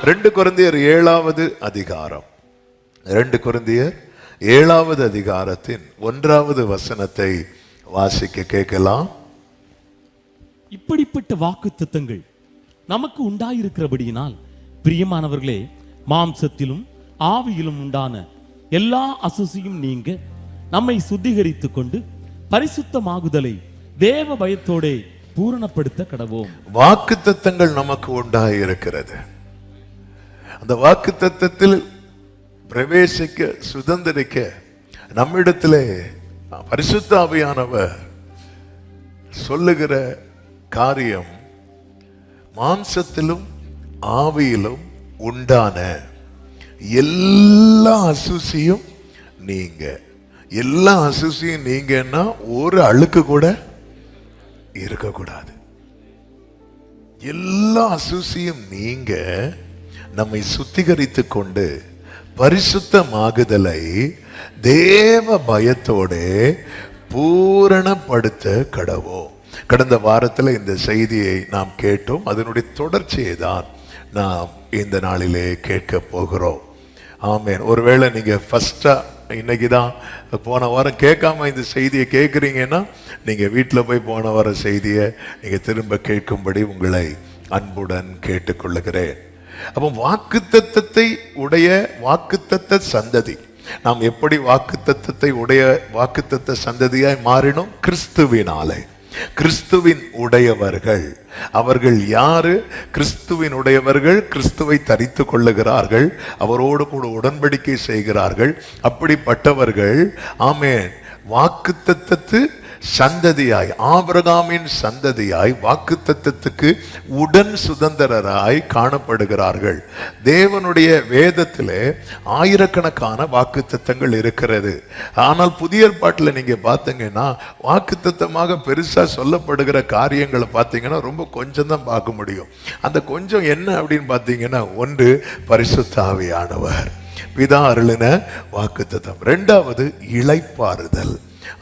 2 கொரிந்தியர் 7வது அதிகாரம், 2 கொரிந்தியர் 7வது அதிகாரத்தின் 1வது வசனத்தை வாசிக்க கேட்கலாம். இப்படிப்பட்ட வாக்குத்தத்தங்கள் நமக்கு உண்டாயிருக்கிறபடியினால் பிரியமானவர்களே, மாம்சத்திலும் ஆவியிலும் உண்டான எல்லா அசுசியும் நீங்க நம்மை சுத்திகரித்துக் கொண்டு பரிசுத்தமாகுதலை தேவ பயத்தோட பூரணப்படுத்த கடவோம். வாக்குத்தத்தங்கள் நமக்கு உண்டாயிருக்கிறது. அந்த வாக்குத்தத்தத்தில் பிரவேசிக்க, சுதந்திரிக்க நம்மிடத்திலே பரிசுத்த ஆவியானவர் சொல்லுகிற காரியம், மாம்சத்திலும் ஆவியிலும் உண்டான எல்லா அசுசியும் நீங்க. எல்லா அசுசியும் நீங்கன்னா ஒரு அழுக்கு கூட இருக்கக்கூடாது. எல்லா அசுசியும் நீங்க நம்மை சுத்திகரித்துக் கொண்டு பரிசுத்தமாகுதலை தேவ பயத்தோடு பூரணப்படுத்த கடவோம். கடந்த வாரத்தில் இந்த செய்தியை நாம் கேட்டோம். அதனுடைய தொடர்ச்சியை தான் நாம் இந்த நாளிலே கேட்க போகிறோம். ஆமேன். ஒருவேளை நீங்க ஃபர்ஸ்டா இன்னைக்கு தான் போன வாரம் கேட்காம இந்த செய்தியை கேட்குறீங்கன்னா நீங்க வீட்டில் போய் போன வார செய்தியை நீங்க திரும்ப கேட்கும்படி உங்களை அன்புடன் கேட்டுக்கொள்ளுகிறேன். அப்போ வாக்குத்தத்தத்தை உடைய வாக்குத்தத்த சந்ததி, நாம் எப்படி வாக்குத்தத்தத்தை உடைய வாக்குத்தத்த சந்ததியாய் மாறினோம்? கிறிஸ்துவினாலே. கிறிஸ்துவின் உடையவர்கள் அவர்கள் யாரு? கிறிஸ்துவின் உடையவர்கள் கிறிஸ்துவை தரித்து கொள்ளுகிறார்கள், அவரோடு கூட உடன்படிக்கை செய்கிறார்கள். அப்படிப்பட்டவர்கள் ஆமென் வாக்குத்தத்தத்து சந்ததியாய், ஆபிரகாமின் சந்ததியாய், வாக்குத்தத்தத்துக்கு உடன் சுதந்திரராய் காணப்படுகிறார்கள். தேவனுடைய வேதத்திலே ஆயிரக்கணக்கான வாக்குத்தத்தங்கள் இருக்கிறது. ஆனால் புதிய ஏற்பாட்டில் நீங்க பார்த்தீங்கன்னா வாக்குத்தத்தமாக பெருசா சொல்லப்படுகிற காரியங்களை பார்த்தீங்கன்னா ரொம்ப கொஞ்சம் தான் பார்க்க முடியும். அந்த கொஞ்சம் என்ன அப்படின்னு பார்த்தீங்கன்னா, ஒன்று பரிசுத்த ஆவியானவர், பிதா அருளின வாக்குத்தத்தம். 2வது இளைப்பாறுதல்.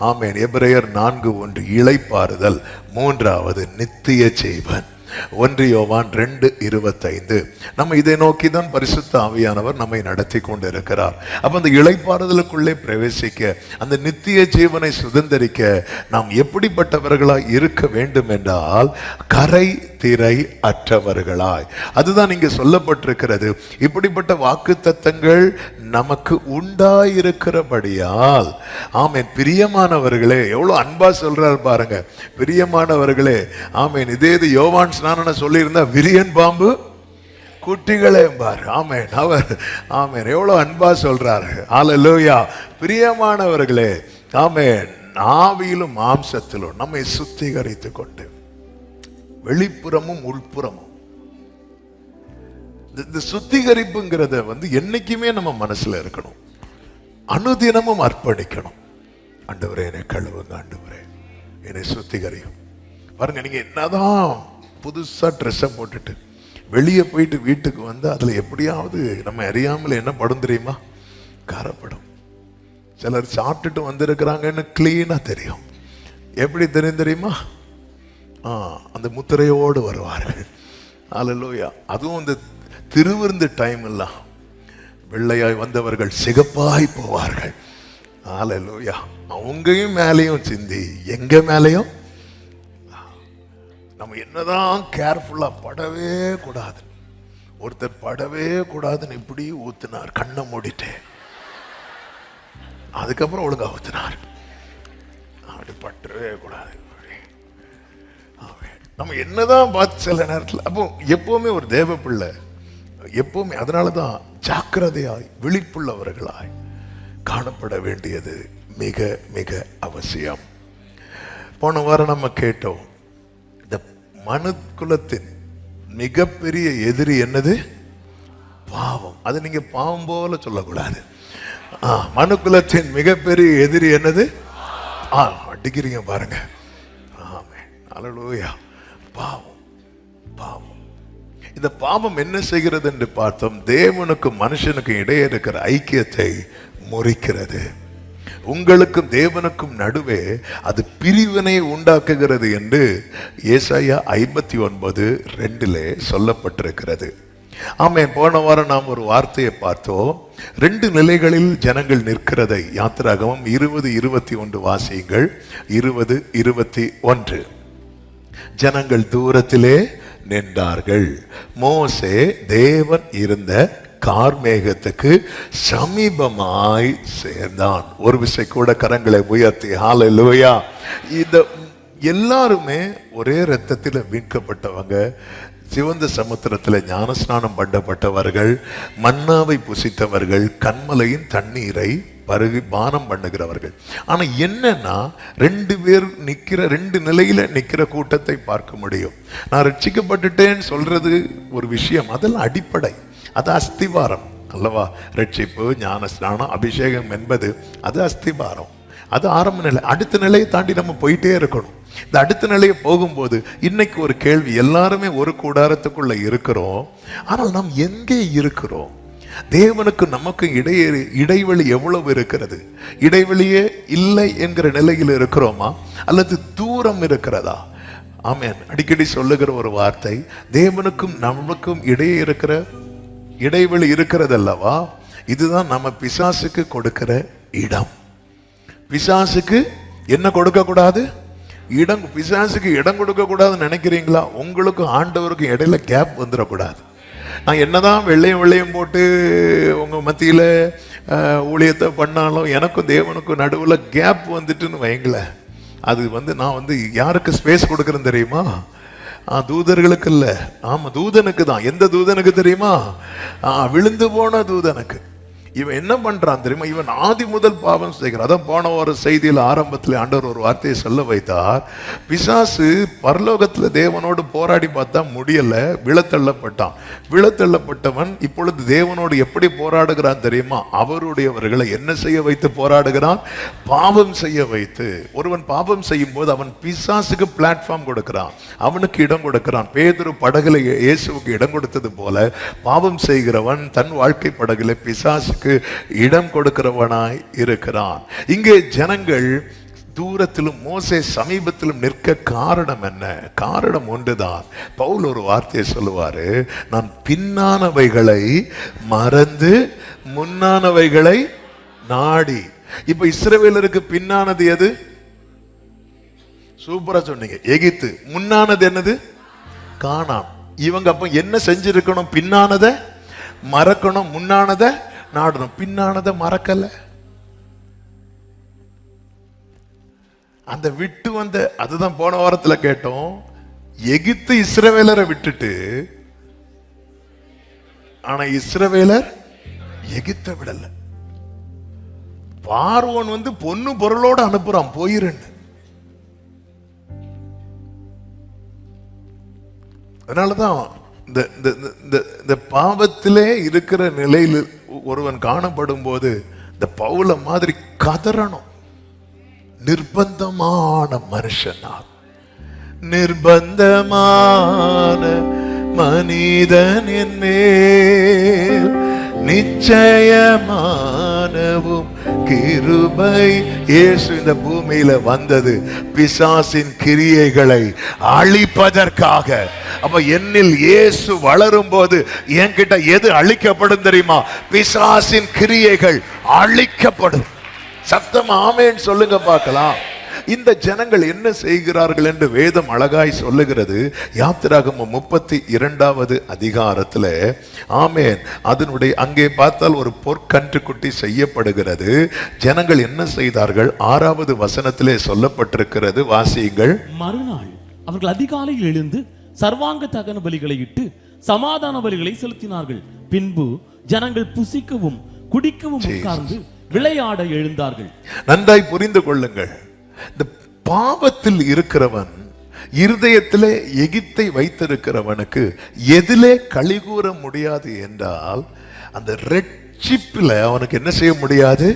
ஆமென். எபிரேயர் 4:1 இளைப்பாறுதல். 3வது நித்திய ஜீவன். 1 யோவான் 2:25. நம்ம இதை நோக்கி தான் பரிசுத்த ஆவியானவர் நம்மை நடத்தி கொண்டு இருக்கிறார். அப்ப அந்த இளைப்பாறுதலுக்குள்ளே பிரவேசிக்க, அந்த நித்திய ஜீவனை சுதந்திரிக்க நாம் எப்படிப்பட்டவர்களாய் இருக்க வேண்டும் என்றால், கரை திரை அற்றவர்களாய். அதுதான் இங்கே சொல்லப்பட்டிருக்கிறது. இப்படிப்பட்ட வாக்குத்தத்தங்கள் நமக்கு உண்டாயிருக்கிறபடியால் ஆமென். பிரியமானவர்களே, எவ்வளவு அன்பா சொல்றாரு பாருங்க. பிரியமானவர்களே, ஆமென். இதே இது யோவான் ஸ்நானன சொல்லியிருந்தா விரியன் பாம்பு குட்டிகளே பார். ஆமென். அவர் ஆமென் எவ்வளவு அன்பா சொல்றாரு. ஹல்லேலூயா. பிரியமானவர்களே, ஆமென். ஆவியிலும் மாம்சத்திலும் நம்மை சுத்திகரித்துக் கொண்டு, வெளிப்புறமும் உள்புறமும், இந்த சுத்திகரிப்புங்கிறத என்னைக்குமே நம்ம மனசுல இருக்கணும். அனுதினமும் அர்ப்பணிக்கணும். ஆண்டவரே என்னை கழுவுங்க, ஆண்டவரே என்னை சுத்திகரியும். பாருங்க, நீங்க என்னதான் புதுசா ட்ரெஸ்ஸை போட்டுட்டு வெளியே போயிட்டு வீட்டுக்கு வந்து அதுல எப்படியாவது நம்ம அறியாமல் என்ன படும் தெரியுமா? காரப்படும். சிலர் சாப்பிட்டுட்டு வந்திருக்கிறாங்கன்னு கிளீனா தெரியும். எப்படி தெரியுமா? அந்த முத்திரையோடு வருவார்கள். ஹல்லேலூயா. அதுவும் இந்த திருவிருந்து டைம் எல்லாம் வெள்ளையாய் வந்தவர்கள் சிகப்பாய் போவார்கள். ஹல்லேலூயா. அவங்கயும் மேலையும் சிந்தி எங்க மேலையும். நம்ம என்னதான் கேர்ஃபுல்லா படவே கூடாது. ஒருத்தர் படவே கூடாதுன்னு இப்படி ஊத்தினார், கண்ணை மூடிட்டு. அதுக்கப்புறம் ஒழுங்கா ஊத்தினார். அப்படி பற்றவே கூடாது. நம்ம என்னதான் பார்த்து சில நேரத்தில், அப்போ எப்பவுமே ஒரு தேவ பிள்ளை எப்பவுமே அதனாலதான் ஜாக்கிரதையாய் விழிப்புள்ளவர்களாய் காணப்பட வேண்டியது மிக மிக அவசியம். போன வாரம் நம்ம கேட்டோம், இந்த மனு குலத்தின் மிகப்பெரிய எதிரி என்னது? பாவம். அது நீங்க பாவம் போல சொல்லக்கூடாது. மனு குலத்தின் மிகப்பெரிய எதிரி என்னது? அடிக்கிறீங்க பாருங்க. ஹல்லேலூயா. பாவம். பாவம். இந்த பாவம் என்ன செய்கிறது என்று பார்த்தோம், தேவனுக்கும் மனுஷனுக்கும் இடையே இருக்கிற ஐக்கியத்தை முறிக்கிறது. உங்களுக்கும் தேவனுக்கும் நடுவே அது பிரிவினை உண்டாக்குகிறது என்று ஏசாயா 59:2 சொல்லப்பட்டிருக்கிறது. ஆமென். போன வாரம் நாம் ஒரு வார்த்தையை பார்த்தோம். 2 நிலைகளில் ஜனங்கள் நிற்கிறதை யாத்திராகமம் 20:21 வாசியுங்கள். 20:21. ஜனங்கள் தூரத்திலே நின்றார்கள். மோசே தேவன் இருந்த கார்மேகத்துக்கு சமீபமாய் சேர்ந்தான். ஒரு விசை கூட கரங்களை உயர்த்தி ஹல்லேலூயா. இந்த எல்லாருமே ஒரே இரத்தத்தில் மீட்கப்பட்டவங்க, சிவந்த சமுத்திரத்தில் ஞானஸ்நானம் பண்ணப்பட்டவர்கள், மன்னாவை புசித்தவர்கள், கண்மலையின் தண்ணீரை பருகி பானம் பண்ணுகிறவர்கள். ஆனா என்னன்னா 2 பேர் நிக்கிற 2 நிலையில நிக்கிற கூட்டத்தை பார்க்க முடியும். நான் ரட்சிக்கப்பட்டுட்டேன்னு சொல்றது ஒரு விஷயம், அதெல்லாம் அடிப்படை, அது அஸ்திவாரம் அல்லவா? ரட்சிப்பு, ஞானஸ்நானம், அபிஷேகம் என்பது அது அஸ்திவாரம், அது ஆரம்ப நிலை. அடுத்த நிலையை தாண்டி நம்ம போயிட்டே இருக்கணும். இந்த அடுத்த நிலையை போகும்போது இன்னைக்கு ஒரு கேள்வி, எல்லாருமே ஒரு கூடாரத்துக்குள்ள இருக்கிறோம், ஆனால் நாம் எங்கே இருக்கிறோம்? தேவனுக்கு நமக்கு இடைவெளி எவ்வளவு இருக்கிறது? இடைவெளியே இல்லை என்கிற நிலையில் இருக்கிறோமா, அல்லது தூரம் இருக்கிறதா? ஆமென். அடிக்கடி சொல்லுகிற ஒரு வார்த்தை, தேவனுக்கும் நமக்கும் இடையே இருக்கிற இடைவெளி இருக்கிறது அல்லவா? இதுதான் நம்ம பிசாசுக்கு கொடுக்கிற இடம். பிசாசுக்கு என்ன கொடுக்க கூடாது? இடம். பிசாசுக்கு இடம் கொடுக்க கூடாதுன்னு நினைக்கிறீங்களா? உங்களுக்கு ஆண்டவருக்கு இடையில கேப் வந்துடக்கூடாது. நான் என்னதான் வெள்ளையும் போட்டு உங்க மத்தியில ஊழியத்தை பண்ணாலும் எனக்கும் தேவனுக்கும் நடுவுல கேப் வந்துட்டுன்னு வைங்களேன், அது நான் யாருக்கு ஸ்பேஸ் கொடுக்குறேன்னு தெரியுமா? தூதர்களுக்கு இல்ல, ஆமா தூதனுக்கு தான். எந்த தூதனுக்கு தெரியுமா? விழுந்து போன தூதனுக்கு. இவன் என்ன பண்றான் தெரியுமா? இவன் ஆதி முதல் பாவம் செய்கிறான். அதான் போன ஒரு செய்தியில் ஆரம்பத்தில் ஆண்டவர் ஒரு வார்த்தையை சொல்ல வைத்தார். பிசாசு பரலோகத்துல தேவனோடு போராடி பார்த்தா முடியல, விழத்தள்ளப்பட்டான். விழத்தள்ளப்பட்டவன் இப்பொழுது தேவனோடு எப்படி போராடுகிறான் தெரியுமா? அவருடையவர்களை என்ன செய்ய வைத்து போராடுகிறான்? பாவம் செய்ய வைத்து. ஒருவன் பாவம் செய்யும் போது அவன் பிசாசுக்கு பிளாட்ஃபார்ம் கொடுக்கிறான், அவனுக்கு இடம் கொடுக்கிறான். பேதுரு படகுல இயேசுவுக்கு இடம் கொடுத்தது போல பாவம் செய்கிறவன் தன் வாழ்க்கை படகுல பிசாசுக்கு இடம் கொடுக்கிறவனாய் இருக்கிறான். இங்கே ஜனங்கள் தூரத்திலும் மோசே சமீபத்திலும் நிற்க காரணம் என்ன? காரணம் ஒன்றுதான். பவுல் ஒரு வார்த்தையை சொல்லுவாரு, நான் பின்னானவைகளை மறந்து முன்னானவைகளை நாடி. இப்ப இஸ்ரவேலருக்கு பின்னானது எது? சூப்பரா சொன்னீங்க, எகிப்து. முன்னானது என்னது? கானான். இவங்க அப்ப என்ன செஞ்சிருக்கணும்? பின்னானத மறக்கணும், முன்னானத நாடணும். பின்னானத மறக்கல. அந்த விட்டு வந்த, அதுதான் போன வாரத்துல கேட்டோம். எகிப்து இஸ்ரவேலரை விட்டுட்டு, ஆனா இஸ்ரவேலர் எகிப்தை விடல. பார்வோன் பொண்ணு பொருளோட அனுப்புறான், போயிருன்னு. அதனாலதான் இந்த பாவத்திலே இருக்கிற நிலையில் ஒருவன் காணப்படும் போது இந்த பவுல மாதிரி கதறணும். நிர்பந்தமான மனுஷனார், நிர்பந்தமான மனிதனின் மேல் நிச்சயமானவும் கிருபை. இயேசு இந்த பூமியில வந்தது பிசாசின் கிரியைகளை அழிப்பதற்காக. அப்ப என்னில் இயேசு வளரும் போது என்கிட்ட எது அழிக்கப்படும் தெரியுமா? பிசாசின் கிரியைகள் அழிக்கப்படும். சத்தம் ஆமென் சொல்லுங்க பார்க்கலாம். இந்த ஜனங்கள் என்ன செய்கிறார்கள் என்று வேதம் அழகாய் சொல்லுகிறது. யாத்திராகமம் 32வது அதிகாரத்துல ஆமென், அதனுடைய அங்கே பார்த்தால் ஒரு பொற்கன்றுக்குட்டி செய்யப்படுகிறது. ஜனங்கள் என்ன செய்தார்கள்? 6வது வசனத்திலே சொல்லப்பட்டிருக்கிறது, வாசியுங்கள். மறுநாள் அவர்கள் அதிகாலையில் எழுந்து சர்வாங்க தகன பலிகளை இட்டு சமாதான பலிகளை செலுத்தினார்கள். பின்பு ஜனங்கள் புசிக்கவும் குடிக்கவும் உட்கார்ந்து விளையாட எழுந்தார்கள். நன்றாய் புரிந்து கொள்ளுங்கள். இந்த பாவத்தில் இருக்கிறவன் இருதயத்திலே எகிப்தை வைத்திருக்கிறவனுக்கு எதிலே கழிகூற முடியாது என்றால் அந்த ரட்சிப்பில் அவனுக்கு என்ன செய்ய முடியாது?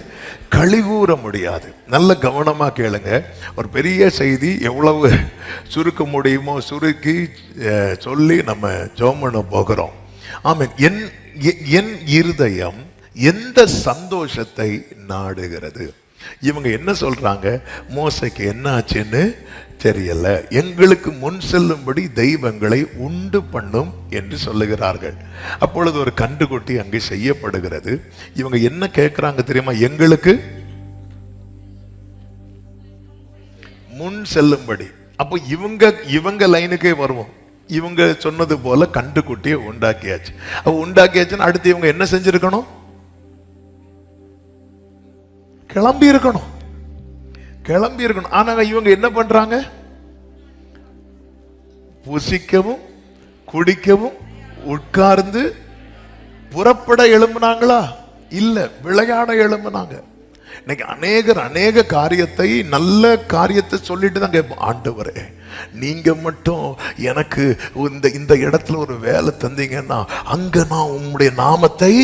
கழிகூற முடியாது. நல்ல கவனமா கேளுங்க. ஒரு பெரிய செய்தி எவ்வளவு சுருக்க முடியுமோ சுருக்கி சொல்லி நம்ம ஜெபம் பண்ண போகிறோம். ஆமென். என் இருதயம் எந்த சந்தோஷத்தை நாடுகிறது? இவங்க என்ன சொல்றாங்க? மோசைக்கு என்ன ஆச்சுன்னு தெரியல, எங்களுக்கு முன் செல்லும்படி தெய்வங்களை உண்டு பண்ணும் என்று சொல்லுகிறார்கள். அப்பொழுது ஒரு கன்றுக்குட்டி அங்கே செய்யப்படுகிறது. இவங்க என்ன கேட்கிறாங்க தெரியுமா? எங்களுக்கு முன் செல்லும்படி. அப்போ இவங்க லைனுக்கே வருவோம். இவங்க சொன்னது போல கன்றுக்குட்டியை உண்டாக்கியாச்சு. அப்ப உண்டாக்கியாச்சுன்னு அடுத்து இவங்க என்ன செஞ்சிருக்கணும்? கிளம்பி இருக்கணும். ஆனா இவங்க என்ன பண்றாங்க? புசிக்கவும் குடிக்கவும் உட்கார்ந்து புறப்பட எழும்புனாங்களா? இல்ல, விளையாட எழும்புனாங்க. இன்னைக்கு அநேக காரியத்தை, நல்ல காரியத்தை சொல்லிட்டு தான் கேட்போம், ஆண்டவரே நீங்க மட்டும் எனக்கு இந்த இடத்துல ஒரு வேலை தந்தீங்கன்னா அங்க நான் உம்முடைய நாமத்தை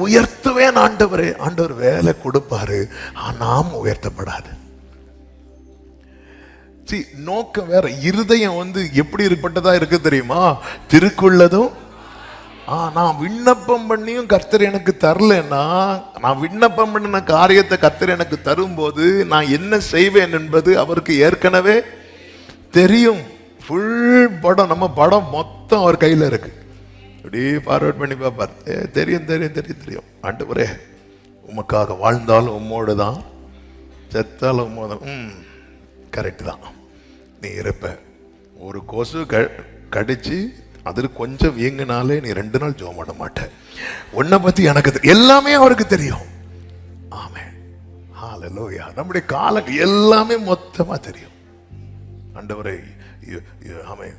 உயர்த்துவேன் ஆண்டவரே. ஆண்டவர் வேலை கொடுப்பாரு, நாம் உயர்த்தப்படாது. நோக்கம் வேற. இருதயம் எப்படி இருப்பட்டதா இருக்கு தெரியுமா? திருக்குள்ளதும். நான் விண்ணப்பம் பண்ணியும் கர்த்தர் எனக்கு தரலன்னா, நான் விண்ணப்பம் பண்ணின காரியத்தை கர்த்தர் எனக்கு தரும்போது நான் என்ன செய்வேன் என்பது அவருக்கு ஏற்கனவே தெரியும். ஃபுல் படம், நம்ம படம் மொத்தம் அவர் கையில் இருக்கு. அப்படியே ஃபார்வர்ட் பண்ணி பார்ப்பார். தெரியும். ஆண்டவரே உமக்காக வாழ்ந்தாலும் உம்மோடு தான், செத்தாலும் உம்மோடு தான். கரெக்ட் தான், நீ இருப்ப. ஒரு கொசு கடிச்சு அதில் கொஞ்சம் வீங்கினாலே நீ 2 நாள் ஜெபம் பண்ண மாட்ட. உன்னை பத்தி எனக்கு எல்லாமே அவருக்கு தெரியும். ஆமென், ஹல்லேலூயா. நம்முடைய காலம் எல்லாமே மொத்தமா தெரியும். ஆண்டவரே, ஆமென்.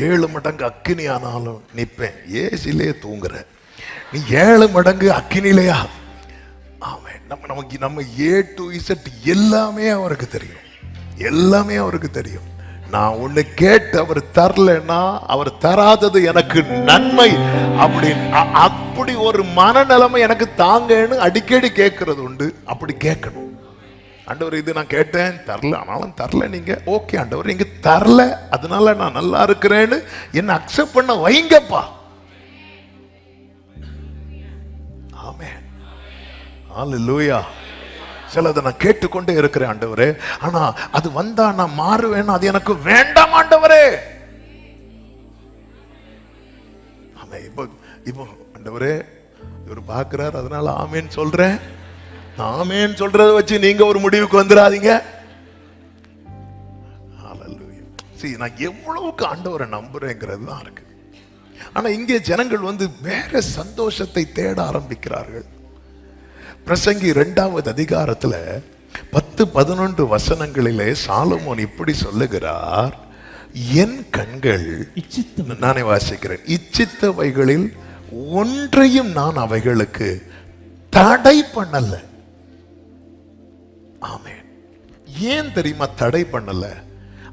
7 மடங்கு அக்கினி ஆனாலும் நிற்பேன். ஏசிலே தூங்குற நீ 7 மடங்கு அக்கினிலையா? ஆமென். நம்ம A to Z எல்லாமே அவருக்கு தெரியும். நான் ஒண்ணு கேட்டு அவர் தரலன்னா, அவர் தராதது எனக்கு நன்மை அப்படி ஒரு மனநிலைமை எனக்கு தாங்கன்னு அடிக்கடி கேட்கறது உண்டு. அப்படி கேட்கணும். ஆண்டவர் இது நான் கேட்டேன் தரல, ஆனாலும் தரல, நீங்க ஓகே ஆண்டவர் நீங்க தரல, அதனால நான் நல்லா இருக்கிறேன்னு என்ன அக்செப்ட் பண்ண வைங்கப்பா. ஆமென், ஹல்லேலூயா. சிலதை நான் கேட்டுக்கொண்டே இருக்கிறேன் ஆண்டவரே, ஆனா அது வந்தா நான் மாறுவேன், அது எனக்கு வேண்டாம் ஆண்டவரே. இப்போ ஆண்டவரே இவர் பார்க்கிறார், அதனால ஆமேன் சொல்றேன். ஆமேன் சொல்றத வச்சு நீங்க ஒரு முடிவுக்கு வந்துடாதீங்க. நான் எவ்வளவுக்கு ஆண்டவரை நம்புறேங்கிறது தான் இருக்கு. ஆனா இங்கே ஜனங்கள் வேற சந்தோஷத்தை தேட ஆரம்பிக்கிறார்கள். பிரசங்கி 2வது அதிகாரத்துல 10-11 வசனங்களிலே சாலமோன் இப்படி சொல்லுகிறார், என் கண்கள் நானே வாசிக்கிறேன், இச்சித்தவைகளில் ஒன்றையும் நான் அவைகளுக்கு தடை பண்ணல. ஆமென். ஏன் தெரியுமா தடை பண்ணல?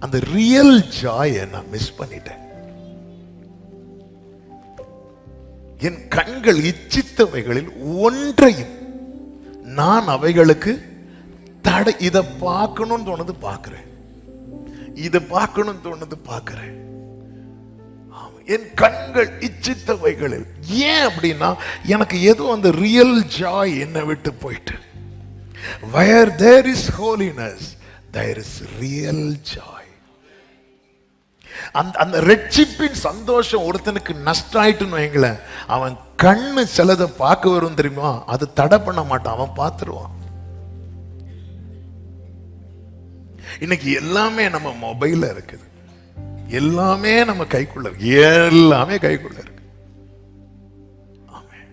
அந்த ரியல் ஜாயை நான் மிஸ் பண்ணிட்டேன். என் கண்கள் இச்சித்தவைகளில் ஒன்றையும் நான் அவைகளுக்கு தடை. இதை பார்க்கணும்னு தோணுது பார்க்கிறேன், இதை பார்க்கணும்னு தோணுது பார்க்கிறேன். என் கண்கள் இச்சித்தவைகளில். ஏன் அப்படின்னா எனக்கு ஏதோ அந்த ரியல் ஜாய் என்னை விட்டு போயிட்டு. Where there is holiness, there is real joy. அந்த ரட்சிப்பின் சந்தோஷம் ஒருத்தனுக்கு நஷ்டம் ஆயிட்டுன்னு வைங்களேன், அவன் கண்ணு சிலதை பார்க்க வரும் தெரியுமா, அது தடை பண்ண மாட்டான், அவன் பார்த்துருவான். இன்னைக்கு எல்லாமே நம்ம மொபைல்ல இருக்குது, எல்லாமே நம்ம கைக்குள்ள இருக்கு, எல்லாமே கைக்குள்ள இருக்கு. ஆமென்.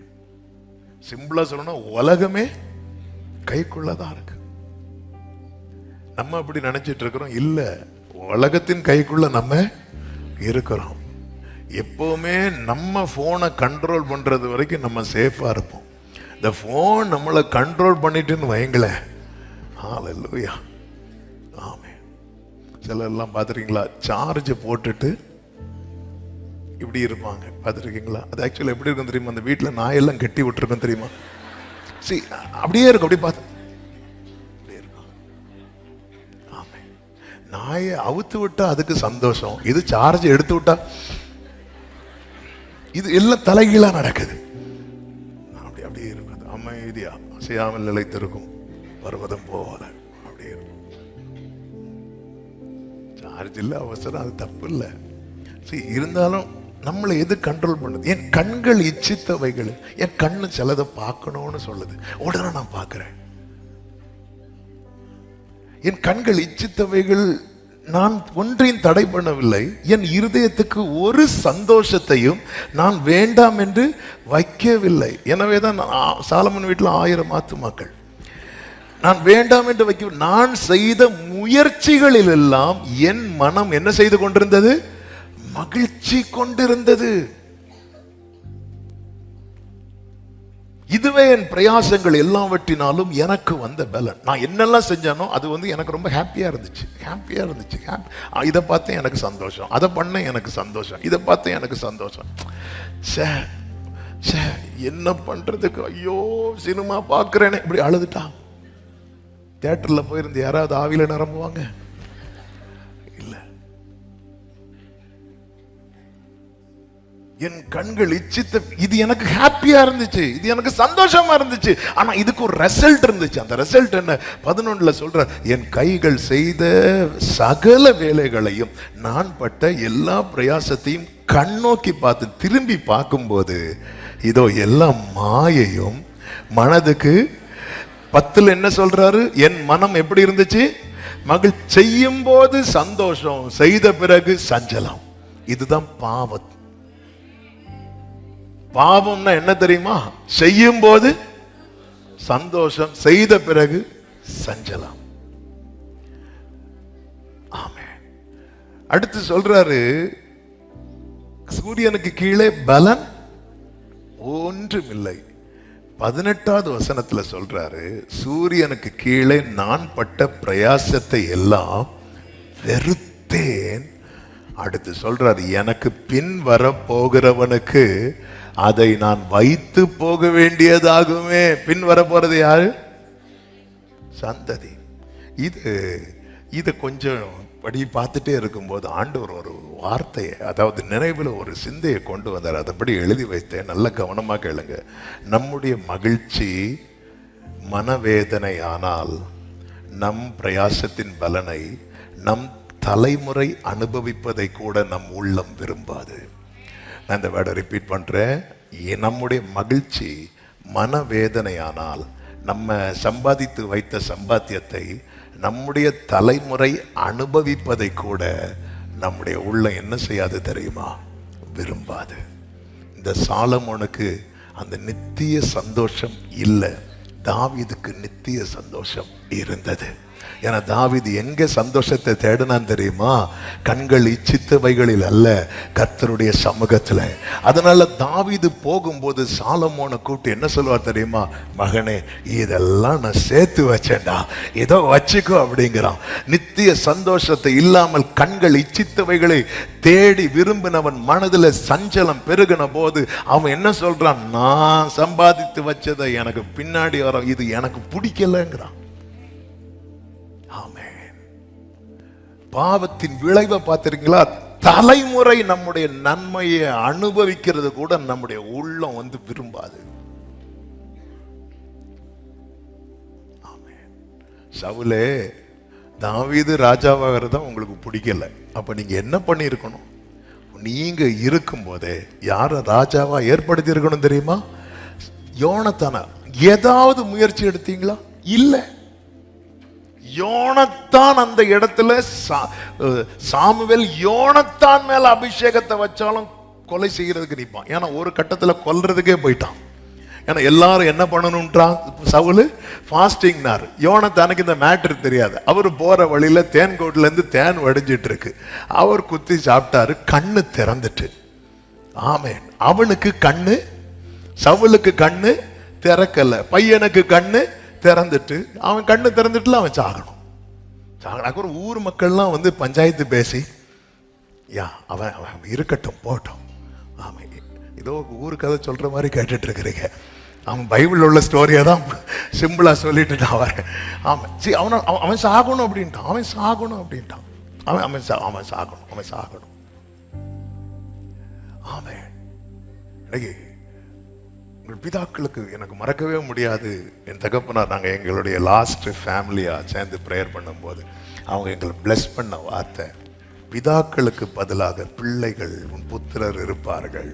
சிம்பிளா சொல்லணும், உலகமே கைக்குள்ளதான் இருக்கு. நம்ம அப்படி நினைச்சிட்டு இருக்கிறோம், இல்ல, உலகத்தின் கைக்குள்ள நம்ம இருக்கிறோம். எப்பவுமே நம்ம போனை கண்ட்ரோல் பண்றது வரைக்கும் நம்ம சேஃபா இருப்போம். இந்த போன் நம்மளை கண்ட்ரோல் பண்ணிட்டுன்னு வைங்களேன், ஹல்லேலூயா. ஆமென். சிலர் எல்லாம் பார்த்துருக்கீங்களா, சார்ஜ் போட்டுட்டு இப்படி இருப்பாங்க, பார்த்துருக்கீங்களா? அது ஆக்சுவலா எப்படி இருக்கும் தெரியுமா? அந்த வீட்டில் நாயெல்லாம் கட்டி விட்டுருக்கோம் தெரியுமா? சரி, அப்படியே இருக்கும், அப்படி பார்த்து நாயை அவுத்து விட்டா அதுக்கு சந்தோஷம், இது சார்ஜ் எடுத்து விட்டா இது எல்லாம் தலைகீழா நடக்குது. அப்படி அப்படியே இருக்கும், அமைதியா அசையாமல் நிலைத்திருக்கும் பர்வதம் போல அப்படியே இருக்கும். இல்ல அவசரம், அது தப்பு இல்லை. இருந்தாலும் நம்மளை எது கண்ட்ரோல் பண்ணுது? என் கண்கள் இச்சித்தவைகள். என் கண்ணு சிலதை பார்க்கணும்னு சொல்லுது, உடனே நான் பார்க்கிறேன். என் கண்கள் இச்சித்தவைகள், நான் ஒன்றையும் தடை பண்ணவில்லை. என் இருதயத்துக்கு ஒரு சந்தோஷத்தையும் நான் வேண்டாம் என்று வைக்கவில்லை. எனவேதான் சாலமன் வீட்டில் 1000 ஆத்துமாக்கள். நான் வேண்டாம் என்று வைக்க, நான் செய்த முயற்சிகளில் எல்லாம் என் மனம் என்ன செய்து கொண்டிருந்தது? மகிழ்ச்சி கொண்டிருந்தது. இதுவே என் பிரயாசங்கள் எல்லாவற்றினாலும் எனக்கு வந்த பலன். நான் என்னெல்லாம் செஞ்சானோ அது எனக்கு ரொம்ப ஹாப்பியா இருந்துச்சு. இதை பார்த்தேன் எனக்கு சந்தோஷம், அதை பண்ண எனக்கு சந்தோஷம், இதை பார்த்தேன் எனக்கு சந்தோஷம். என்ன பண்றதுக்கு, ஐயோ சினிமா பார்க்கிறேன்னு இப்படி அழுதுட்டா. தியேட்டர்ல போயிருந்து யாராவது ஆவியில நிரம்புவாங்க? இல்ல. என் கண்கள் இச்சித்த, இது எனக்கு ஹாப்பியா இருந்துச்சு, இது எனக்கு சந்தோஷமா இருந்துச்சு. ஆனா இதுக்கு ஒரு ரிசல்ட் இருந்துச்சு. அந்த ரிசல்ட் என்ன? 11 சொல்ற, என் கைகள் செய்த சகல வேலைகளையும் நான் பட்ட எல்லா பிரயாசத்தையும் கண்ணோக்கி பார்த்து திரும்பி பார்க்கும்போது இதோ எல்லாம் மாயையும் மனதுக்கு 10 என்ன சொல்றாரு? என் மனம் எப்படி இருந்துச்சு? மகிழ் செய்யும் போது சந்தோஷம், செய்த பிறகு சஞ்சலம். இதுதான் பாவம். பாவம்னா என்ன தெரியுமா? செய்யும் போது சந்தோஷம், செய்த பிறகு சஞ்சலம். ஆமென். அடுத்து சொல்றாரு, சூரியனுக்கு கீழே பலன் ஒன்றுமில்லை. 18வது வசனத்துல சொல்றாரு, சூரியனுக்கு கீழே நான் பட்ட பிரயாசத்தை எல்லாம் வெறுத்தேன். அடுத்து சொல்றாரு, எனக்கு பின் வர போகிறவனுக்கு அதை நான் வைத்து போக வேண்டியதாகுமே. பின் வர போறது யாரு? சந்ததி. இது கொஞ்சம் படி பார்த்துட்டே இருக்கும்போது ஆண்டவர் ஒரு வார்த்தையை, அதாவது நினைவில் ஒரு சிந்தையை கொண்டு வந்தார். அதைப்படி எழுதி வைத்தேன். நல்ல கவனமாக கேளுங்க. நம்முடைய மகிழ்ச்சி மனவேதனை ஆனால் நம் பிரயாசத்தின் பலனை நம் தலைமுறை அனுபவிப்பதை கூட நம் உள்ளம் விரும்பாது. நான் இந்த வேர்டை ரிப்பீட் பண்றேன். நம்முடைய மகிழ்ச்சி மனவேதனையானால் நம்ம சம்பாதித்து வைத்த சம்பாத்தியத்தை நம்முடைய தலைமுறை அனுபவிப்பதை கூட நம்முடைய உள்ளம் என்ன செய்யாது தெரியுமா? விரும்பாது. இந்த சாலமோனுக்கு அந்த நித்திய சந்தோஷம் இல்லை. தாவீதுக்கு நித்திய சந்தோஷம் இருந்தது. ஏன்னா தாவீது எங்க சந்தோஷத்தை தேடினான் தெரியுமா? கண்கள் இச்சித்தவைகளில் அல்ல, கர்த்தருடைய சமூகத்துல. அதனால தாவீது போகும்போது சாலமோனை கூப்பிட்டு என்ன சொல்லுவார் தெரியுமா? மகனே, இதெல்லாம் நான் சேர்த்து வச்சேன்டா, ஏதோ வச்சுக்கோ அப்படிங்கிறான். நித்திய சந்தோஷத்தை இல்லாமல் கண்கள் இச்சித்தவைகளை தேடி விரும்பினவன் மனதில் சஞ்சலம் பெருகின போது அவன் என்ன சொல்றான்? நான் சம்பாதித்து வச்சதை எனக்கு பின்னாடி வர, இது எனக்கு பிடிக்கலங்கிறான். பாவத்தின் விளைவை பார்த்திருக்கீங்களா? தலைமுறை நம்முடைய நன்மையை அனுபவிக்கிறது கூட நம்முடைய உள்ளம் விரும்பாது. சவுலே, தாவீது ராஜாவாகிறதா உங்களுக்கு பிடிக்கல. அப்ப நீங்க என்ன பண்ணி இருக்கணும்? நீங்க இருக்கும் போதே யார ராஜாவா ஏற்படுத்தி இருக்கணும் தெரியுமா? யோனத்தான. ஏதாவது முயற்சி எடுத்தீங்களா? இல்ல. யோனத்தான் அந்த இடத்துல சாமுவேல் யோனத்தான் மேல அபிஷேகத்தை வச்சாலும் கொலை செய்யறதுக்கு நிற்பான். ஏன்னா ஒரு கட்டத்துல கொல்றதுக்கே போயிட்டான். ஏன்னா எல்லாரும் என்ன பண்ணணும்ன்றான் சவுலு? ஃபாஸ்டிங்னாரு. யோனத்தானுக்கு இந்த மேட்டர் தெரியாது. அவர் போற வழியில தேன்கோட்ல இருந்து தேன் வடிஞ்சிட்டு இருக்கு. அவர் குத்தி சாப்பிட்டாரு, கண்ணு திறந்துட்டு. ஆமென். அவனுக்கு கண்ணு, சவுலுக்கு கண்ணு திறக்கல. பையனுக்கு கண்ணு திறந்துட்டு, அவன் கண்ணு திறந்துட்டுல அவன் சாகணும். அப்புறம் ஊர் மக்கள்லாம் பஞ்சாயத்து பேசி, அவன் இருக்கட்டும் போட்டோம். ஆமா, ஏதோ ஊரு கதை சொல்ற மாதிரி கேட்டுட்டு இருக்கிறீங்க. அவன் பைபிள் உள்ள ஸ்டோரியா தான் சிம்பிளா சொல்லிட்டு நான் வரேன். ஆமா, சரி, அவன் சாகணும் அப்படின்ட்டான். அவன் சாகணும் அப்படின்ட்டான். அவன் சாகணும். ஆமா, இன்னைக்கு பிதாக்களுக்கு எனக்கு மறக்கவே முடியாது. என் தகப்பனார், நாங்கள் எங்களுடைய லாஸ்ட் ஃபேமிலியா சேர்ந்து ப்ரேயர் பண்ணும்போது அவங்க எங்களை பிளஸ் பண்ண வார்த்தை, பிதாக்களுக்கு பதிலாக பிள்ளைகள் உன் புத்திரர் இருப்பார்கள்,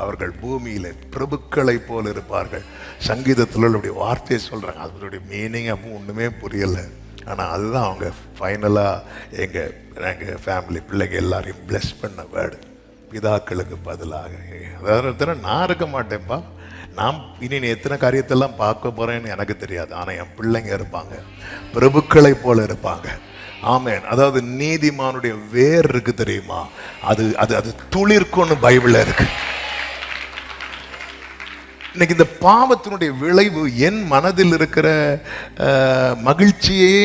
அவர்கள் பூமியில பிரபுக்களை போல இருப்பார்கள். சங்கீதத்தில் அப்படி வார்த்தையை சொல்றாங்க. அதனுடைய மீனிங் அப்போ ஒண்ணுமே புரியல. ஆனா அதுதான் அவங்க ஃபைனலா எங்க ஃபேமிலி பிள்ளைங்க எல்லாரையும் பிளஸ் பண்ண வேர்டு. பிதாக்களுக்கு பதிலாக. அதாவது நான் இருக்க மாட்டேன்ப்பா, நான் இனி எத்தனை காரியத்தெல்லாம் பார்க்க போறேன்னு எனக்கு தெரியாது. ஆனா என் பிள்ளைங்க இருப்பாங்க, பிரபுக்களை போல இருப்பாங்க. ஆமென். அதாவது நீதிமானுடைய வேர் இருக்கு தெரியுமா, அது அது அது துளிர்க்கும்னு பைபிள்ல இருக்கு. இன்னைக்கு இந்த பாவத்தினுடைய விளைவு என் மனதில் இருக்கிற மகிழ்ச்சியை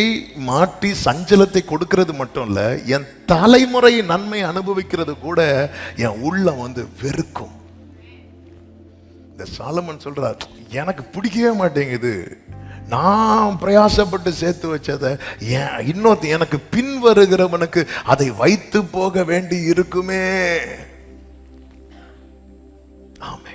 மாற்றி சஞ்சலத்தை கொடுக்கிறது மட்டும் இல்ல, என் தலைமுறை நன்மை அனுபவிக்கிறது கூட என் உள்ளம் வெறுக்கும். இந்த சாலமன் சொல்றார், எனக்கு பிடிக்கவே மாட்டேங்குது, நான் பிரயாசப்பட்டு சேர்த்து வச்சதை இன்னொருத்த எனக்கு பின் வருகிறவனுக்கு அதை வைத்து போக வேண்டி இருக்குமே. ஆமே.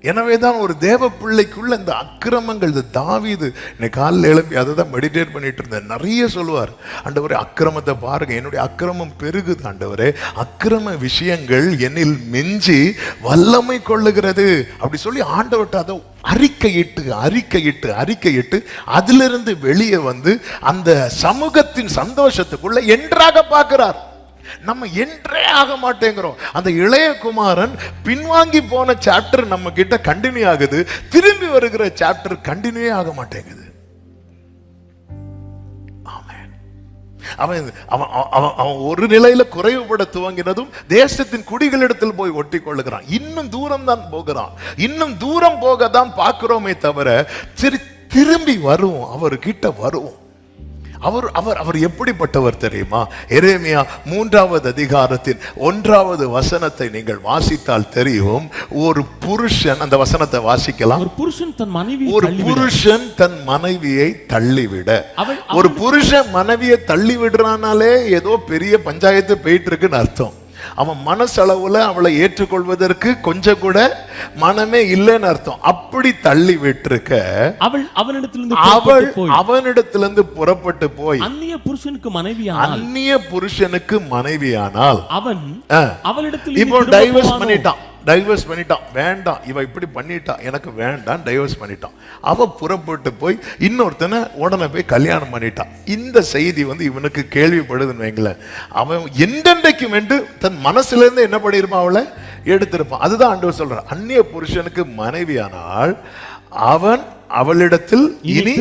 எனவேதான் ஒரு தேவ பிள்ளைக்குள்ள இந்த அக்கிரமங்கள், இந்த தாவீது இன்னைக்கு காலையில் எழுப்பி அதை தான் மெடிடேட் பண்ணிட்டு இருந்தேன். நிறைய சொல்லுவார், ஆண்டவரே அக்கிரமத்தை பாருங்க, என்னுடைய அக்கிரமம் பெருகுது ஆண்டவரே, அக்கிரம விஷயங்கள் என்னில் மிஞ்சி வல்லமை கொள்ளுகிறது அப்படி சொல்லி ஆண்டவர்கிட்ட அதை அறிக்கையிட்டு அதிலிருந்து வெளியே அந்த சமூகத்தின் சந்தோஷத்துக்குள்ள என்றாக பார்க்கிறார். நம்ம என்றே ஆக மாட்டேங்கிறோம். அந்த இளைய குமாரன் பின்வாங்கி போன சாப்டர் நம்ம கிட்ட கண்டினியூ ஆகுது, திரும்பி வருகிற சாப்டர் கண்டினியூ ஆக மாட்டேங்குது. அவன் ஒரு நிலையில குறைவுபட துவங்கினதும் தேசத்தின் குடிகளிடத்தில் போய் ஒட்டி கொள்ளுகிறான். இன்னும் தூரம் தான் போகிறான், இன்னும் தூரம் போக தான் பார்க்கிறோமே தவிர திரும்பி வருவோம், அவர்கிட்ட வருவோம். அவர் எப்படிப்பட்டவர் தெரியுமா? எரேமியா 3வது அதிகாரத்தின் 1வது வசனத்தை நீங்கள் வாசித்தால் தெரியும். ஒரு புருஷன், அந்த வசனத்தை வாசிக்கலாம். ஒரு புருஷன் தன் மனைவியை தள்ளிவிட, ஒரு புருஷன் மனைவியை தள்ளி விடுறானாலே ஏதோ பெரிய பஞ்சாயத்து போயிட்டு இருக்குன்னு அர்த்தம். அவன் மனசளவுல அவளை ஏற்றுக்கொள்வதற்கு கொஞ்சம் கூட மனமே இல்லைன்னு அர்த்தம். அப்படி தள்ளி விட்டுருக்க அவனிடத்திலிருந்து புறப்பட்டு போய் அந்நிய புருஷனுக்கு மனைவியானால் அவன் அவளிடத்தில் இப்போ டைவர்ஸ் பண்ணிட்டான். வேண்டாம், இவ இப்படி பண்ணிட்டா, எனக்கு வேண்டாம், டைவர்ஸ் பண்ணிட்டான். அவ புறப்பட்டு போய் இன்னொருத்தனை உடனே போய் கல்யாணம் பண்ணிட்டான். இந்த செய்தி இவனுக்கு கேள்விப்படுதுன்னு வைங்களேன், அவன் என்றென்றைக்கும் என்று தன் மனசுல இருந்து என்ன பண்ணிருப்பான், அவளை எடுத்திருப்பான். அதுதான் ஆண்டவர் சொல்றார், அந்நிய புருஷனுக்கு மனைவியானால் அவன் அவளிடத்தில் இனி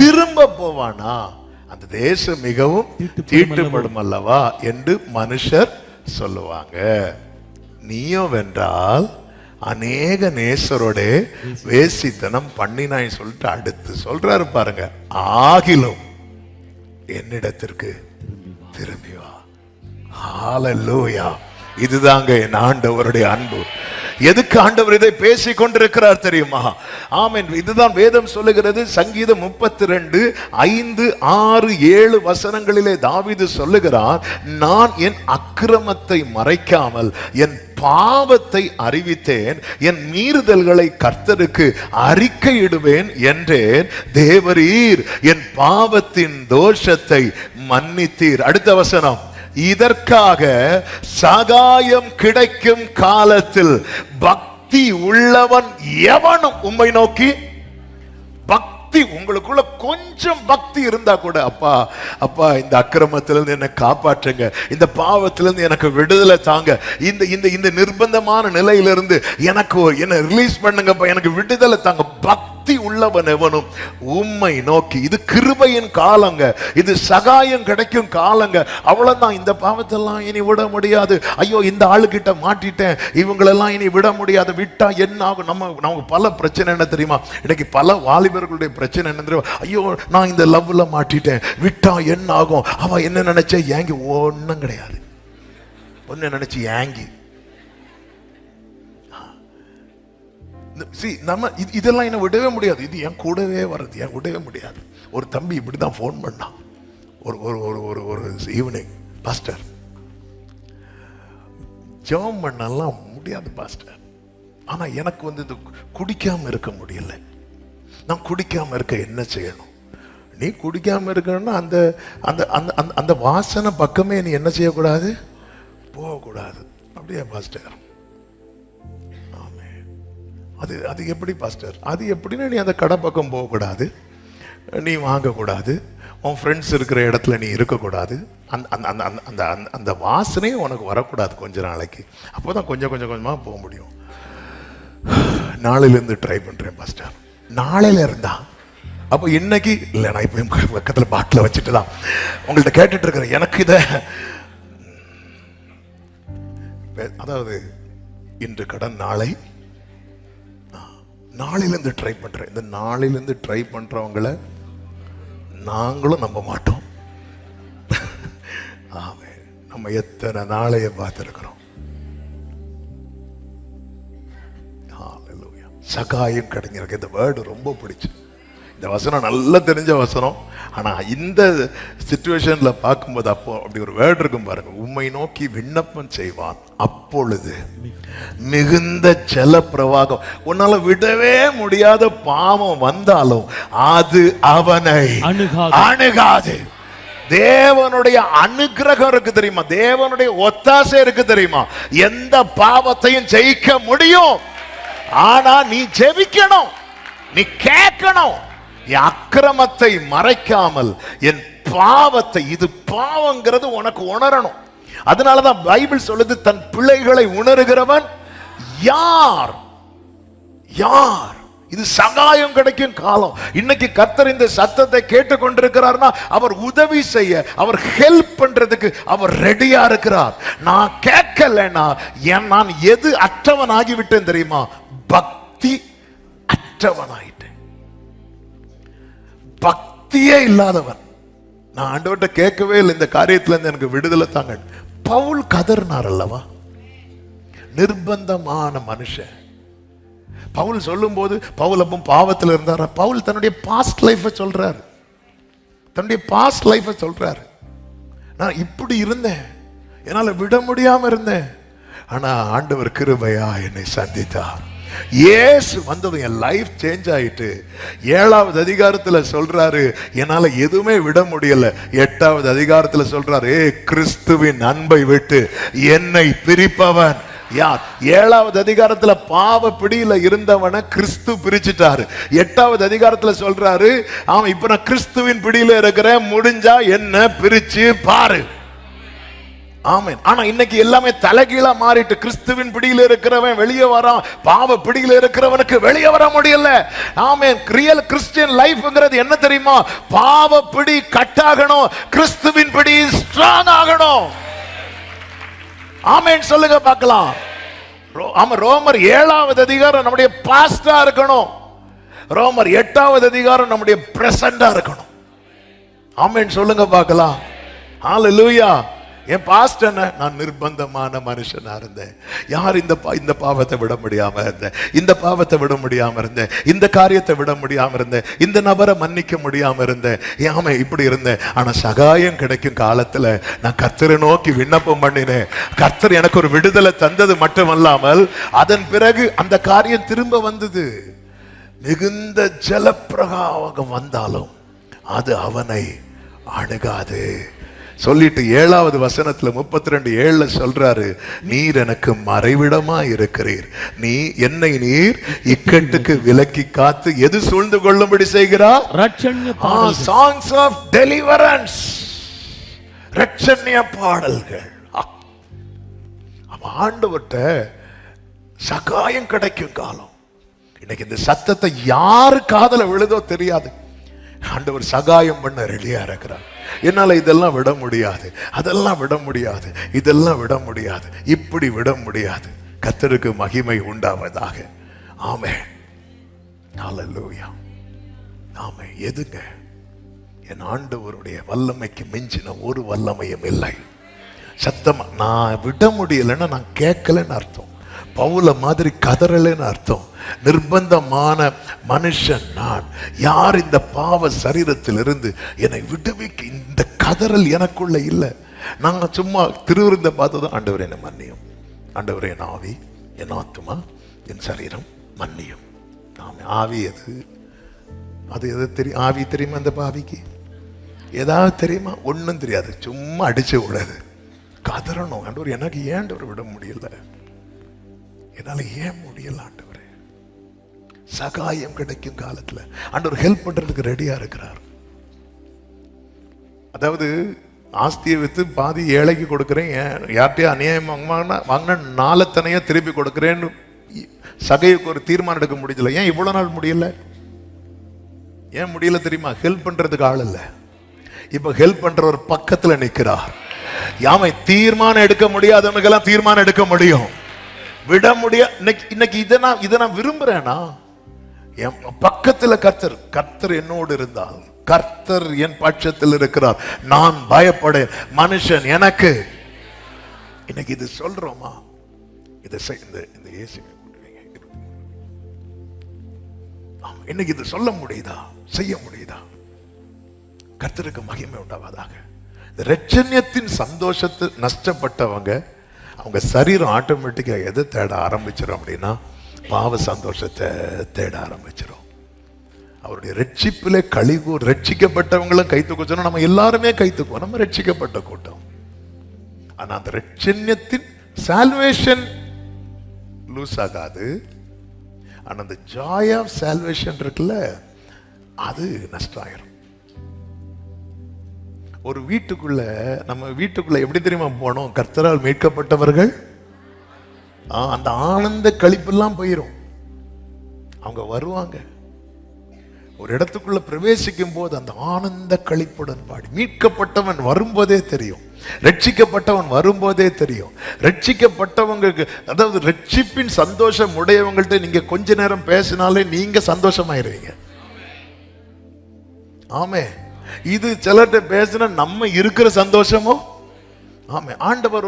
திரும்ப போவானா, அந்த தேசம் மிகவும் தீட்டுப்படும் அல்லவா என்று மனுஷர் சொல்லுவாங்க. நீயோ வென்றால் அநேக நேசரோட வேசித்தனம் பண்ணினாய் சொல்லிட்டு அடுத்து சொல்றாரு பாருங்க, ஆகிலும் என்னிடத்திற்கு திரும்பி வா. ஹல்லேலூயா. இதுதாங்க என் ஆண்டவருடைய அன்பு. எதுக்கு ஆண்டவர் இதை பேசிக் கொண்டிருக்கிறார் தெரியுமா? ஆமென். இதுதான் வேதம் சொல்லுகிறது. சங்கீதம் 32 5 6 7 வசனங்களிலே தாவீது சொல்லுகிறார், நான் என் அக்கிரமத்தை மறைக்காமல் என் பாவத்தை அறிவித்தேன், என் மீறுதல்களை கர்த்தருக்கு அறிக்கையிடுவேன் என்றேன். தேவரீர் என் பாவத்தின் தோஷத்தை மன்னித்தீர். அடுத்த வசனம், இதற்காக சகாயம் கிடைக்கும் காலத்தில் பக்தி உள்ளவன் எவனும் உம்மை நோக்கி, பக்தி உங்களுக்குள்ள கொஞ்சம் பக்தி இருந்தா கூட, அப்பா அப்பா இந்த அக்கிரமத்திலிருந்து என்னை காப்பாற்றுங்க, இந்த பாவத்திலிருந்து எனக்கு விடுதலை தாங்க, இந்த நிர்பந்தமான நிலையிலிருந்து என்னை ரிலீஸ் பண்ணுங்கப்பா, எனக்கு விடுதலை தாங்க. பக்தி உள்ளவன் எவனும் உம்மை நோக்கி. இது கிருபையின் காலங்க, இது சகாயம் கிடைக்கும் காலங்க. அவ்வளவுதான். இந்த பாவத்தெல்லாம் இனி விட முடியாது. ஐயோ இந்த ஆளுகிட்ட மாட்டிட்டேன், இவங்களெல்லாம் இனி விட முடியாது, விட்டா என்ன ஆகும்? நமக்கு பல பிரச்சனை என்ன தெரியுமா? இன்னைக்கு பல வாலிபர்களுடைய பிரச்சனை என்ன தெரியுமா? ஐயோ நான் இந்த லவ்ல மாட்டிட்டேன், விட்டா என்ன ஆகும்? அவ என்ன நினைச்ச ஏங்கி, ஒன்னும் கிடையாது. ஒன்னு நினைச்சு ஏங்கி நம்ம இதெல்லாம் என்ன விடவே முடியாது. இது என் கூடவே வருது, என் விடவே முடியாது. ஒரு தம்பி இப்படிதான் போன் பண்ணான் ஒரு ஈவினிங், பாஸ்டர் ஜெபம் பண்ணலாம் முடியாது பாஸ்டர், ஆனா எனக்கு இது குடிக்காம இருக்க முடியல, நான் குடிக்காம இருக்க என்ன செய்யணும்? நீ குடிக்காம இருக்கணும்னா அந்த அந்த அந்த அந்த அந்த வாசனை பக்கமே நீ என்ன செய்யக்கூடாது, போகக்கூடாது. அப்படியே பாஸ்டர்? ஆமே. அது அது எப்படி பாஸ்டர்? அது எப்படின்னா நீ அந்த கடை பக்கம் போகக்கூடாது, நீ வாங்கக்கூடாது, உன் ஃப்ரெண்ட்ஸ் இருக்கிற இடத்துல நீ இருக்கக்கூடாது, அந்த அந்த அந்த அந்த அந்த அந்த வாசனையும் உனக்கு வரக்கூடாது கொஞ்ச நாளைக்கு. அப்போ தான் கொஞ்சம் கொஞ்சம் கொஞ்சமாக போக முடியும். நாளையிலேருந்து ட்ரை பண்ணுறேன் பாஸ்டர். நாளையில இருந்தா அப்போ இன்னைக்கு இல்லை, நான் இப்போ பக்கத்தில் பாட்டில் வச்சுட்டு தான் உங்கள்கிட்ட கேட்டுட்டு இருக்கிறேன். எனக்கு இதை அதாவது இன்று கடன் நாளை, நாளையிலேருந்து ட்ரை பண்ணுறேன். இந்த நாளையிலேருந்து ட்ரை பண்ணுறவங்களை நாங்களும் நம்ப மாட்டோம். ஆமே. நம்ம எத்தனை நாளைய பார்த்துருக்கிறோம். சகாயம் கிடைஞருக்கு இந்த வேர்டு ரொம்ப பிடிச்சு. இந்த வசனம் நல்லா தெரிஞ்ச வசனம். ஆனா இந்த சிச்சுவேஷன்ல பார்க்கும்போது அப்போ அப்படி ஒரு வேர்டு இருக்கும் பாருங்க. உம்மை நோக்கி விண்ணப்பம் செய்வான், அப்பொழுது மிகுந்த ஜல பிரவாகம். உன்னால விடவே முடியாத பாவம் வந்தாலும் அது அவனை அணுகாது. தேவனுடைய அனுகிரகம் இருக்கு தெரியுமா, தேவனுடைய ஒத்தாசை இருக்கு தெரியுமா. எந்த பாவத்தையும் ஜெயிக்க முடியும். ஆனா நீ ஜெபிக்கணும், நீ கேட்கணும். என் அக்கிரமத்தை மறைக்காமல் என் பாவத்தை, இது பாவங்கிறது உனக்கு உணரணும். அதனாலதான் பைபிள் சொல்லுது, தன் பிள்ளைகளை உணர்கிறவன் யார்? யார்? இது சகாயம் கிடைக்கும் காலம். இன்னைக்கு கர்த்தர் இந்த சத்தத்தை கேட்டுக்கொண்டிருக்கிறார்னா அவர் உதவி செய்ய, அவர் ஹெல்ப் பண்றதுக்கு அவர் ரெடியா இருக்கிறார். நான் கேட்கலன்னா நான் எது அற்றவன் ஆகிவிட்டேன் தெரியுமா? பக்தி அற்றவனாயிட்டேன், பக்தியே இல்லாதவன். நான் ஆண்டவர்கிட்ட கேட்கவே இல்லை, இந்த காரியத்துல இருந்து எனக்கு விடுதலை தாங்க. பவுல் கதர்னார் அல்லவா, நிர்பந்தமான மனுஷன். பவுல் சொல்லும் போது பவுல் அப்போ பாவத்தில் இருந்தார். பவுல் தன்னுடைய பாஸ்ட் லைஃபை சொல்றாரு, தன்னுடைய பாஸ்ட் லைஃபை சொல்றாரு. நான் இப்படி இருந்தேன், என்னால விட முடியாம இருந்தேன், ஆனா ஆண்டவர் கிருபையா என்னை சந்தித்தார். இயேசு வந்ததும் என் லைஃப் சேஞ்ச் ஆயிட்டு 7வது அதிகாரத்துல சொல்றாரு, என்னால எதுவுமே விட முடியல. 8வது அதிகாரத்துல சொல்றாரு, கிறிஸ்துவின் அன்பை விட்டு என்னை பிரிப்பவன் யார்? 7வது அதிகாரத்துல பாவ பிடியில இருந்தவனை கிறிஸ்து பிரிச்சுட்டாரு. 8வது அதிகாரத்துல சொல்றாரு, அவன் இப்ப நான் கிறிஸ்துவின் பிடியில இருக்கிறேன், முடிஞ்சா என்ன பிரிச்சு பாரு. ஆமென். ஆனா இன்னைக்கு எல்லாமே தலைகீழா மாறிட்டு, கிறிஸ்துவின் பிடியில இருக்கிறவன் வெளியே வரான், பாவ பிடியில இருக்கிறவனுக்கு வெளியே வர முடியல. ஆமென். ரியல் கிறிஸ்டியன் லைஃப்ங்கிறது என்ன தெரியுமா? பாவ பிடி கட் ஆகணும், கிறிஸ்துவின் பிடி ஸ்ட்ராங் ஆகணும். ஆமென் சொல்லுங்க பார்க்கலாம். ரோமர் 7வது அதிகாரம் நம்முடைய பாஸ்டா இருக்கணும். ரோமர் 8வது அதிகாரம் நம்முடைய பிரசண்டா இருக்கணும். ஆமென் சொல்லுங்க பார்க்கலாம். ஹalleluya. என் பாஸ்ட் என்ன? நான் நிர்பந்தமான மனுஷனா இருந்தேன். யார் இந்த பாவத்தை விட முடியாம இருந்தேன், இந்த பாவத்தை விட முடியாம இருந்தேன், இந்த காரியத்தை விட முடியாம இருந்தேன், இந்த நபரை மன்னிக்க முடியாம இருந்தேன். ஆமா இப்படி இருந்தேன். ஆனா சகாயம் கிடைக்கும் காலத்துல நான் கர்த்தரை நோக்கி விண்ணப்பம் பண்ணினேன். கர்த்தர் எனக்கு ஒரு விடுதலை தந்தது மட்டுமல்லாமல் அதன் பிறகு அந்த காரியம் திரும்ப வந்தது. மிகுந்த ஜலப்பிரவாகம் வந்தாலும் அது அவனை அணுகாது சொல்லிட்டு 7வது வசனத்துல 32:7 சொல்றாரு, நீர் எனக்கு மறைவிடமா இருக்கிறீர், நீ என்னை நீர் இக்கட்டுக்கு விலக்கி காத்து எது சூழ்ந்து கொள்ளும்படி செய்கிறார்? சாங்ஸ் ஆஃப் டெலிவரன்ஸ், ரட்சண்ய பாடல்கள். ஆண்டவர்ட்ட சகாயம் கிடைக்கும் காலம். இன்னைக்கு இந்த சத்தத்தை யாரு காதல விழுதோ தெரியாது, ஆண்டவர் சகாயம் பண்ண ரெடியா இருக்கிறார். என்னால இதெல்லாம் விட முடியாது, அதெல்லாம் விட முடியாது, இதெல்லாம் விட முடியாது, இப்படி விட முடியாது. கர்த்தருக்கு மகிமை உண்டாவதாக. ஆமென். ஹalleluya. ஆமென். எதுங்க? என் ஆண்டவருடைய வல்லமைக்கு மிஞ்சின ஒரு வல்லமையும் இல்லை. சத்தமா நான் விட முடியலன்னா நான் கேட்கலன்னு அர்த்தம், பவுல மாதிரி கதறலன்னு அர்த்தம். நிர்பந்தமான மனுஷன் நான். யார் இந்த பாவ சரீரத்தில் இருந்து என்னை விடுவிக்க? இந்த கதறல் எனக்குள்ள இல்லை. நாங்க சும்மா திருவிருந்த பார்த்ததும் ஆண்டவரே என்னை மன்னியும், ஆண்டவரே என் ஆவி, என் ஆத்துமா, என் சரீரம் மன்னியும். ஆவி எது? அது எது தெரியும்? ஆவி தெரியுமா? அந்த பாவிக்கு ஏதாவது தெரியுமா? ஒன்றும் தெரியாது. சும்மா அடிச்சு விடாது, கதறணும். ஆண்டவர் எனக்கு ஏண்டவர் விட முடியல, என்னால ஏன் முடியல ஆண்டவர்? சகாயம் கிடைக்கும் காலத்துல ஆண்டவர் ஹெல்ப் பண்றதுக்கு ரெடியா இருக்கிறார். அதாவது ஆஸ்தியை வித்து பாதி ஏழைக்கு கொடுக்குறேன், யார்கிட்டயும் அநியாயம் வாங்கின நாளத்தனையா திருப்பி கொடுக்குறேன்னு சகைக்கு ஒரு தீர்மானம் எடுக்க முடியல. ஏன் இவ்வளவு நாள் முடியல? ஏன் முடியல தெரியுமா? ஹெல்ப் பண்றதுக்கு ஆள் இல்ல. இப்ப ஹெல்ப் பண்ற ஒரு பக்கத்துல நிக்கிறார். யாமை தீர்மானம் எடுக்க முடியாதவனுக்கெல்லாம் தீர்மானம் எடுக்க முடியும், விட முடியாது. இன்னைக்கு இதை நான் விரும்புறேனா? என் பக்கத்துல கர்த்தர் என்னோடு இருந்தால், கர்த்தர் என் பட்சத்தில் இருக்கிறார், நான் பயப்படேன். மனுஷன் எனக்கு இன்னைக்கு இது சொல்றோமா? இந்த இயேசுவை இன்னைக்கு இது சொல்ல முடியுதா? செய்ய முடியுதா? கர்த்தருக்கு மகிமை உண்டாவதாக. இரட்சண்யத்தின் சந்தோஷத்தை நஷ்டப்பட்டவங்க, அவங்க சரீரம் ஆட்டோமேட்டிக்கா எதை தேட ஆரம்பிச்சிடும் அப்படின்னா, பாவ சந்தோஷத்தை தேட ஆரம்பிச்சிடும். அவருடைய ரட்சிப்பிலே கழிவு ரட்சிக்கப்பட்டவங்களும் கைத்துக்க சொன்னா நம்ம எல்லாருமே கைத்துக்குவோம், நம்ம ரட்சிக்கப்பட்ட கூட்டம். ஆனா அந்த ரட்சண்யத்தின் சால்வேஷன் லூஸ் ஆகாது. ஆனா அந்த ஜாய் ஆஃப் சால்வேஷன் இருக்குல்ல, அது நஷ்டம் ஆயிரும். ஒரு வீட்டுக்குள்ள, நம்ம வீட்டுக்குள்ள எப்படி தெரியுமா போனோம்? கர்த்தரால் மீட்கப்பட்டவர்கள் அந்த ஆனந்த களிப்பெல்லாம் போயிரும். அவங்க வருவாங்க, ஒரு இடத்துக்குள்ள பிரவேசிக்கும் போது அந்த ஆனந்த களிப்புடன் பாடி, மீட்கப்பட்டவன் வரும்போதே தெரியும், ரட்சிக்கப்பட்டவன் வரும்போதே தெரியும். ரட்சிக்கப்பட்டவங்களுக்கு, அதாவது ரட்சிப்பின் சந்தோஷம் உடையவங்கள்ட்ட நீங்க கொஞ்ச நேரம் பேசினாலே நீங்க சந்தோஷமாயிருவீங்க. ஆமே. இது சிலர்கிட்ட பேசினா நம்ம இருக்கிற சந்தோஷமோ. ஆமே. ஆண்டவர்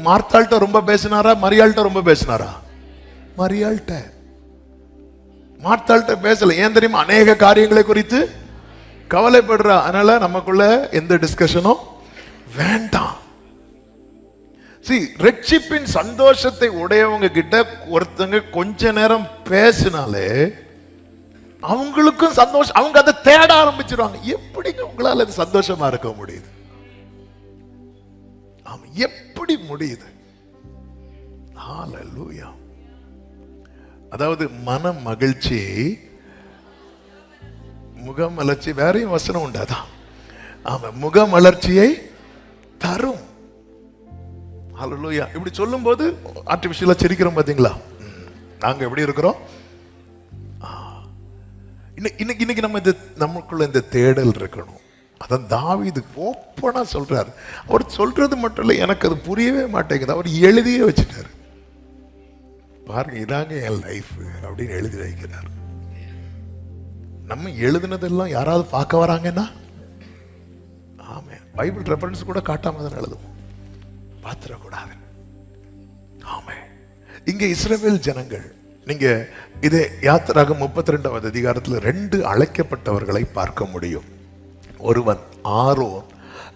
மார்த்தாள்கிட்ட ரொம்ப பேசினாரா, மரியாள்கிட்ட ரொம்ப பேசினாரா? மரியாள்கிட்ட. மார்த்தாள்கிட்ட பேசல. ஏன் தெரியுமா? அநேக காரியங்களை குறித்து கவலைப்படுறா. அதனால நமக்குள்ள எந்த டிஸ்கஷனும் வேண்டாம். ரட்சிப்பின் சந்தோஷத்தை உடையவங்க கிட்ட ஒருத்தங்க கொஞ்ச நேரம் பேசினாலே அவங்களுக்கும் சந்தோஷம், அவங்க அதை தேட ஆரம்பிச்சிருவாங்க. எப்படிங்க உங்களால அது சந்தோஷமா இருக்க முடியுது? ஆமா, எப்படி முடியுது? ஹல்லேலூயா. அதாவது மன மகிழ்ச்சி, முகமலர்ச்சி, வேறையும் வசனம் உண்டாதான். ஆமா, முகமலர்ச்சியை தரும். ஹல்லேலூயா. இப்படி சொல்லும் போது ஆர்டிபிஷியலா சிரிக்கிறோம் பாத்தீங்களா? நாங்க எப்படி இருக்கிறோம்? இன்னைக்கு நம்ம நமக்குள்ள இந்த தேடல் இருக்கணும். அதான் தாவீது ஓப்பனா சொல்றாரு. அவர் சொல்றது மட்டும் இல்ல, எனக்கு அது புரியவே மாட்டேங்குது, அவர் எழுதியே வச்சுட்டாரு. பாருங்க, இதாங்க என் லைஃப் அப்படின்னு எழுதி வைக்கிறார். நம்ம எழுதுனதெல்லாம் யாராவது பார்க்க வராங்கன்னா, ஆமே, பைபிள் ரெஃபரன்ஸ் கூட காட்டாம தான் எழுதுவோம், பார்த்துடக்கூடாது. ஆமே. இங்க இஸ்ரவேல் ஜனங்கள், நீங்க இதே யாத்திராகமம் 32வது அதிகாரத்தில் 2 அழைக்கப்பட்டவர்களை பார்க்க முடியும். ஒருவன் ஆரோன்,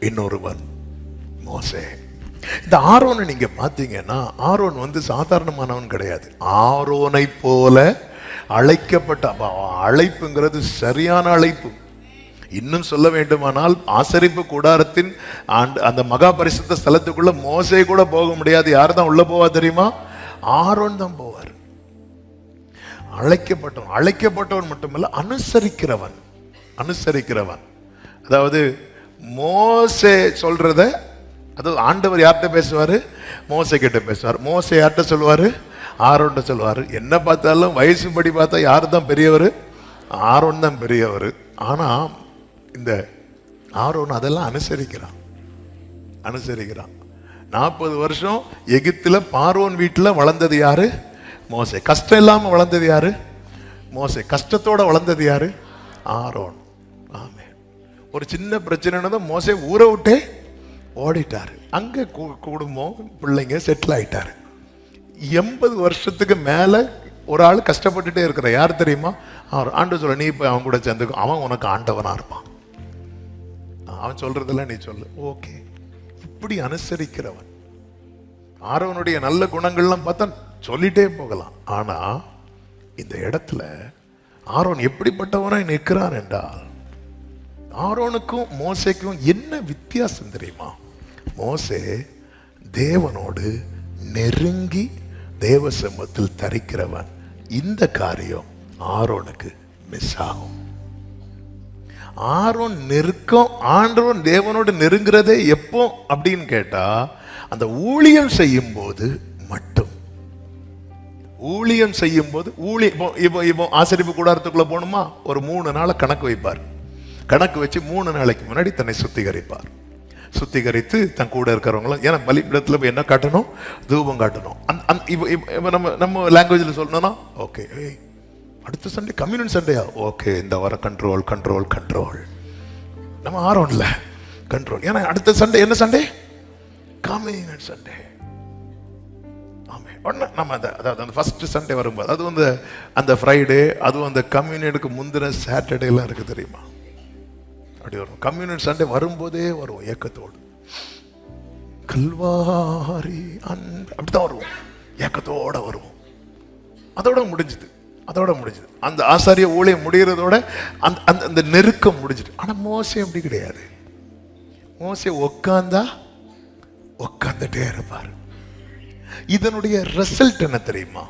இன்னொருவன் மோசே. இந்த ஆரோனை நீங்க பார்த்தீங்கன்னா, ஆரோன் சாதாரணமானவன் கிடையாது. ஆரோனை போல அழைக்கப்பட்ட, அழைப்புங்கிறது சரியான அழைப்பு. இன்னும் சொல்ல வேண்டுமானால், ஆசரிப்பு கூடாரத்தின் அந்த மகா பரிசுத்த ஸ்தலத்துக்குள்ள மோசே கூட போக முடியாது. யார் தான் உள்ள போவா தெரியுமா? ஆரோன் தான் போவார். அழைக்கப்பட்டவன் மட்டுமல்ல, அனுசரிக்கிறவன். அதாவது மோசே சொல்றத, அதாவது ஆண்டவர் யார்கிட்ட பேசுவாரு? மோசே கிட்ட பேசுவார். மோசே யார்கிட்ட சொல்லுவாரு? ஆரோன்ட்ட சொல்லுவாரு. என்ன பார்த்தாலும் வயசுபடி பார்த்தா யாரு தான் பெரியவர்? ஆரோன் தான் பெரியவர். ஆனா இந்த ஆரோன் அதெல்லாம் அனுசரிக்கிறான். 40 வருஷம் எகிப்துல பார்வோன் வீட்டுல வளர்ந்தது யாரு? மோசே. கஷ்டம் இல்லாம வளர்ந்தது யாரு? மோசே. கஷ்டத்தோட வளர்ந்தது யாரு? ஆரோன். ஆமே. ஒரு சின்ன பிரச்சனை தான் மோசே ஊரை விட்டே ஓடிட்டாரு. அங்க குடும்பம், பிள்ளைங்க செட்டில் ஆயிட்டாரு. 80 வருஷத்துக்கு மேல ஒரு ஆள் கஷ்டப்பட்டுட்டே இருக்கிற, யார் தெரியுமா? அவர். ஆண்டு சொல்ல, நீ போய் அவன் கூட சேர்ந்துக்கும், அவன் உனக்கு ஆண்டவனா இருப்பான், அவன் சொல்றதெல்லாம் நீ சொல்லு. ஓகே. இப்படி அனுசரிக்கிறவன். ஆரோனுடைய நல்ல குணங்கள்லாம் பார்த்தா சொல்லிட்டே போகலாம். ஆனா இந்த இடத்துல ஆரோன் எப்படிப்பட்டவனாய் நிற்கிறான் என்றால், ஆரோனுக்கும் மோசேக்கும் என்ன வித்தியாசம் தெரியுமா? மோசே தேவனோடு நெருங்கி தேவ சமூகத்தில் தரிக்கிறவன். இந்த காரியம் ஆரோனுக்கு மிஸ் ஆகும். ஆரோன் நெருக்கம், ஆண்டவன் தேவனோடு நெருங்கிறதே எப்போ அப்படின்னு கேட்டா, அந்த ஊழியம் செய்யும் போது மட்டும். ஊழியம் செய்யும் போது இப்போ ஆசரிப்பு கூடாரத்துக்குள்ள போகணுமா, ஒரு 3 நாளை கணக்கு வைப்பார். கணக்கு வச்சு 3 நாளைக்கு முன்னாடி தன்னை சுத்திகரிப்பார். சுத்திகரித்து தன் கூட இருக்கிறவங்களும், ஏன்னா பலிபீடத்தில் போய் என்ன காட்டணும்? தூபம் காட்டணும். நம்ம லாங்குவேஜில் சொல்லணும்னா, ஓகே அடுத்த சண்டே கம்யூனியன் சண்டேயா, ஓகே இந்த வார கண்ட்ரோல் கண்ட்ரோல் கண்ட்ரோல். நம்ம ஆரோன்ல கண்ட்ரோல். ஏன்னா அடுத்த சண்டே என்ன சண்டே? Communion Sunday. நம்ம அதாவது அந்த ஃபர்ஸ்ட் சண்டே வரும்போது, அது வந்து அந்த ஃப்ரைடே, அதுவும் அந்த கம்யூனியனுக்கு முந்தின சாட்டர்டே எல்லாம் இருக்கு தெரியுமா? அப்படி வரும். கம்யூனியன் சண்டே வரும்போதே வரும் ஏக்கத்தோடு. கல்வாரி அப்படித்தான் வருவோம், ஏக்கத்தோட வருவோம். அதோட முடிஞ்சது. அந்த ஆசாரிய ஊழியம் முடிகிறதோட அந்த நெருக்கம் முடிஞ்சிட்டு. ஆனா மோசே அப்படி கிடையாது. மோசே உட்கார்ந்துட்டே இருப்பார். இதனுடைய ரிசல்ட் என்ன தெரியுமா?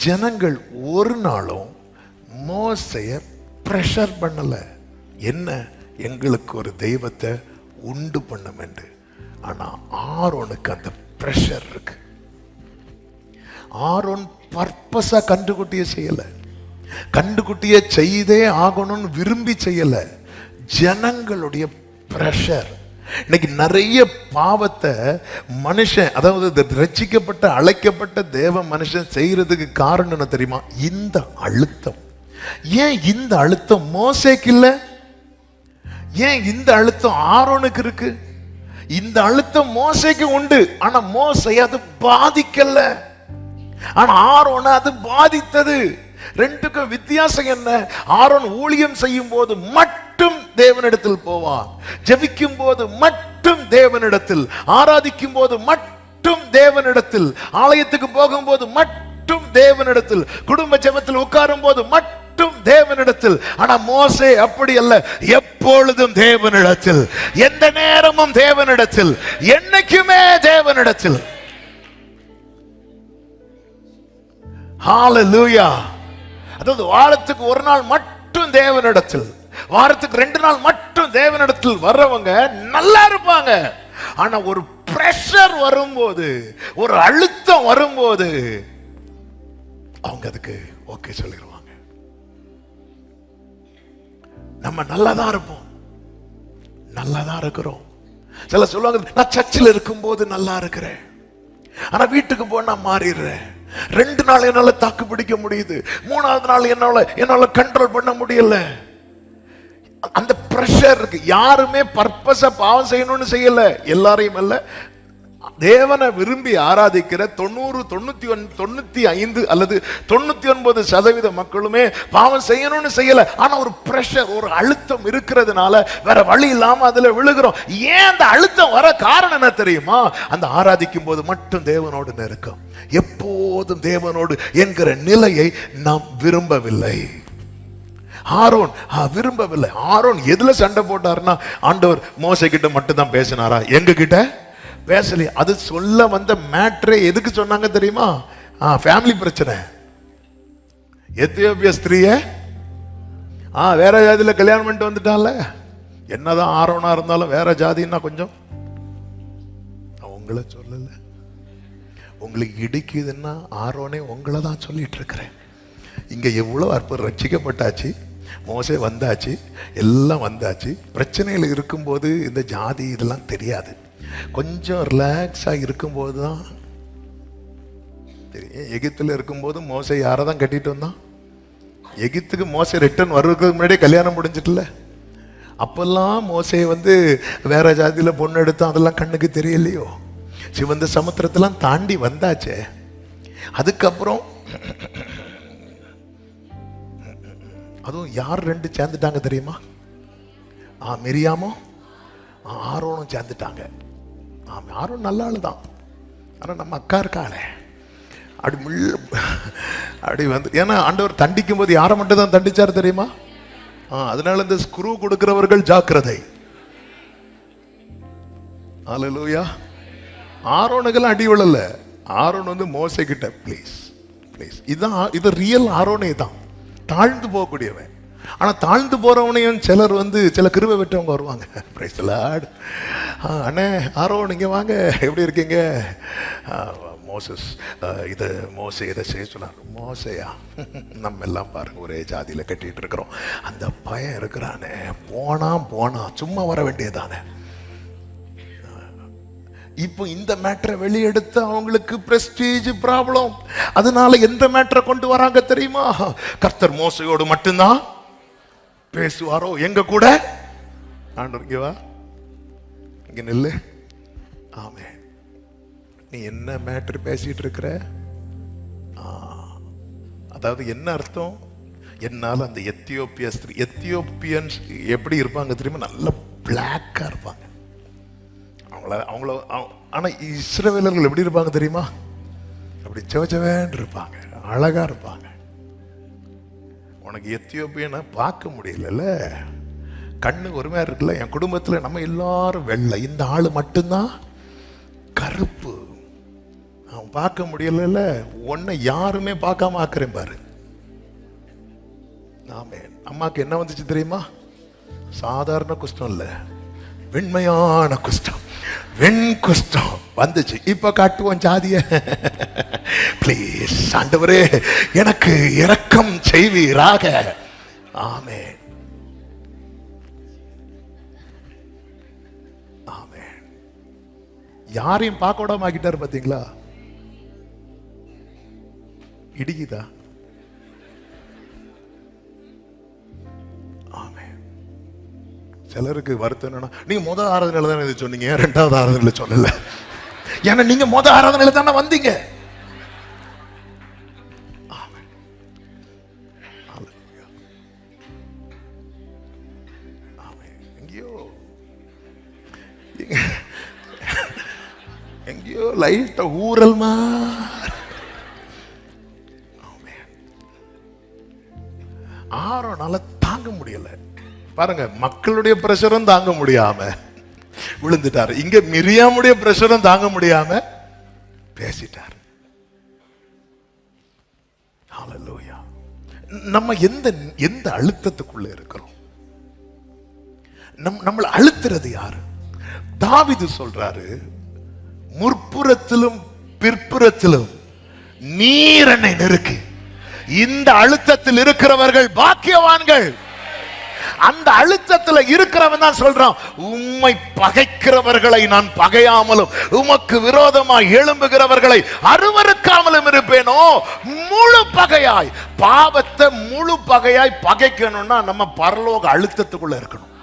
ஜனங்கள் ஒரு நாளும் மோசைய பிரஷர் பண்ணல. என்ன, எங்களுக்கு ஒரு தெய்வத்தை உண்டு பண்ணும் என்று. ஆனா ஆரோனுக்கு அந்த பிரஷர் இருக்கு. ஆரோன் பர்பஸா கண்டுகுட்டிய செய்யல, கண்டுகுட்டிய செய்தே ஆகணும்னு விரும்பி செய்யல. ஜனங்களுடைய பிரஷர். இன்னைக்கு நிறைய பாவத்தை மனுஷன், அதாவது ரட்சிக்கப்பட்ட அழைக்கப்பட்ட தேவ மனுஷன் செய்யறதுக்கு காரணம் என்ன தெரியுமா? இந்த அழுத்தம். ஏன் இந்த அழுத்தம் மோசேக்கு இல்ல? ஏன் இந்த அழுத்தம் ஆரோனுக்கு இருக்கு? இந்த அழுத்தம் மோசேக்கு உண்டு, ஆனா மோசே அது பாதிக்கல. ஆனா ஆரோனை அது பாதித்தது. ரெண்டுக்கும் வித்தியாசம் என்ன? ஆரோன் ஊழியம் செய்யும் போது மட்டும் தேவனிடத்தில் போவான், ஜெபிக்கும் போது மட்டும் தேவனிடத்தில், ஆராதிக்கும் போது மட்டும் தேவனிடத்தில், ஆலயத்துக்கு போகும்போது மட்டும் தேவனிடத்தில், குடும்ப ஜெபத்தில் உட்காரும் போது மட்டும் தேவனிடத்தில். ஆனா மோசே அப்படி அல்ல, எப்பொழுதும் தேவனிடத்தில், எந்த நேரமும் தேவனிடத்தில், என்னைக்குமே தேவனிடத்தில். ஹalleluya. அதாவது வாரத்துக்கு ஒரு நாள் மட்டும் தேவனிடத்தில், வாரத்துக்கு 2 நாள் மட்டும் தேவனிடத்தில் வர்றவங்க நல்லா இருப்பாங்க. ஆனா ஒரு பிரஷர் வரும்போது, ஒரு அழுத்தம் வரும்போது அவங்க அதுக்கு ஓகே சொல்லிடுவாங்க. நம்ம நல்லாதான் இருப்போம், நல்லாதான் இருக்கிறோம். சில சொல்லுவாங்க, நான் சர்ச்சில் இருக்கும்போது நல்லா இருக்கிறேன், ஆனா வீட்டுக்கு போனா மாறிடுறேன். 2 நாள் என்னால தாக்கு பிடிக்க முடியுது, 3ஆவது நாள் என்னால கண்ட்ரோல் பண்ண முடியல. அந்த பிரஷர் இருக்கு. யாருமே பர்பஸா பாவம் செய்யணும்னு செய்யல. எல்லாரையும் அல்ல, தேவனை விரும்பி ஆராதிக்கிற 90, 95 அல்லது 99% மக்களுமே பாவம் செய்யணும்னு செய்யல. ஆனா ஒரு பிரஷர், ஒரு அழுத்தம் இருக்கிறதுனால வேற வழி இல்லாம அதுல விழுகிறோம். ஏன் அந்த அழுத்தம் வர காரணம் என்ன தெரியுமா? அந்த ஆராதிக்கும் போது மட்டும் தேவனோடு நெருக்கம், எப்போதும் தேவனோடு என்கிற நிலையை நாம் விரும்பவில்லை. ஆரோன் விரும்பவில்லை. ஆரோன் எதுல சண்டை போட்டாருன்னா, ஆண்டவர் மோசே கிட்ட மட்டும் தான் பேசினாரா? எங்க கிட்ட பேசல. அது சொல்ல வந்த மேட்ரே எதுக்கு சொன்னாங்க தெரியுமா? ஃபேமிலி பிரச்சனை. எத்தியோப்பிய ஸ்திரிய வேற ஜாதியில கல்யாணம் பண்ணிட்டு வந்துட்டால. என்னதான் ஆரோனா இருந்தாலும் வேற ஜாதின்னா கொஞ்சம், உங்களை சொல்லல, உங்களுக்கு இடிக்குதுன்னா ஆரோனே உங்களை தான் சொல்லிட்டு இருக்கிறேன். இங்க எவ்வளவு அற்புதம், ரட்சிக்கப்பட்டாச்சு, மோசே வந்தாச்சு, எல்லாம் வந்தாச்சு. பிரச்சனைகள் இருக்கும்போது இந்த ஜாதி இதெல்லாம் தெரியாது. கொஞ்சம் ரிலாக்ஸா இருக்கும்போது தான் தெரியும். எகிப்துல இருக்கும்போது மோசே யாரை தான் கட்டிட்டு வந்தான்? எகிப்துக்கு மோசே ரிட்டர்ன் வர்றதுக்கு முன்னாடியே கல்யாணம் முடிஞ்சிட்டுல. அப்பெல்லாம் மோசே வேற ஜாதியில பொண்ணு எடுத்தான், அதெல்லாம் கண்ணுக்கு தெரியலையோ. சிவந்த சமுத்திரத்தெல்லாம் தாண்டி வந்தாச்சே. அதுக்கப்புறம் அதுவும் யார் 2 சேர்ந்துட்டாங்க தெரியுமா? மிரியாமும் ஆரோனும் சேர்ந்துட்டாங்க. ஆரோன் நல்ல ஆளு தான், ஆனா நம்ம அக்கா இருக்காளே, அப்படி அப்படி வந்து, ஏன்னா ஆண்டவர் தண்டிக்கும் போது யாரை மட்டும் தான் தண்டிச்சார் தெரியுமா? அதனால இந்த ஸ்க்ரூ கொடுக்கிறவர்கள் ஜாக்கிரதை. அல்லேலூயா. ஆரோனுக்கெல்லாம் அடி விழல. ஆரோன் வந்து மோசே கிட்ட ப்ளீஸ் ப்ளீஸ், இது ரியல் ஆரோனே தான், தாழ்ந்து போகக்கூடியவன். ஆனா தாழ்ந்து போறவனையும் சிலர் வந்து சில கிருபை விட்டவங்க வருவாங்க. Praise the Lord. அண்ணே ஆரோன் இங்க வாங்க, எப்படி இருக்கீங்க? மோசஸ் மோசே இதை செய்ய சொன்னார். மோசையா? நம்ம எல்லாம் பாருங்க ஒரே ஜாதியில கட்டிட்டு இருக்கிறோம். அந்த பையன் இருக்கிறானே, போனா சும்மா வர வேண்டியதானே. இப்போ இந்த மேட்டரை வெளியெடுத்து அவங்களுக்கு பிரஸ்டீஜ் ப்ராப்ளம். அதனால எந்த மேட்டரை கொண்டு வராங்க தெரியுமா? கர்த்தர் மோசையோடு மட்டும்தான் பேசுவாரோ, எங்க கூட? ஆண்டவர் இங்க வா, இங்க நில்லு. ஆமே, நீ என்ன மேட்டர் பேசிட்டு இருக்கிற? அதாவது என்ன அர்த்தம்? என்னால அந்த எத்தியோப்பியன்ஸ் எப்படி இருப்பாங்க தெரியுமா? நல்ல பிளாக்கா இருப்பாங்க. ஆனா இஸ்ரவேலர்கள் எப்படி இருப்பாங்க தெரியுமா? அப்படி செவச்சவேன்னு இருப்பாங்க, அழகா இருப்பாங்க. உனக்கு எத்தியோப்பியனை பார்க்க முடியல, கண்ணு ஒருமையா இருக்குல்ல. என் குடும்பத்துல நம்ம எல்லாரும் வெள்ளை, இந்த ஆளு மட்டும்தான் கருப்பு. அவன் பார்க்க முடியல. உன்னை யாருமே பார்க்காம ஆக்குறேன் பாரு. ஆமென். அம்மாக்கு என்ன வந்துச்சு தெரியுமா? சாதாரண குஷ்டம் இல்ல, வெண்மையான குஷ்டம், வெண்குஷ்டம் வந்துச்சு. இப்ப காட்டுவோம் ஜாதிய. ப்ளீஸ் ஆண்டவரே, எனக்கு இரக்கம் செய்வீராக. ஆமென், ஆமென். யாரையும் பார்க்க விடாம ஆக்கிட்டாரு பாத்தீங்களா? இடிக்குதா? சிலருக்கு வருத்தம் என்னன்னா, நீங்க முதல் ஆராதனையில தானே இது சொன்னீங்க, ரெண்டாவது ஆராதனையில சொல்லல. ஏன்னா நீங்க முதல் ஆராதனையில தானே வந்தீங்க. எங்கேயோ லைட்ட ஊரல் ஆரோனால தாங்க முடியல. பாருங்க, மக்களுடைய பிரஷரும் தாங்க முடியாம விழுந்துட்டாரு. இங்க மிரியாமுடைய பிரஷரும் தாங்க முடியாம பேசிட்டார். ஹல்லேலூயா. நம்ம எந்த அழுத்தத்துக்குள்ள இருக்கிறோம்? நம்மளை அழுத்துறது யாரு? தாவீது சொல்றாரு, முற்புறத்திலும் பிற்புறத்திலும் நீர் என்னை நெருக்கி. இந்த அழுத்தத்தில் இருக்கிறவர்கள் பாக்கியவான்கள். அந்த அழுத்தத்துல இருக்கிறவன் தான் சொல்றான், உம்மை பகைக்கிறவர்களை நான் பகையாமலும் உமக்கு விரோதமாய் எழும்புகிறவர்களை அருவருக்காமலும் இருப்பேனோ. முழு பகையாய், பாவத்தை முழு பகையாய் பகைக்கணும்னா நம்ம பரலோக அழுத்தத்துக்குள்ள இருக்கணும்.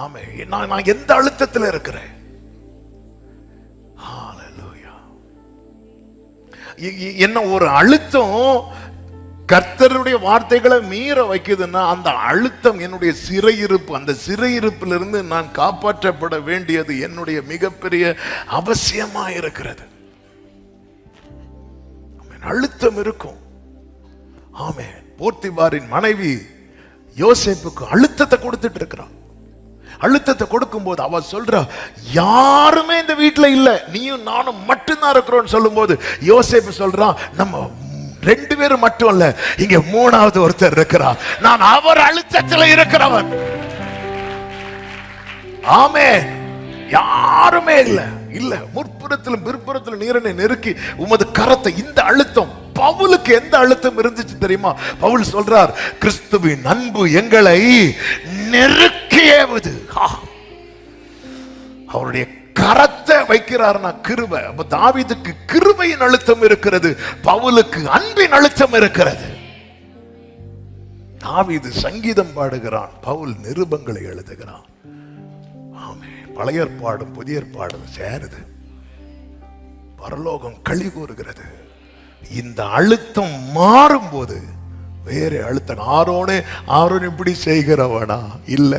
ஆமே, நான் எந்த அழுத்தத்தில் இருக்கிறேன்? என்ன ஒரு அழுத்தம் கர்த்தருடைய வார்த்தைகளை மீற வைக்குதுன்னா, அந்த அழுத்தம் என்னுடைய சிறையிருப்பு. அந்த சிறையிருப்பிலிருந்து நான் காப்பாற்றப்பட வேண்டியது என்னுடைய மிகப்பெரிய அவசியமா இருக்கிறது. அழுத்தம் இருக்கும். ஆமே, போர்த்திபாரின் மனைவி யோசேப்புக்கு அழுத்தத்தை கொடுத்துட்டு இருக்கிறான். அழுத்தத்தை கொடுக்கும் போது அவ சொல்றா, யாருமே இந்த வீட்டுல இல்ல, நீயும் நானும் மட்டும்தான் இருக்கிறோம் சொல்லும் போது யோசேப்பு சொல்றான், நம்ம 2 பேரும் மட்டும் இல்ல, இங்க 3வது ஒருத்தர் இருக்கிறார். நான் அவர் அழுத்தத்தில் இருக்கிறவன். ஆமே, யாருமே இல்ல. முற்புறத்திலும் பிற்புறத்திலும் நீரனை நெருக்கி உமது கரத்தை. இந்த அழுத்தம் பவுலுக்கு எந்த அழுத்தம் இருந்துச்சு தெரியுமா? பவுல் சொல்றார், கிறிஸ்துவின் அன்பு எங்களை நெருக்கியது. அவருடைய கரத்தை வைக்கிறார்னா கிருபை. அப்ப தாவீதுக்கு கிருபையின் அழுத்தம் இருக்கிறது, பவுலுக்கு அன்பின் அழுத்தம் இருக்கிறது. தாவீது சங்கீதம் பாடுகிறான், பவுல் நிருபங்களை எழுதுகிறான். ஆமே, பழைய ஏற்பாடும் புதிய ஏற்பாடும் சேருது, பரலோகம் களி கூறுகிறது. இந்த அழுத்தம் மாறும்போது வேற அழுத்தம். ஆரோன் இப்படி செய்கிறவனா இல்ல.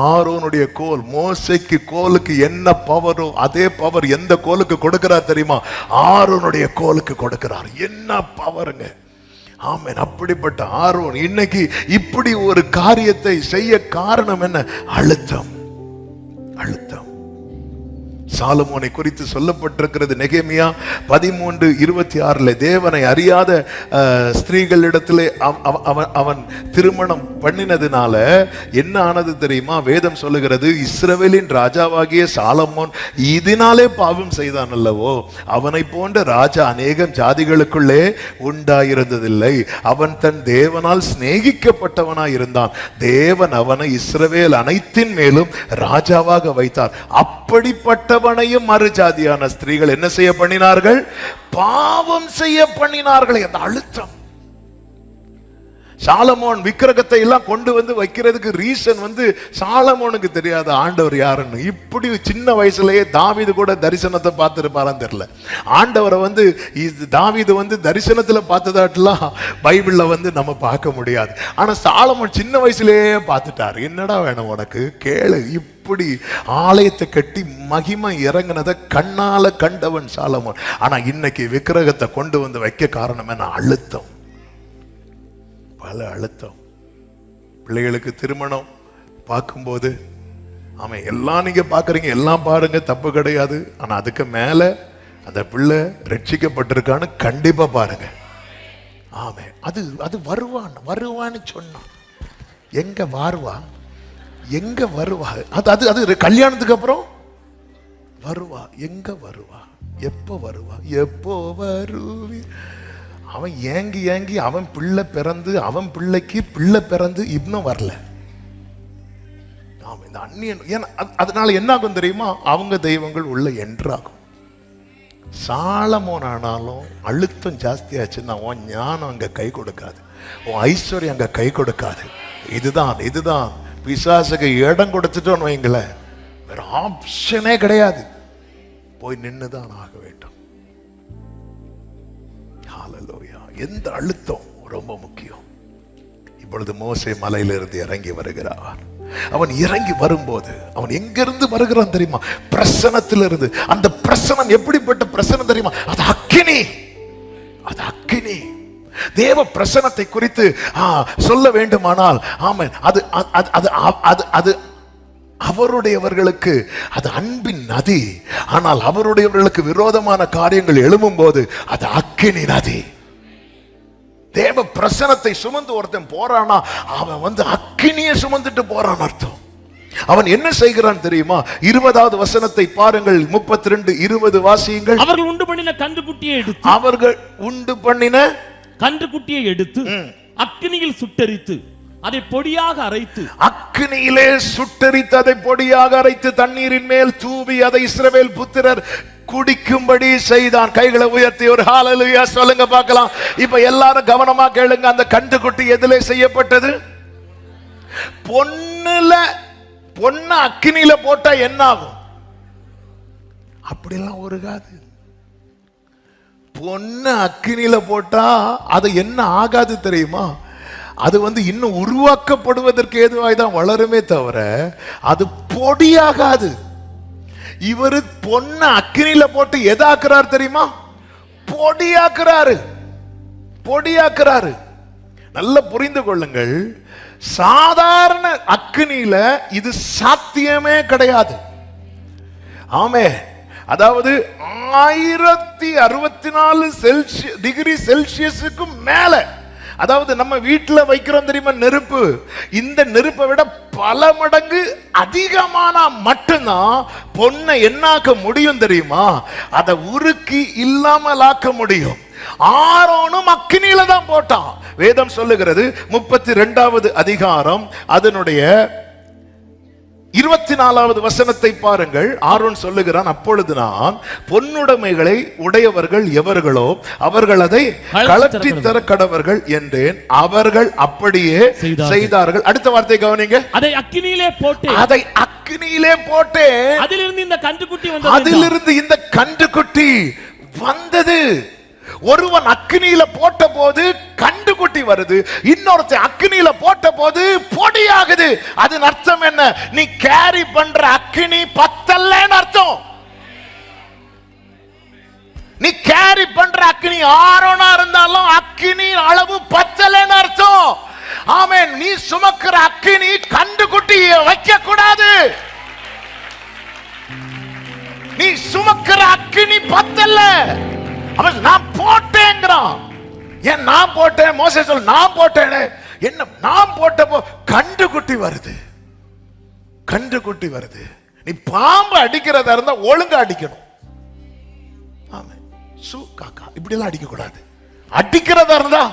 ஆரோனுடைய கோல், மோசைக்கு கோலுக்கு என்ன பவரோ அதே பவர் எந்த கோலுக்கு கொடுக்கிறார் தெரியுமா? ஆரோனுடைய கோலுக்கு கொடுக்கிறார். என்ன பவருங்க! ஆமென். அப்படிப்பட்ட ஆரோன் இன்னைக்கு இப்படி ஒரு காரியத்தை செய்ய காரணம் என்ன? அழுத்தம். சாலமோனை குறித்து சொல்லப்பட்டிருக்கிறது நெகேமியா 13:26. தேவனை அறியாத ஸ்திரீகளிடத்திலே அவன் திருமணம் பண்ணினதுனால என்ன ஆனது தெரியுமா? வேதம் சொல்லுகிறது, இஸ்ரவேலின் ராஜாவாகிய சாலமோன் இதனாலே பாவம் செய்தான் அல்லவோ, அவனை போன்ற ராஜா அநேகம் ஜாதிகளுக்குள்ளே உண்டாயிருந்ததில்லை. அவன் தன் தேவனால் சிநேகிக்கப்பட்டவனாய் இருந்தான். தேவன் அவனை இஸ்ரவேல் அனைத்தின் மேலும் ராஜாவாக வைத்தார். அப்படிப்பட்டவனையும் மறுஜாதியான ஸ்திரீகள் என்ன செய்ய பண்ணினார்கள்? பாவம் செய்ய பண்ணினார்கள். அந்த அழுத்தம். சாலமோன் விக்கிரகத்தை எல்லாம் கொண்டு வந்து வைக்கிறதுக்கு ரீசன் சாலமோனுக்கு தெரியாத ஆண்டவர் யாருன்னு. இப்படி சின்ன வயசுலயே தாவீது கூட தரிசனத்தை பார்த்திருப்பாரான்னு தெரியல. ஆண்டவரை தாவீது தரிசனத்துல பார்த்ததாட்டெல்லாம் பைபிள்ல நம்ம பார்க்க முடியாது. ஆனா சாலமோன் சின்ன வயசுலயே பார்த்துட்டார். என்னடா வேணும் உனக்கு, கேளு. இப்படி ஆலயத்தை கட்டி மகிமை இறங்கினதை கண்ணால கண்டவன் சாலமோன். ஆனா இன்னைக்கு விக்கிரகத்தை கொண்டு வந்து வைக்க காரணம் என்ன? அழுத்தம். பல அழுத்தம். பிள்ளைகளுக்கு திருமணம் பார்க்கும்போது எல்லாம் நீங்க பாக்குறீங்க, எல்லாம் பாருங்க, தப்பு கிடையாது. ஆனா அதுக்கு மேல அந்த பிள்ளை ரட்சிக்கப்பட்டிருக்கான்னு கண்டிப்பா பாருங்க. ஆமே. அது வருவான்னு சொன்னான். எங்க வருவா? அது கல்யாணத்துக்கு அப்புறம் வருவா. எங்க வருவா? எப்போ வருவி? அவன் ஏங்கி அவன் பிள்ளை பிறந்து, அவன் பிள்ளைக்கு பிள்ளை பிறந்து இன்னும் வரல. இந்த அந்நியன். அதனால என்ன ஆகும் தெரியுமா? அவங்க தெய்வங்கள் உள்ள என்றாகும். சாலமோன் ஆனாலும் அழுத்தம் ஜாஸ்தியாச்சுன்னா உன் ஞானம் அங்க கை கொடுக்காது, உன் ஐஸ்வர்யம் அங்க கை கொடுக்காது. இதுதான் பிசாசுக்கு இடம் கொடுத்துட்டோன்னு வைங்களேன், வேற ஆப்ஷனே கிடையாது. போய் நின்னுதான் ஆக வேண்டும். எந்த அழுத்தம் ரொம்ப முக்கியம். இப்பொழுது மோசே மலையிலிருந்து இறங்கி வருகிறார். அவன் இறங்கி வரும்போது அவன் எங்கிருந்து வருகிறான் தெரியுமா? பிரசனத்திலிருந்து. அந்த பிரசனம் எப்படிப்பட்ட பிரசனம் தெரியுமா? அது அக்கினி. தேவ பிரசனத்தை குறித்து சொல்ல வேண்டுமானால் ஆமென், அது அவருடையவர்களுக்கு அது அன்பின் நதி. ஆனால் அவருடையவர்களுக்கு விரோதமான காரியங்கள் எழும்பும் போது அது அக்கினி நதி. தேவ பிரசனத்தை சுமந்து ஒருத்தன் போறானா, அவன் அக்கினியை சுமந்துட்டு போறான் அர்த்தம். அவன் என்ன செய்கிறான் தெரியுமா? 20வது வசனத்தை பாருங்கள். 32:20 வாசியுங்கள். அவர்கள் உண்டு பண்ணின கன்றுக்குட்டியை எடுத்து அக்கினியில் சுட்டெரித்து அதை பொடியாக அரைத்து, அக்கினியிலே சுட்டெரித்து அதை பொடியாக அரைத்து தண்ணீரின் மேல் தூவி அதை இஸ்ரவேல் புத்திரர் குடிக்கும்படி செய்தான். கைகளை உயர்த்தி ஒரு ஹalleluya சொல்லுங்க பார்க்கலாம். இப்ப எல்லாரும் கவனமா கேளுங்க. அந்த கன்றுக்குட்டி எதிலே செய்யப்பட்டது? பொண்ணு அக்கினியில போட்டா என்ன ஆகும்? அப்படிலாம் உருகாது. பொண்ணு அக்கினியில போட்டா அது என்ன ஆகாது தெரியுமா? அது இன்னும் உருவாக்கப்படுவதற்கு ஏதுவாய் தான் வளருமே தவிர அது பொடியாகாது. இவரு பொண்ண அக்கினியில போட்டு எதாக்குறார் தெரியுமா? பொடியாக்குறாரு. நல்ல புரிந்து கொள்ளுங்கள். சாதாரண அக்கினியில இது சாத்தியமே கிடையாது. ஆமே. அதாவது 1064 டிகிரி செல்சியஸுக்கு மேல, அதாவது நம்ம வீட்டுல வைக்கிறோம் தெரியுமா நெருப்பு, இந்த நெருப்பை விட பல மடங்கு அதிகமான மட்டும்தான் பொண்ணை என்னாக்க முடியும் தெரியுமா? அதை உருக்கி இல்லாமல் ஆக்க முடியும். ஆரோனும் அக்கினியில தான் போட்டான். வேதம் சொல்லுகிறது 32வது அதிகாரம் அதனுடைய 24வது வசனத்தை பாருங்கள். ஆரோன் சொல்லுகிறான், அப்பொழுது நான் பொன்னுடைமைகளை உடையவர்கள் எவர்களோ அவர்கள் அதை கழற்றி தர கடவர்கள் என்றேன். அவர்கள் அப்படியே செய்தார்கள். அடுத்த வார்த்தை கவனிங்க. அதை அக்கினியிலே போட்டே அதிலிருந்து இந்த கன்றுக்குட்டி வந்தது. ஒருவன் அக்கினியில போட்ட போது கண்டுகுட்டி வருது, இன்னொருத்தன் அக்கினியில போட்ட போது பொடியாகுது. அதன் அர்த்தம் என்ன? நீ கேரி பண்ற அக்கினி பத்தல்லன்னு அர்த்தம். நீ கேரி பண்ற அக்கினி ஆரோனா இருந்தாலும் அக்கினி அளவு பத்தலன்னு அர்த்தம். ஆமென். நீ சுமக்கிற அக்கினி கண்டுகுட்டி வைக்க கூடாது. நீ சுமக்கிற அக்கினி பத்தல்ல. அவன் நான் போட்டேங்கிறான். ஏன் நான் போட்டேன்? மோசே சொல்ல நான் போட்டேனே. என்ன நான் போட்டப்போ கண்டுகுட்டி வருது, கண்டுகுட்டி வருது. நீ பாம்பு அடிக்கிறதா இருந்தா ஒழுங்கா அடிக்கணும். ஆமென். சு காக்கா இப்படி எல்லாம் அடிக்க கூடாது. அடிக்கிறதா இருந்தா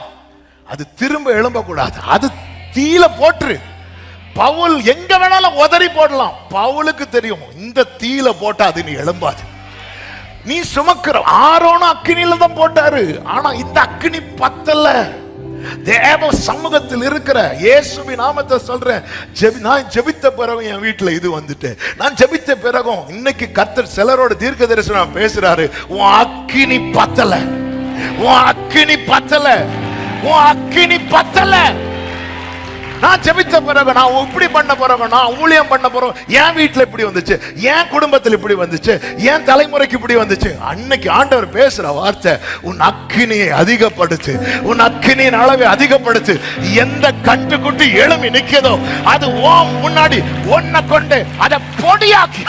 அது திரும்ப எழும்ப கூடாது. அது தீல போட்டு பவுல் எங்க வேணாலும் உதறி போடலாம். பவுலுக்கு தெரியும் இந்த தீல போட்டா அது நீ எழும்பாது. நீ சுமக்கிற ஆரோன அக்கினியில தான் போட்டாரு. ஆனா இந்த அக்கினி பத்தல. தேவ சமூகத்தில் இருக்கிற இயேசுவின் நாமத்தை சொல்றேன். நான் ஜெபித்த பிறகு என் வீட்டுல இது வந்துட்டு, நான் ஜெபித்த பிறகும் இன்னைக்கு கர்த்தர் சிலரோட தீர்க்க தரிசனம் பேசுறாரு. உன் அக்கினி பத்தல, உன் அக்கினி பத்தல, உன் அக்கினி பத்தல. நான் ஜெபித்த பிறகு, நான் இப்படி பண்ண பிறகு, நான் ஊழியம் பண்ண பிறகு என் வீட்டுல இப்படி வந்துச்சு, என் குடும்பத்தில் இப்படி வந்துச்சு, என் தலைமுறைக்கு இப்படி வந்துச்சு. அன்னைக்கு ஆண்டவர் பேசுற வார்த்தை, உன் அக்கினியை அதிகப்படுத்து, உன் அக்கினியின் அளவை அதிகப்படுத்து. எந்த கண்டுகுட்டி எழுமி நிற்கிறதோ அது ஓம் முன்னாடி ஒன்ன கொண்டு அதை பொடியாக்கி.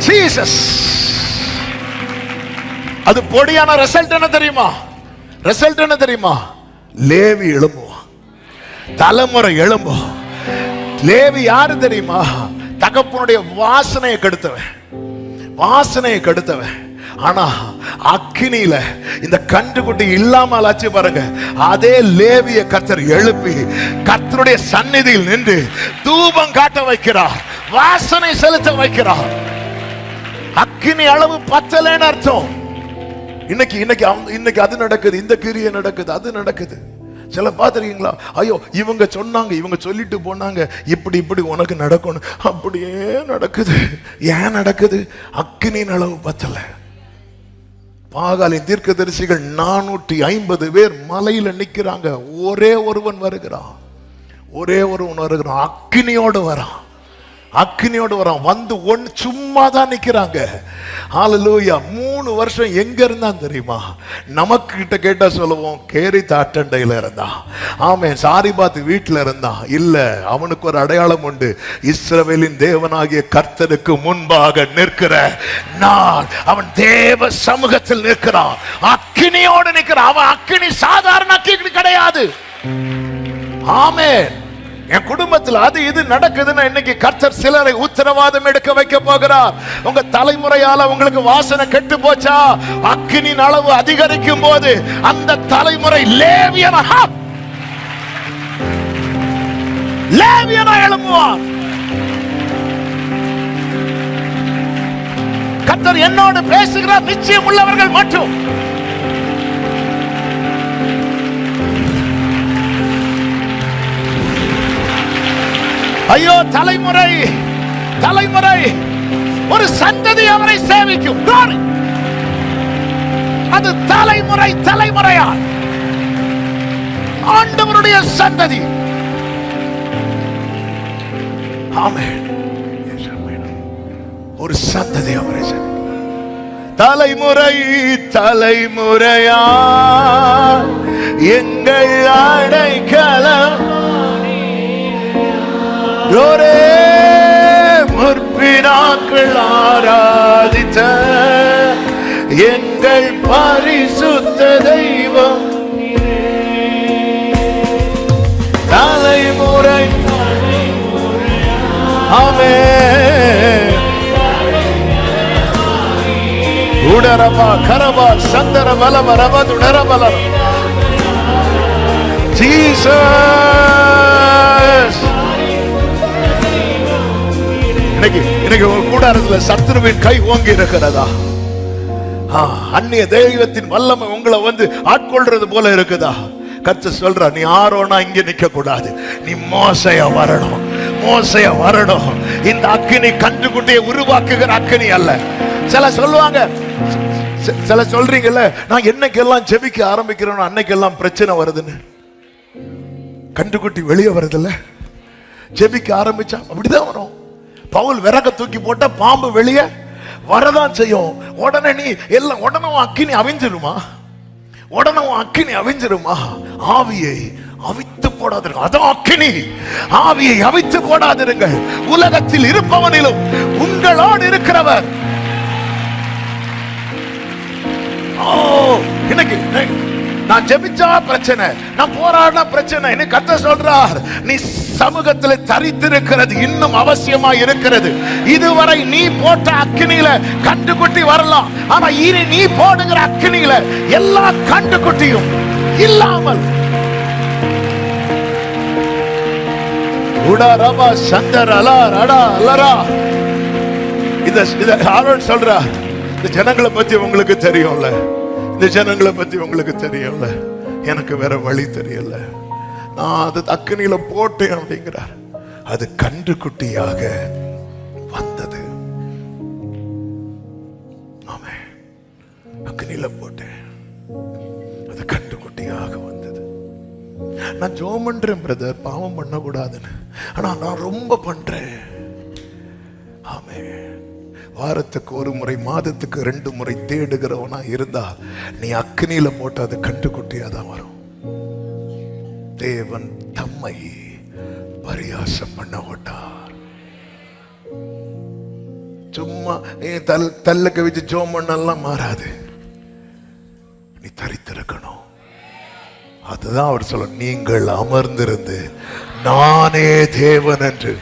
ஜீசஸ். அது பொடியான ரிசல்ட் என்ன தெரியுமா? ரிசல்ட் என்ன தெரியுமா? லேவி எழும்புவான், தலைமுறை எழும்பும். லேவி யாரு தெரியுமா? தகப்பனுடைய வாசனையை கெடுத்தவன், வாசனையை கெடுத்தவன். ஆனா அக்கினியில இந்த கண்டுகுட்டி இல்லாமல் ஆச்சு பாருங்க. அதே லேவிய கர்த்தர் எழுப்பி கர்த்தருடைய சந்நிதியில் நின்று தூபம் காட்ட வைக்கிறார், வாசனை செலுத்த வைக்கிறார். அக்கினி அளவு பத்தலைன்னு அர்த்தம். இன்னைக்கு அது நடக்குது, இந்த கிரியை நடக்குது, அது நடக்குது. சில பாத்துறீங்களா? ஐயோ இவங்க சொன்னாங்க, இவங்க சொல்லிட்டு போனாங்க, இப்படி இப்படி உனக்கு நடக்கணும், அப்படியே நடக்குது. ஏன் நடக்குது? அக்கினியின் அளவு பத்தல. பாகாலின் தீர்க்கதரிசிகள் 450 பேர் மலையில நிக்கிறாங்க. ஒரே ஒருவன் வருகிறான், ஒரே ஒருவன் வருகிறான், அக்கினியோடு வரான், அக்கினியோடு வரான். வந்து ஒன்னு சும்மா தான் நிக்கிறாங்க. ஹல்லேலூயா. 3 வருஷம் எங்க இருந்தான் தெரியுமா? நமக்கு கிட்ட கேட்டா சொல்லுவோம் கேரி தாட்டண்டையில இருந்தான். ஆமென். சாரிபாத் வீட்டுல இருந்தான். இல்ல, அவனுக்கு ஒரு அடையாளம் உண்டு. இஸ்ரவேலின் தேவனாகிய கர்த்தருக்கு முன்பாக நிற்கிற நான், அவன் தேவ சமூகத்தில் நிற்கிறான், அக்கினியோடு நிற்கிறான். அவன் அக்கினி சாதாரண அக்கினி கிடையாது. ஆமென். என் குடும்பத்தில் அது இது நடக்குதுன்னா இன்னைக்கு கர்த்தர் சிலரை உத்தரவாதம் எடுக்க வைக்க போகிறார். உங்க தலைமுறையால உங்களுக்கு வாசனை கெட்டு போச்சா? அக்கினியின் அளவு அதிகரிக்கும் போது அந்த தலைமுறை லேவியனா எழும்புவார். கர்த்தர் என்னோடு பேசுகிறார். நிச்சயம் உள்ளவர்கள் மட்டும். ஐயோ தலைமுறை தலைமுறை ஒரு சந்ததி அவரை சேவிக்கும். அது தலைமுறை தலைமுறையா ஆண்டவருடைய சந்ததி. ஆமென். ஒரு சந்ததி அவரை சேவிக்கும். தலைமுறை தலைமுறையா எங்கள் அடைக்கலம் முற்பினாக்கள் ஆராதித்த எங்கள் பரிசுத்த தெய்வம். தலைமுறை ஆமென். உடரபா கரபா சந்தர பலப ரபது உடரபலம். ஜீசஸ். இன்னைக்கு ஒரு கூடாரத்துல சத்துருவின் கை ஓங்கி இருக்கிறதா? அந்நிய தெய்வத்தின் வல்லமை உங்களை வந்து ஆட்கொள்றது போல இருக்குதா? கர்த்தர் சொல்ற, நீ ஆரோனா இங்க நிக்க கூடாது, நீ மோசையா வரணும், மோசையா வரணும். இந்த அக்கினி கண்டுகுட்டியை உருவாக்குகிற அக்கினி அல்ல. சில சொல்லுவாங்க, சில சொல்றீங்கல்ல, நான் என்னைக்கெல்லாம் ஜெபிக்க ஆரம்பிக்கிறேன் அன்னைக்கெல்லாம் பிரச்சனை வருதுன்னு. கண்டுக்குட்டி வெளியே வருதுல்ல, ஜெபிக்க ஆரம்பிச்சா அப்படிதான் வரும். பவுல் விறக தூக்கி போட்ட பாம்பு வெளியே வரதான் செய்யும். உடனே நீ எல்லாம் உடனே அக்கினி அவிஞ்சிருமா? உடனே அக்கினி அவிஞ்சிருமா? ஆவியை அவித்து போடாதிருங்க. அதான் அக்கினி. ஆவியை அவித்து போடாதிருங்கள். உலகத்தில் இருப்பவனிலும் உங்களோடு இருக்கிறவர். இன்னைக்கு நான் ஜெபிச்சா பிரச்சனை, நான் போராடினா பிரச்சனை. இன்னைக்கு கர்த்தர் சொல்றார், நீ சமூகத்தில் தரித்திருக்கிறது இன்னும் அவசியமா இருக்கிறது. இதுவரை நீ போட்ட அக்கினியில கண்டுகுட்டி வரலாம், ஆனா இனி நீ போடுகிற அக்கினியில எல்லா கண்டுகுட்டியும் இல்லாமல் உடரபா சந்தர் அலார் அடா அலரா. இத ஆரோன் சொல்றா, இந்த ஜனங்களை பத்தி உங்களுக்கு தெரியும்ல, இந்த ஜனங்களை பத்தி உங்களுக்கு தெரியல, எனக்கு வேற வழி தெரியல, நான் அது அக்கினியில போட்டேன் அப்படிங்கிறார். அது கன்றுக்குட்டியாக வந்தது. ஆமே, அக்கினியில போட்டேன், அது கன்றுக்குட்டியாக வந்தது. நான் ஜெபம் பண்றேன் பிரதர், பாவம் பண்ண கூடாதுன்னு, ஆனா நான் ரொம்ப பண்றேன். ஆமே, வாரத்துக்கு ஒரு முறை, மாதத்துக்கு 2 முறை தேடுகிறவனா இருந்தா நீ அக்கினியில போட்டு அது கண்டுகுட்டியா தான் வரும். தேவன் தம்மை பரியாசம் பண்ண விட்டார். சும்மா தல்ல கவிச்சு ஜோம் பண்ணலாம் மாறாது. நீ தரித்திருக்கணும். அதுதான் அவர் சொல்ல, நீங்கள் அமர்ந்திருந்து நானே தேவன் என்று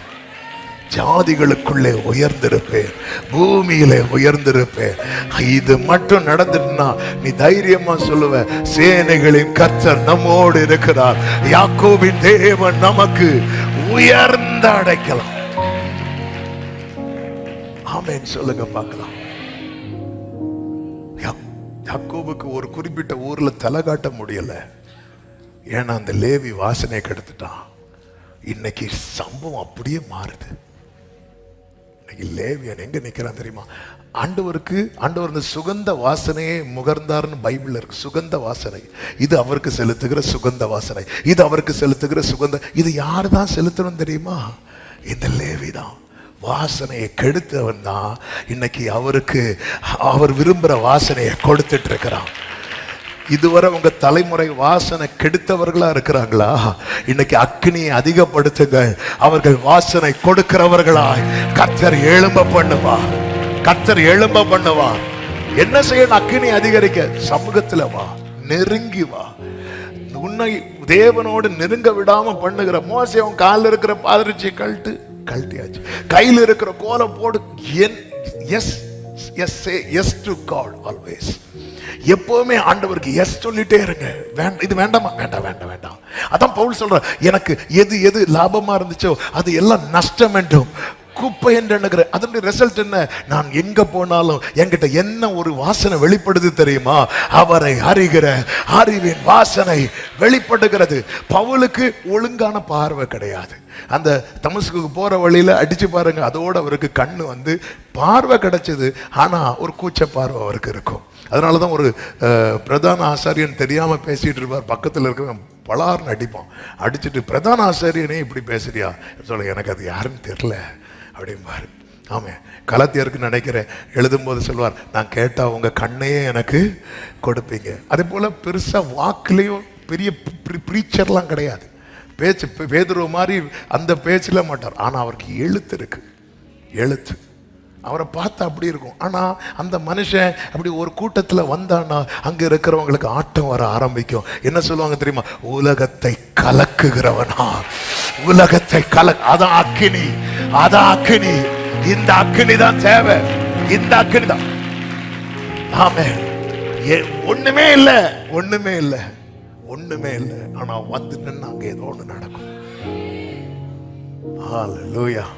ஜாதிகளுக்குள்ளே உயர்ந்திருப்பேன், பூமியிலே உயர்ந்திருப்பேன். இது மட்டும் நடந்துட்டுனா நீ தைரியமா சொல்லுவ, சேனைகளின் கர்த்தர் நம்மோடு இருக்கிறார், யாக்கோபின் தேவன் நமக்கு உயர்ந்த அடைக்கலாம். ஆமென் சொல்லுங்க பார்க்கலாம். யாக்கோபுக்கு ஒரு குறிப்பிட்ட ஊர்ல தலை காட்ட முடியல, ஏன்னா அந்த லேவி வாசனை கெடுத்துட்டான். இன்னைக்கு சம்பவம் அப்படியே மாறுது. லேவியன் எங்க நிக்கிறான் தெரியுமா? ஆண்டவர் இந்த சுகந்த வாசனையை முகர்ந்தார்னு பைபிள்ல இருக்கு. சுகந்த வாசனை, இது அவருக்கு செலுத்துகிற சுகந்த வாசனை, இது அவருக்கு செலுத்துகிற சுகந்த. இது யாரு தான் செலுத்தணும் தெரியுமா? இந்த லேவி தான். வாசனையை கெடுத்தவன் தான் இன்னைக்கு அவருக்கு அவர் விரும்புற வாசனையை கொடுத்துட்டு இருக்கிறான். இதுவரை உங்க தலைமுறை வாசனை கெடுத்தவர்களா இருக்கிறாங்களா? இன்னைக்கு அக்கினியை அதிகப்படுத்துங்க. அவர்கள் வாசனை கொடுக்கிறவர்களாய் கர்த்தர் எழும்ப பண்ணுவார். கர்த்தர் எழும்ப பண்ணுவார். என்ன செய்யணும்? அக்கினி அதிகரிக்க சமூகத்துல வா, நெருங்கி வா. உன்னை தேவனோடு நெருங்க விடாம பண்ணுகிற மோசே, அவன் காலில் இருக்கிற பாதரட்சியை கழட்டியாச்சு, கையில் இருக்கிற கோலம் போடு. Yes to God always. எப்பவுமே ஆண்டவருக்கு எஸ் சொல்லிட்டே இருங்க. இது வேண்டாமா? வேண்டாம் வேண்டாம் வேண்டாம். அதான் பவுல் சொல்ற, எனக்கு எது லாபமா இருந்துச்சோ அது எல்லாம் நஷ்டம் என்றும் குப்பை என்று எண்ணுகிற. அதனுடைய ரிசல்ட் என்ன? நான் எங்க போனாலும் என்கிட்ட என்ன ஒரு வாசனை வெளிப்படுது தெரியுமா? அவரை அறிகிற அறிவின் வாசனை வெளிப்படுகிறது. பவுலுக்கு ஒழுங்கான பார்வை கிடையாது. அந்த தமஸ்குக்கு போற வழியில அடிச்சு பாருங்க, அதோட அவருக்கு கண்ணு வந்து பார்வை கிடைச்சது, ஆனா ஒரு கூச்ச பார்வை அவருக்கு இருக்கும். அதனாலதான் ஒரு பிரதான ஆசாரியன் தெரியாம பேசிட்டு இருப்பார், பக்கத்துல இருக்கிற பலார்னு அடிப்பான். அடிச்சுட்டு, பிரதான ஆசாரியனே இப்படி பேசுறியா சொல்ல, எனக்கு அது யாருன்னு தெரியல அப்படிம்பாரு. ஆமே, கலாத்தியருக்கு நினைக்கிறேன் எழுதும்போது சொல்வார், நான் கேட்டா உங்க கண்ணையே எனக்கு கொடுப்பீங்க. அதே போல பெருசா வாக்குலயும் பெரிய பிரீச்சர்லாம் கிடையாது. பேச்சு பேதுரு மாதிரி அந்த பேச்சுல மாட்டார், ஆனா அவருக்கு எழுத்து இருக்கு. எழுத்து அவரை பார்த்தா அப்படி இருக்கும். ஆனா அந்த மனுஷன் அப்படி ஒரு கூட்டத்துல வந்தானா அங்க இருக்கிறவங்களுக்கு ஆட்டம் வர ஆரம்பிக்கும். என்ன சொல்லுவாங்க தெரியுமா? உலகத்தை கலக்குகிறவனா, உலகத்தை அதான் அக்கினி, அதான் அக்கினி. இந்த அக்கினி தான் தேவை, இந்த அக்கினி தான். ஆமே, ஒண்ணுமே இல்லை, ஒண்ணுமே இல்லை, ஒண்ணுமே இல்லை. ஆனா வந்துட்டேன்னா அங்க ஏதோ ஒண்ணு நடக்கும். ஹல்லேலூயா.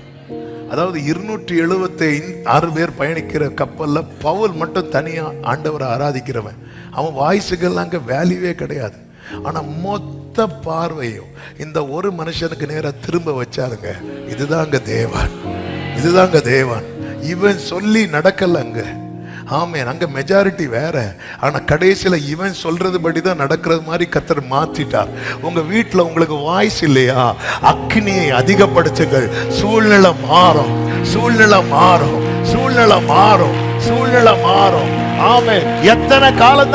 அதாவது 276 பேர் பயணிக்கிற கப்பல்ல பவுல் மட்டும் தனியா ஆண்டவரை ஆராதிக்கிறவன். அவன் வாய்ஸுக்கெல்லாம் அங்க வேல்யூவே கிடையாது. ஆனா மொத்த பார்வையும் இந்த ஒரு மனுஷனுக்கு நேரா திரும்ப வச்சாருங்க. இதுதாங்க தேவன், இதுதாங்க தேவன். இவன் சொல்லி நடக்கல, அங்க ஆமென். அங்க மெஜாரிட்டி வேற, ஆனா கடைசியில இவன் சொல்றது படிதான் நடக்கிறது மாதிரி கர்த்தர் மாத்திட்டார். உங்க வீட்டுல உங்களுக்கு வாய்ஸ் இல்லையா? அக்கினியை அதிகப்படுத்துங்கள். சூழ்நிலை மாறும், சூழ்நிலை மாறும், சூழ்நிலை மாறும், சூழ்நிலை மாறும். ஆமென். எத்தனை காலம்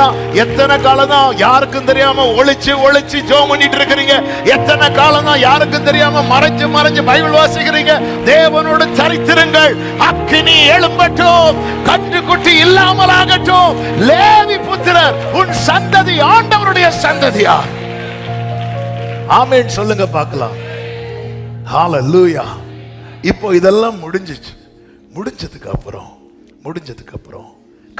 தான் யாருக்கும் தெரியாம ஒளிச்சு ஒளிச்சு ஜெபம் பண்ணிட்டு இருக்கிறீங்க? எத்தனை காலம் தான் யாருக்கும் தெரியாம மறைஞ்சு மறைஞ்சு பைபிள் வாசிக்கிறீங்க? தேவனோடு சரித்திருங்கள். அக்கினி எழும்பட்டும், கட்டுக்குட்டி இல்லாமல் ஆகட்டும். லேவி புத்திரர் உன் சந்ததி ஆண்டவருடைய சந்ததியா? ஆமென் சொல்லுங்க பார்க்கலாம். ஹalleluya. இப்போ இதெல்லாம் முடிஞ்சதுக்கு அப்புறம்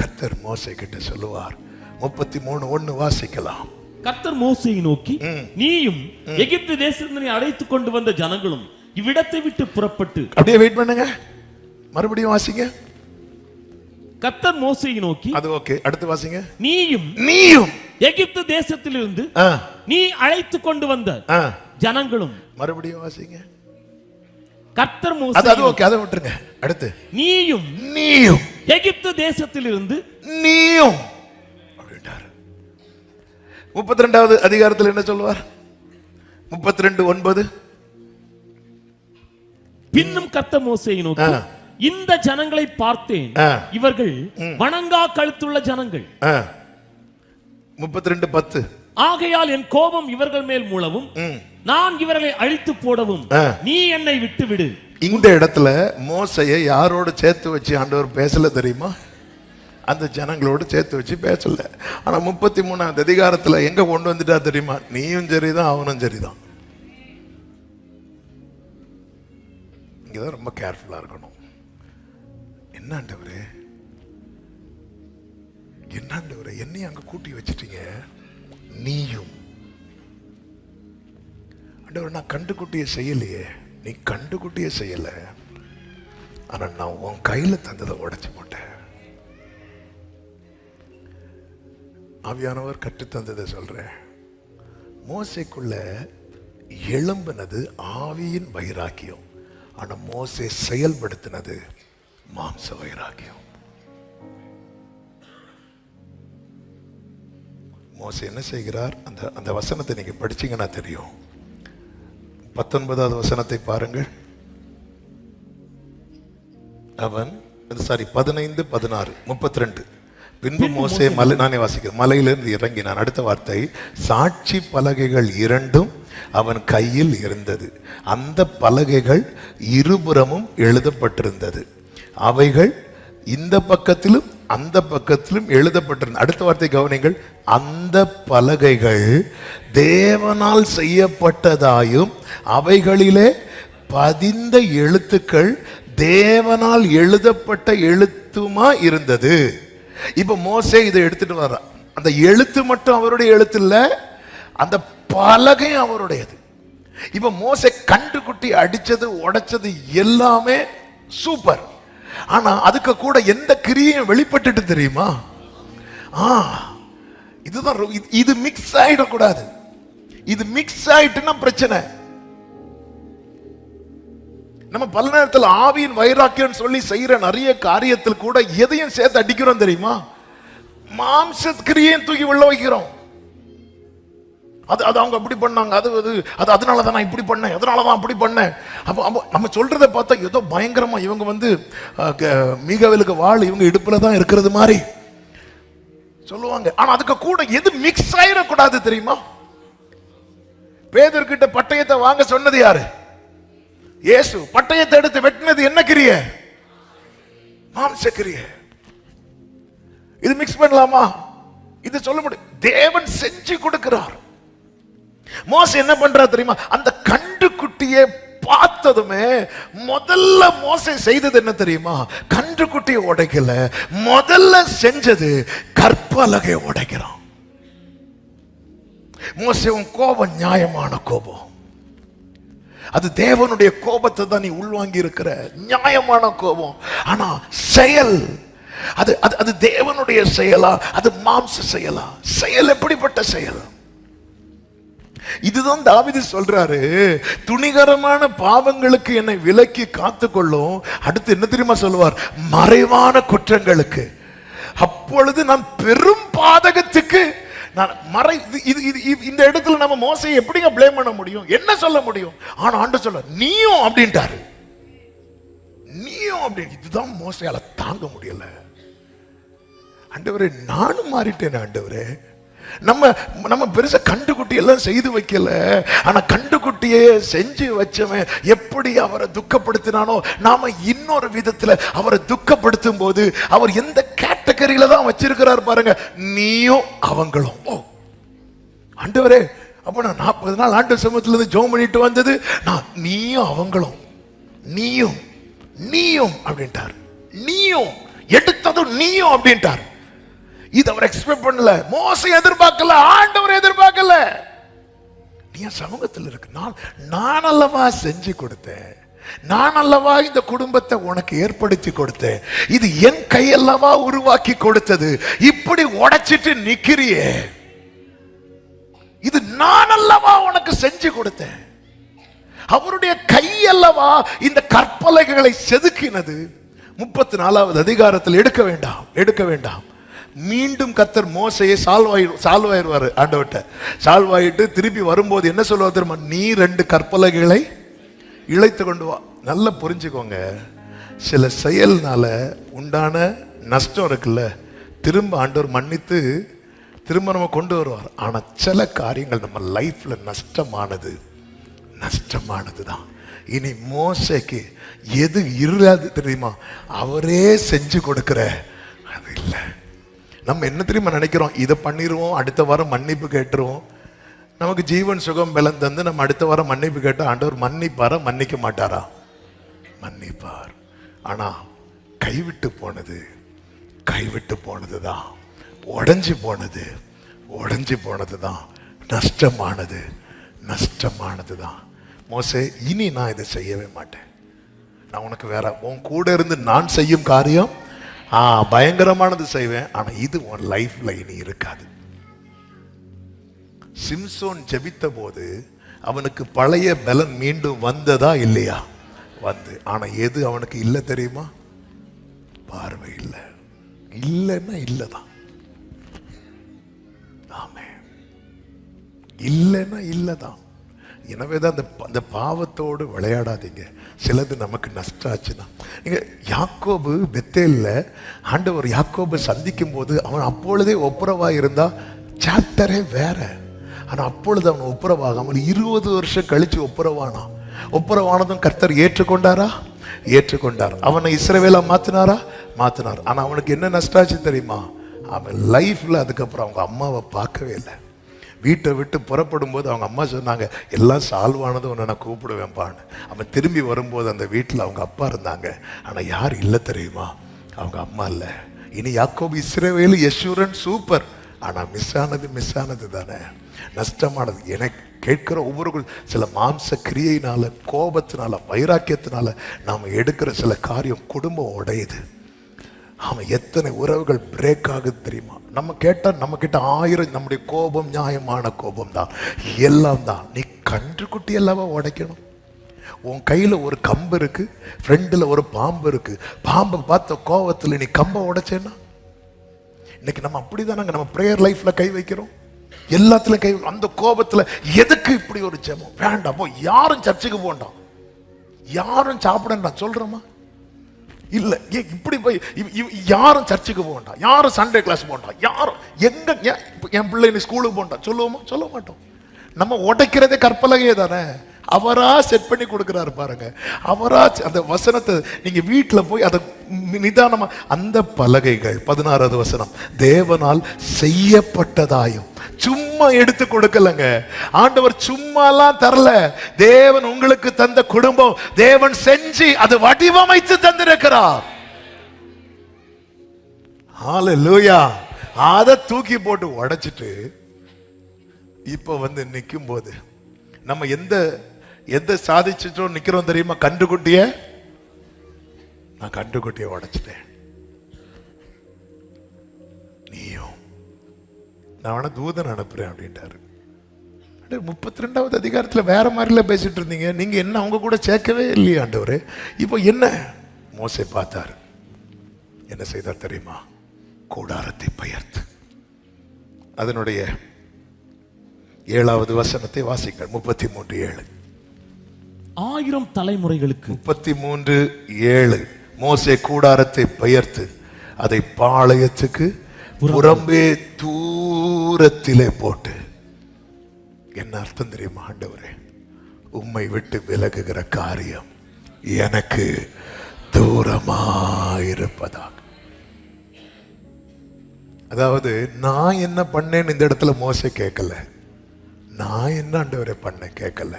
கர்த்தர் மோசே கிட்ட சொல்லுவார். 33:1 வாசிக்கலாம். கர்த்தர் மோசேயை நோக்கி, நீயும் எகிப்து தேசத்தினை அழைத்துக் கொண்டு வந்த ஜனங்களும் இவ்விடத்தை விட்டு புறப்பட்டு. அப்படியே வெயிட் பண்ணுங்க, மறுபடியும் வாசிங்க. கர்த்தர் மோசேயை நோக்கி, அது ஓகே, அடுத்து வாசிங்க. நீயும் எகிப்து தேசத்திலிருந்து நீ அழைத்துக் கொண்டு வந்த ஜனங்களும். மறுபடியும் வாசிங்க. கர்த்தர் மோசே, அது ஓகே, அதை விட்டுருங்க. அடுத்து நீயும் எகிப்து தேசத்திலிருந்து நீயும் அப்படின்றார். 32வது அதிகாரத்தில் என்ன சொல்வார்? 32:9. பின்னும் கர்த்தர் மோசேயை நோக்கி, இந்த ஜனங்களை பார்த்தேன், இவர்கள் வணங்கா கழுத்துள்ள ஜனங்கள். 32:10. ஆகையால் என் கோபம் இவர்கள் மேல் மூலவும் நான் இவர்களை அழித்து போடவும் நீ என்னை விட்டு விடு. இந்த இடத்துல மோசையை யாரோடு சேர்த்து வச்சு ஆண்டவர் பேசல தெரியுமா? அந்த ஜனங்களோடு சேர்த்து வச்சு பேசல. ஆனா 33வது அதிகாரத்துல எங்க கொண்டு வந்துட்டா தெரியுமா? நீயும் சரிதான், அவனும் சரிதான். இங்கதான் ரொம்ப கேர்ஃபுல்லா இருக்கணும். என்ன ஆண்டவரே என்னையும் அங்க கூட்டி வச்சிட்டீங்க. நீயும் ஆண்டவர், நான் கண்டுக்குட்டியை செய்யலையே, நீ கண்டுக்குட்டியை செய்யல, ஆனா நான் உன் கையில தந்ததை உடைச்சு போட்டேன். ஆவியானவர் கற்று தந்ததை சொல்றேன். மோசேக்குள்ள எழும்பினது ஆவியின் வைராக்கியம், ஆனா மோசே செயல்படுத்தினது மாம்ச வைராக்கியம். மோசே என்ன செய்கிறார்? அந்த வசனத்தை நீங்க படிச்சீங்கன்னா தெரியும். 19வது வசனத்தை பாருங்கள். 15, 16, 32. பின்பு மோசே நானே வாசிக்கிறேன். மலையிலிருந்து இறங்கினான். அடுத்த வார்த்தை, சாட்சி பலகைகள் 2 அவன் கையில் இருந்தது. அந்த பலகைகள் இருபுறமும் எழுதப்பட்டிருந்தது. அவைகள் இந்த பக்கத்திலும் அந்த பக்கத்திலும் எழுதப்பட்டிருந்தது. அடுத்த வார்த்தை கவனிங்கள். அந்த பலகைகள் தேவனால் செய்யப்பட்டதாயும் அவைகளிலே பதிந்த எழுத்துக்கள் தேவனால் எழுதப்பட்ட எழுத்துமா இருந்தது. இப்ப மோசே இதை எடுத்துட்டு வர்ற, அந்த எழுத்து மட்டும் அவருடைய எழுத்து இல்ல, அந்த பலகை அவருடையது. இப்ப மோசே கண்டுக்குட்டி அடிச்சது உடைச்சது எல்லாமே சூப்பர். ஆனா அதுக்கு கூட எந்த கிரியையும் வெளிப்பட்டுட்டு தெரியுமா? இதுதான். இது மிக்ஸ் ஆயிடக்கூடாது. இது மிக்ஸ் ஆயிட்டுன்னா பிரச்சனை. நம்ம பல நேரத்தில் ஆவியின் வைராக்கியம் சொல்லி செய்யற நிறைய காரியத்தில் கூட எதையும் சேர்த்து அடிக்கிறோம் தெரியுமா? மாம்ச கிரியையும் தூக்கி உள்ள வைக்கிறோம். அது அவங்க அப்படி பண்ணாங்க, அது அதனாலதான் நான் இப்படி பண்ணேன், அதனாலதான் அப்படி பண்ணேன். அப்போ நம்ம சொல்றதை பார்த்தா ஏதோ பயங்கரமா இவங்க மீகவேலுக்கு வாள் இவங்க இடுப்புல தான் இருக்கிறது மாதிரி சொல்லுவாங்க. ஆனா அதுக்கு கூட எது மிக்ஸ் ஆயிடக்கூடாது தெரியுமா? பேதுருக்கிட்ட பட்டயத்தை வாங்க சொன்னது யாரு? இயேசு. பட்டயத்தை எடுத்து வெட்டினது என்ன கிரியை? மாம்ச கிரியை. இது மிக்ஸ் பண்ணலாமா? இது சொல்ல முடியும். தேவன் செஞ்சு கொடுக்கிறார். மோசே என்ன பண்றா தெரியுமா? அந்த கன்றுக்குட்டியை பார்த்ததுமே முதல்ல மோசே செய்தது என்ன தெரியுமா? கன்றுக்குட்டியை உடைக்கல, முதல்ல செஞ்சது கற்பலகை உடைக்கிறான். மோசே, உன் கோபம் நியாயமான கோபம். அது தேவனுடைய கோபத்தை தான் நீ உள்வாங்கி இருக்கிற நியாயமான கோபம். ஆனா செயல் அது தேவனுடைய செயலா? அது மாம்ச செயலா? செயல் எப்படிப்பட்ட செயல்? இதுதான் தாவீது சொல்றாரு, துணிகரமான பாவங்களுக்கு என்னை விலக்கி காத்துக்கொள்ளும். அடுத்து என்ன தெரியுமா சொல்லுவார்? மறைவான குற்றங்களுக்கு. அப்பொழுது நான் பெரும் பாதகத்துக்கு நான் இந்த இடத்துல நம்ம மோசையை எப்படிங்க ப்ளேம் பண்ண முடியும்? என்ன சொல்ல முடியும்? ஆனா ஆண்டவர் சொல்ல நீயும் அப்படின்ட்டாரு. நீயும் அப்படி. இதுதான் மோசையால தாங்க முடியல. ஆண்டவரே நானும் மாறிட்டேன் ஆண்டவரே. நம்ம பெருசா கண்டுகுட்டி எல்லாம் செய்து வைக்கல. ஆனா கண்டுகுட்டியே செஞ்சு வச்சவன் எப்படி அவரை துக்கப்படுத்தினானோ நாம இன்னொரு விதத்துல அவரை துக்கப்படுத்தும் போது அவர் எந்த கேட்டகரியில தான் வச்சிருக்கிறார் பாருங்க, நீயும் அவங்களும். ஓ ஆண்டவரே, அப்ப நான் 40 நாள் ஆண்டு சமூகத்துல இருந்து ஜெபம் பண்ணிட்டு வந்தது நான் நீயும் அவங்களும், நீயும் நீயும் அப்படின்ட்டார். நீயும் எடுத்ததும் நீயும் அப்படின்ட்டார். இது அவர் எக்ஸ்பெக்ட் பண்ணல, மோசை எதிர்பார்க்கல, ஆண்டவர் எதிர்பார்க்கல. நீ சமூகத்தில் இருக்கு, நான் அல்லவா செஞ்சு கொடுத்தேன், நான் அல்லவா இந்த குடும்பத்தை உனக்கு ஏற்படுத்தி கொடுத்தேன், இது என் கையல்லவா உருவாக்கி கொடுத்தது, இப்படி உடைச்சிட்டு நிக்கிறியே, இது நான் அல்லவா உனக்கு செஞ்சு கொடுத்தேன். அவருடைய கையல்லவா இந்த கற்பலகைகளை செதுக்கினது. 34வது அதிகாரத்தில் எடுக்க வேண்டாம். மீண்டும் கர்த்தர் மோசையை சால்வாயிருவாரு. ஆண்டவர்ட்ட சால்வாயிட்டு திருப்பி வரும்போது என்ன சொல்லுவார் தெரியுமா? நீ 2 கற்பலகைகளை இழைத்து கொண்டு வா. நல்லா புரிஞ்சுக்கோங்க, சில செயல்னால உண்டான நஷ்டம் இருக்குல்ல, திரும்ப ஆண்டவர் மன்னித்து திரும்ப நம்ம கொண்டு வருவார். ஆனா சில காரியங்கள் நம்ம லைஃப்ல நஷ்டமானதுதான். இனி மோசைக்கு எது இராது தெரியுமா? அவரே செஞ்சு கொடுக்கிற அது இல்லை. நம்ம என்ன தெரியுமா நினைக்கிறோம்? இதை பண்ணிடுவோம், அடுத்த வாரம் மன்னிப்பு கேட்டுருவோம், நமக்கு ஜீவன் சுகம் பலன் தந்து நம்ம அடுத்த வாரம் மன்னிப்பு கேட்டா ஆண்டவர் மன்னிப்பாரா? மன்னிக்க மாட்டாரா? மன்னிப்பார். ஆனா கைவிட்டு போனதுதான், உடைஞ்சு போனதுதான் நஷ்டமானதுதான். மோசே, இனி நான் இதை செய்யவே மாட்டேன். நான் உனக்கு வேற உன் கூட இருந்து நான் செய்யும் காரியம் பயங்கரமானது செய்வேன். ஆனா இது உன் லைஃப்ல இனி இருக்காது. சிம்சோன் ஜெபித்த போது அவனுக்கு பழைய பலன் மீண்டும் வந்ததா இல்லையா? ஆனா எது அவனுக்கு இல்லை தெரியுமா? பார்வை இல்லை. இல்லைன்னா இல்லதான். ஆமே, இல்லைன்னா இல்லதான். எனவேதான் அந்த பாவத்தோடு விளையாடாதீங்க. சிலது நமக்கு நஷ்டம் ஆச்சுன்னா, நீங்க யாக்கோபு பெத்தேல்ல ஆண்டவர் யாக்கோபு சந்திக்கும் போது அவன் அப்பொழுதே ஒப்புரவாக இருந்தா சாப்டரே வேற. ஆனா அப்பொழுது அவன் ஒப்புரவாகாமல் 20 வருஷம் கழிச்சு ஒப்புரவானதும் கர்த்தர் ஏற்றுக்கொண்டார். அவனை இஸ்ரவேலா மாத்தினார். ஆனா அவனுக்கு என்ன நஷ்டம் ஆச்சு தெரியுமா? அவன் லைஃப்ல அதுக்கப்புறம் அவங்க அம்மாவை பார்க்கவே இல்லை. வீட்டை விட்டு புறப்படும் போது அவங்க அம்மா சொன்னாங்க, எல்லாம் சால்வானதும் உன்னை நான் கூப்பிடுவேன்பான்னு. அவன் திரும்பி வரும்போது அந்த வீட்டில் அவங்க அப்பா இருந்தாங்க. ஆனால் யார் இல்லை தெரியுமா? அவங்க அம்மா இல்லை. இனி யாக்கோபு இஸ்ரவேல் யெஷூரன் சூப்பர். ஆனால் மிஸ் ஆனது தானே, நஷ்டமானது. எனக்கு கேட்கிற ஒவ்வொரு சில மாம்ச கிரியையினால, கோபத்தினால, வைராக்கியத்தினால நாம் எடுக்கிற சில காரியம் குடும்பம் உடையுது. அவன் எத்தனை உறவுகள் பிரேக் ஆகுது தெரியுமா? நம்ம கிட்ட 1000 நம்முடைய கோபம் நியாயமான கோபம் தான், எல்லாம் தான். நீ கன்றுக்குட்டி எல்லாவா உடைக்கணும்? உன் கையில ஒரு கம்பு இருக்கு, ஃப்ரெண்டுல ஒரு பாம்பு இருக்கு. பாம்பை பார்த்த கோபத்துல நீ கம்பை உடைச்சேன்னா, இன்னைக்கு நம்ம அப்படிதானாங்க நம்ம பிரேயர் லைஃப்ல கை வைக்கிறோம், எல்லாத்துலயும் கை. அந்த கோபத்துல எதுக்கு இப்படி ஒரு ஜெபம் வேண்டாம்? யாரும் சர்ச்சுக்கு போண்டாம், யாரும் சாப்பிட சொல்றோமா? இல்ல, இப்படி போய் யாரும் சர்ச்சுக்கு போகண்டா, யாரும் சண்டே கிளாஸ் போகண்டா, யாரும் எங்க என் பிள்ளை ஸ்கூலுக்கு போகண்டா சொல்லுவோமா? சொல்ல மாட்டோம். நம்ம உடைக்கிறதே கற்பலகையே தானே. அவரா செட் பண்ணி கொடுக்கிறாரு பாருங்க. அவரா அந்த வசனத்தை நீங்க வீட்டுல போய் அதை நிதானமா, அந்த பலகைகள் 16வது வசனம், தேவனால் செய்யப்பட்டதாயும் சும்மா எடுத்து கொடுக்கலங்க. ஆண்டவர் சும்மாலாம் தரல. தேவன் உங்களுக்கு தந்த குடும்பம் தேவன் செஞ்சு அது வடிவமைத்து தந்திருக்கிறார். ஹல்லேலூயா. அதை தூக்கி போட்டு உடைச்சிட்டு இப்ப வந்து நிற்கும் போது நம்ம எந்த சாதிச்சிட்டோம் நிக்கிறோம் தெரியுமா? நான் கண்டுகுட்டிய உடைச்சிட்டேன். நீயும் நான் வேணா தூதன் அனுப்புறேன் அப்படின்ட்டாரு. 32வது அதிகாரத்துல வேற மாதிரில பேசிட்டு இருந்தீங்க, நீங்க என்ன அவங்க கூட சேர்க்கவே இல்லையா ஆண்டவரே? இப்போ என்ன? மோசே பார்த்தாரு, என்ன செய்தார் தெரியுமா? கூடாரத்தை பெயர்த்து. அதனுடைய 7வது வசனத்தை வாசிங்கள். 33:7. 1000 தலைமுறைகளுக்கு 33:7. மோசே கூடாரத்தை பெயர்த்து அதை பாளையத்துக்கு புறம்பே தூரத்திலே போட்டு. என்ன அர்த்தம் தெரியுமா? ஆண்டவரே, உம்மை விட்டு விலகுகிற காரியம் எனக்கு தூரமாயிருப்பதாக. அதாவது நான் என்ன பண்ணேன்னு இந்த இடத்துல மோசே கேட்கல. நான் என்ன ஆண்டவரே பண்ண கேட்கல.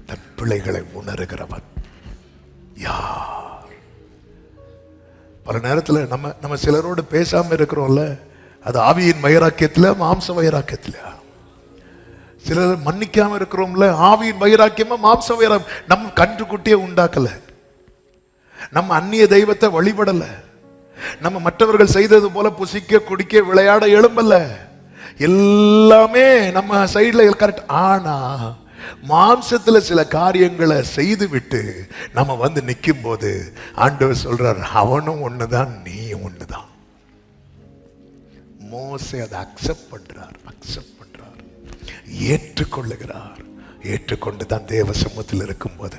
தன் பிள்ளைகளை உணர்கிறவன் யார்? பல நேரத்தில் நம்ம சிலரோடு பேசாம இருக்கிறோம்ல, அது ஆவியின் வைராக்கியத்துல, மாம்ச வைராக்கியத்துல. சிலர் மன்னிக்காம இருக்கிறோம்ல, ஆவியின் வைராக்கியமா மாம்ச வைராக்கியம். நம்ம கன்றுக்குட்டியை உண்டாக்கல, நம்ம அந்நிய தெய்வத்தை வழிபடல, நம்ம மற்றவர்கள் செய்தது போல புசிக்க குடிக்க விளையாட எழும்பல. எல்லாமே நம்ம சைட்ல கரெக்ட். ஆனா மாம்சத்துல சில காரியங்களை செய்து விட்டு நம்ம வந்து நிற்கும் போது ஆண்டவர் சொல்றார், அவனும் ஒண்ணுதான் நீயும் ஒண்ணுதான். மோசே அதை அக்செப்ட் பண்றார், ஏற்றுக்கொள்ளுகிறார். ஏற்றுக்கொண்டு தான் தேவ சமூகத்தில் இருக்கும்போது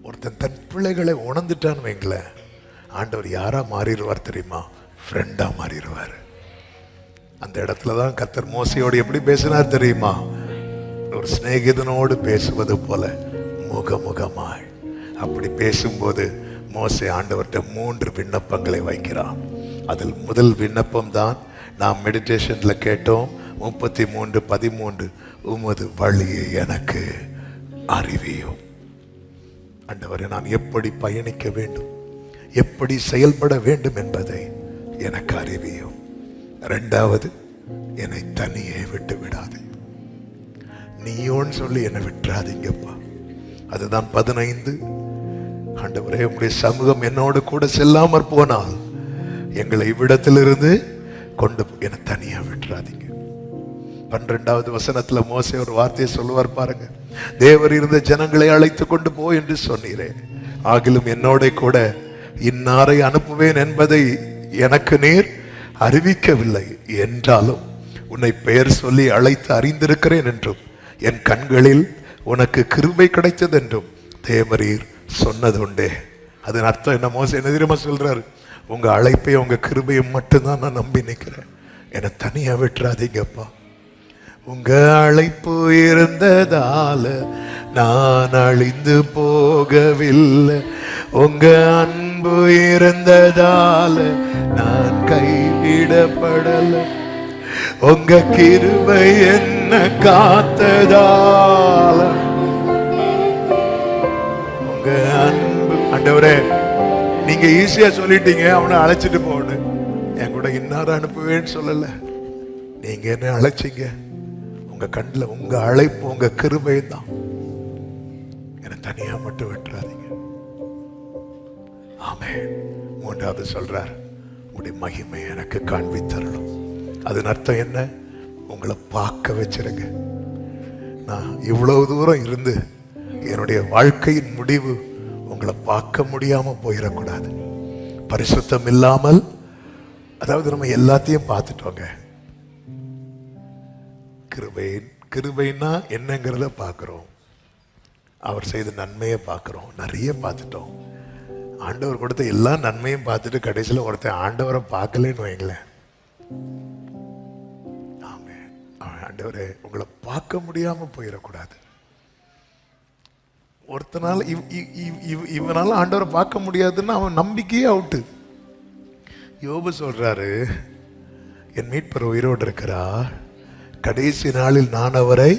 ஒருத்தன் தன் பிள்ளைகளை உணர்ந்துட்டான்னு வைங்களேன், ஆண்டவர் யாரா மாறிடுவார் தெரியுமா? ஃப்ரெண்டா மாறிடுவார். அந்த இடத்துலதான் கர்த்தர் மோசையோடு எப்படி பேசினார் தெரியுமா? ஒரு சிநேகிதனோடு பேசுவது போல முகமுகமாய். அப்படி பேசும்போது மோசே ஆண்டவர்கிட்ட 3 விண்ணப்பங்களை வைக்கிறான். அதில் முதல் விண்ணப்பம் தான் நாம் மெடிடேஷன்ல கேட்டோம். 33:13. உமது வழியை எனக்கு அறிவியும். ஆண்டவரே, நான் எப்படி பயணிக்க வேண்டும், எப்படி செயல்பட வேண்டும் என்பதை எனக்கு அறிவியும். 2வது, என்னை தனியே விட்டு விடாது. நீயோன்னு சொல்லி என்னை விட்டுறாதீங்கப்பா. அதுதான் 15. ஆண்டவரே, உங்களுடைய சமூகம் என்னோடு கூட செல்லாமற் போனால் எங்களை இவ்விடத்திலிருந்து கொண்டு என்னை தனியா விட்டுறாதீங்க. 12வது வசனத்துல மோசே ஒரு வார்த்தையை சொல்லுவார் பாருங்க. தேவர் இருந்த ஜனங்களை அழைத்து கொண்டு போ என்று சொன்னீரே, ஆகிலும் என்னோட கூட இன்னாரை அனுப்புவேன் என்பதை எனக்கு நீர் அறிவிக்கவில்லை. என்றாலும் உன்னை பெயர் சொல்லி அழைத்து அறிந்திருக்கிறேன் என்றும் என் கண்களில் உனக்கு கிருபை கிடைத்தது என்றும் தேவரீர் சொன்னது உண்டே. அதன் அர்த்தம் என்ன? மோசே என்ன தெரியுமா சொல்றாரு? உங்க அழைப்பையும் உங்க கிருபையும் மட்டும்தான் நான் நம்பி நிற்கிறேன், என்னை தனியா விட்டுறாதீங்கப்பா. உங்க அழைப்பு இருந்ததால நான் அழிந்து போகவில்லை, உங்க அன்பு இருந்ததால நான் கைவிடப்படல, உங்க கிருபை என்ன காத்ததால, உங்க அன்பு. ஆண்டவரே, நீங்க ஈஸியா சொல்லிட்டீங்க அவனை அழைச்சிட்டு போன்னு. என் கூட இன்னார அனுப்புவேன்னு சொல்லல, நீங்க என்ன அழைச்சிங்க. உங்க கண்ணில் உங்க அழைப்பு உங்க கிருபை தான். என்னை தனியா மட்டும் விட்டுறாதீங்க. ஆமென். 3வது சொல்றார், உடைய மகிமை எனக்கு காண்பித்தரணும். அதன் அர்த்தம் என்ன? உங்களை பார்க்க வச்சிருங்க. நான் இவ்வளவு தூரம் இருந்து என்னுடைய வாழ்க்கையின் முடிவு உங்களை பார்க்க முடியாம போயிடக்கூடாது. பரிசுத்தம் இல்லாமல், அதாவது நம்ம எல்லாத்தையும் பார்த்துட்டோங்க. கிருபைன்னா என்னங்கிறத பார்க்கிறோம், அவர் செய்த நன்மையை பார்க்கிறோம், நிறைய பார்த்துட்டோம். ஆண்டவர் கொடுத்த எல்லா நன்மையும் பார்த்துட்டு கடைசியில் ஒருத்தன் ஆண்டவரை பார்க்கலன்னு வைங்களேன், ஆண்டவரே உங்களை பார்க்க முடியாம போயிடக்கூடாது. ஒருத்தனால இவனால ஆண்டவரை பார்க்க முடியாதுன்னு அவன் நம்பிக்கையே அவுட்டு. யோபு சொல்றாரு, என் மீட்பர் உயிரோடு இருக்கிறார், கடைசி நாளில் நான் அவரை.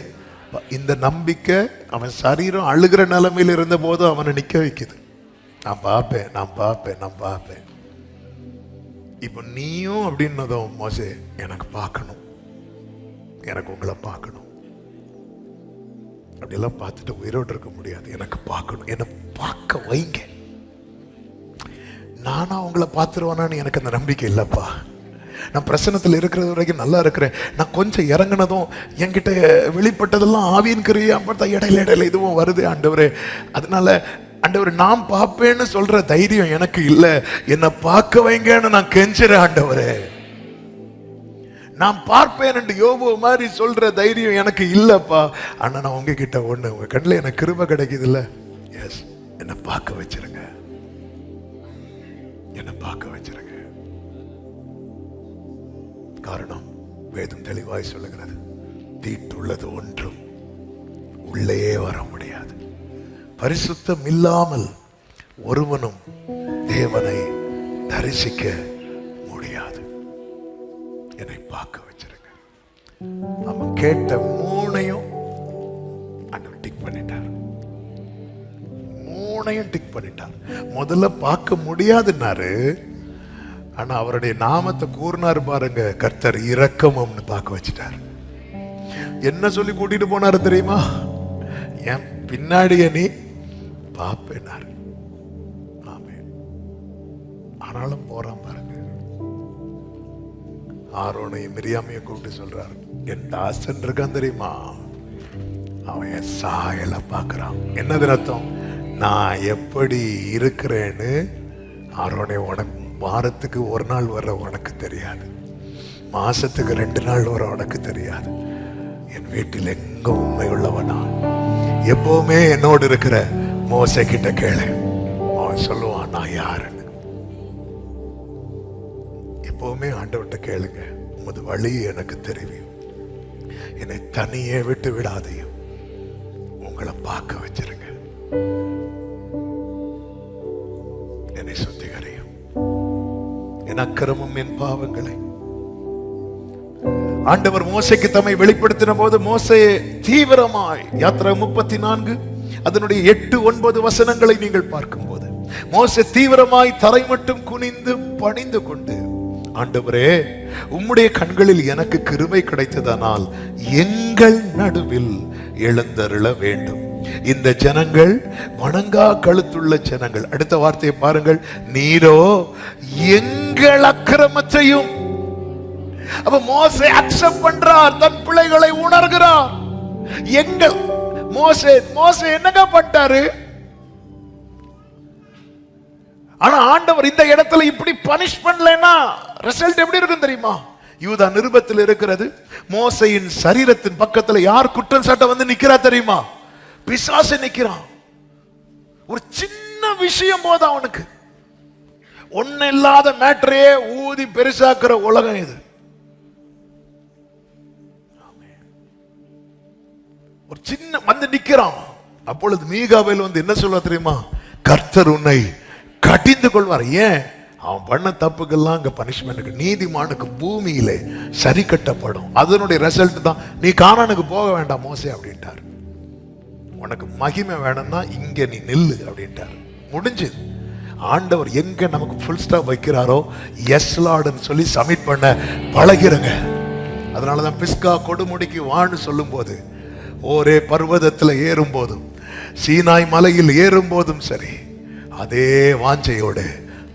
இந்த நம்பிக்கை அவன் சரீரம் அழுகிற நிலைமையில் இருந்த போது அவனை நிக்க வைக்குது. நான் பார்ப்பேன், நான் பார்ப்பேன், நான் பார்ப்பேன். இப்போ நீயும் அப்படின்னதும் மோசே, எனக்கு பார்க்கணும், எனக்கு உங்களை பார்க்கணும். அப்படியெல்லாம் பார்த்துட்டு உயிரோடு இருக்க முடியாது, எனக்கு பார்க்கணும், என்னை பார்க்க வைங்க. நானா உங்களை பார்த்துருவானான்னு எனக்கு அந்த நம்பிக்கை இல்லப்பா. நான் பிரசனத்தில் இருக்கிறது வரைக்கும் நல்லா இருக்கிறேன். நான் கொஞ்சம் இறங்கினதும் என்கிட்ட வெளிப்பட்டதெல்லாம் ஆவியின் கிரியா பார்த்தா இடையில இதுவும் வருது ஆண்டவரே. அதனால ஆண்டவர் நான் பார்ப்பேன்னு சொல்ற தைரியம் எனக்கு இல்ல, என்ன பார்க்க வைங்கன்னு நான் கெஞ்சுறேன் ஆண்டவரே. நான் பார்ப்பேன் என்று யோபு மாதிரி சொல்ற தைரியம் எனக்கு இல்லப்பா. ஆனா நான் உங்ககிட்ட ஒண்ணு, உங்க கண்ணில் எனக்கு கிருபை கிடைக்குது இல்ல, எஸ், என்ன பார்க்க வச்சிருங்க, என்ன பார்க்க வச்சிருங்க. காரணம் வேதம் தெளிவாய் சொல்லுகிறது, தீட்டுள்ளது ஒன்றும் உள்ளே வர முடியாது. பரிசுத்தம் இல்லாமல் ஒருவனும் தேவனை தரிசிக்க முடியாது. என்னை பார்க்க வச்சிருங்க. அவன் கேட்ட மூணையும் ஆண்டவர் டிக் பண்ணிட்டார். மூணையும் டிக் பண்ணிட்டார். முதல்ல பார்க்க முடியாதுன்னாரு, ஆனா அவருடைய நாமத்தை கூறினாரு பாருங்க, கர்த்தர் இரக்கம்னு பார்க்க வச்சிட்டார். என்ன சொல்லி கூட்டிட்டு போனாரு தெரியுமா? என் பின்னாடியே நீ பாப்பேனாரு. ஆமென். ஆனாலும் போறான் பாருங்க. ஆரோனையும் மிரியாமையும் கூப்பிட்டு சொல்றாரு, என் தாசன் இருக்கான் தெரியுமா, அவன் என் சாயல பாக்குறான். என்னது அர்த்தம்? நான் எப்படி இருக்கிறேன்னு ஆரோனை உனக்கு வாரத்துக்கு ஒரு நாள் வர உனக்கு தெரியாது, மாசத்துக்கு 2 நாள் வர உனக்கு தெரியாது. என் வீட்டில் எங்க உண்மை உள்ளவனா, எப்பவுமே என்னோடு இருக்கிற மோசே கிட்ட கேளு, அவன் சொல்லுவான் நான் யாருன்னு. எப்பவுமே ஆண்டவர்கிட்ட கேளுங்க, உமது வழி எனக்கு தெரியும், என்னை தனியே விட்டு விடாதையும், உங்களை பார்க்க வச்சிருங்க, என்னை சுத்திகரியும், என் அக்கிரமம் என் பாவங்களை. ஆண்டவர் மோசைக்கு தம்மை வெளிப்படுத்தின போது மோசே தீவிரமாய், யாத்திரை 34 அதனுடைய 8-9 வசனங்களை நீங்கள் பார்க்கும்போது மோசே தீவிரமாய் தரை மட்டும் குனிந்து பணிந்து கொண்டு, ஆண்டவரே உம்முடைய கண்களில் எனக்கு கிருபை கிடைத்ததனால் எங்கள் நடுவில் எழுந்தருள வேண்டும். இந்த ஜனங்கள் வணங்கா கழுத்துள்ள ஜனங்கள். அடுத்த வார்த்தையை பாருங்கள், நீரோ எங்கள் அக்கிரமத்தையும். அப்ப மோசே அக்செப்ட் பண்றார், தன் பிள்ளைகளை உணர்கிறார். எங்கள் மோசே என்னங்க பண்றாரு? ஆனா ஆண்டவர் இந்த இடத்துல இப்படி பனிஷ் பண்ணலன்னா ரிசல்ட் எப்படி இருக்கும் தெரியுமா? யூதா நிருபத்தில் இருக்கிறது, மோசையின் சரீரத்தின் பக்கத்துல யார் குற்றம் சாட்ட வந்து நிக்கிறா தெரியுமா? பிசாசு நிக்கிறான். ஒரு சின்ன விஷயம் போது அவனுக்கு ஒண்ணு இல்லாத மேட்டரையே ஊதி பெருசாக்குற உலகம் இது. ஒரு சின்ன வந்து நிக்கிறான். அப்பொழுது மீகாவேல் வந்து என்ன சொல்ல தெரியுமா? கர்த்தர் உன்னை கடிந்து கொள்வார். ஏன்? அவன் பண்ண தப்புக்கெல்லாம் அங்க பனிஷ்மெண்ட். நீதிமானுக்கு பூமியிலே சரி கட்டப்படும். அதனுடைய ரிசல்ட் தான், நீ கானானுக்கு போக வேண்டாம் மோசே அப்படின்ட்டார். உனக்கு மகிமை வேணும்னா இங்க நீ நில்லு அப்படின்ட்டார். முடிஞ்சது. ஆண்டவர் எங்க நமக்கு ஃபுல் ஸ்டாப் வைக்கிறாரோ எஸ் லார்ட்னு சொல்லி சப்மிட் பண்ண பழகிறங்க. அதனாலதான் பிஸ்கா கொடுமுடிக்கு வான்னு சொல்லும் போது, ஒரே பர்வதத்தில் ஏறும் போதும் சீனாய் மலையில் ஏறும் போதும் சரி, அதே வாஞ்சையோடு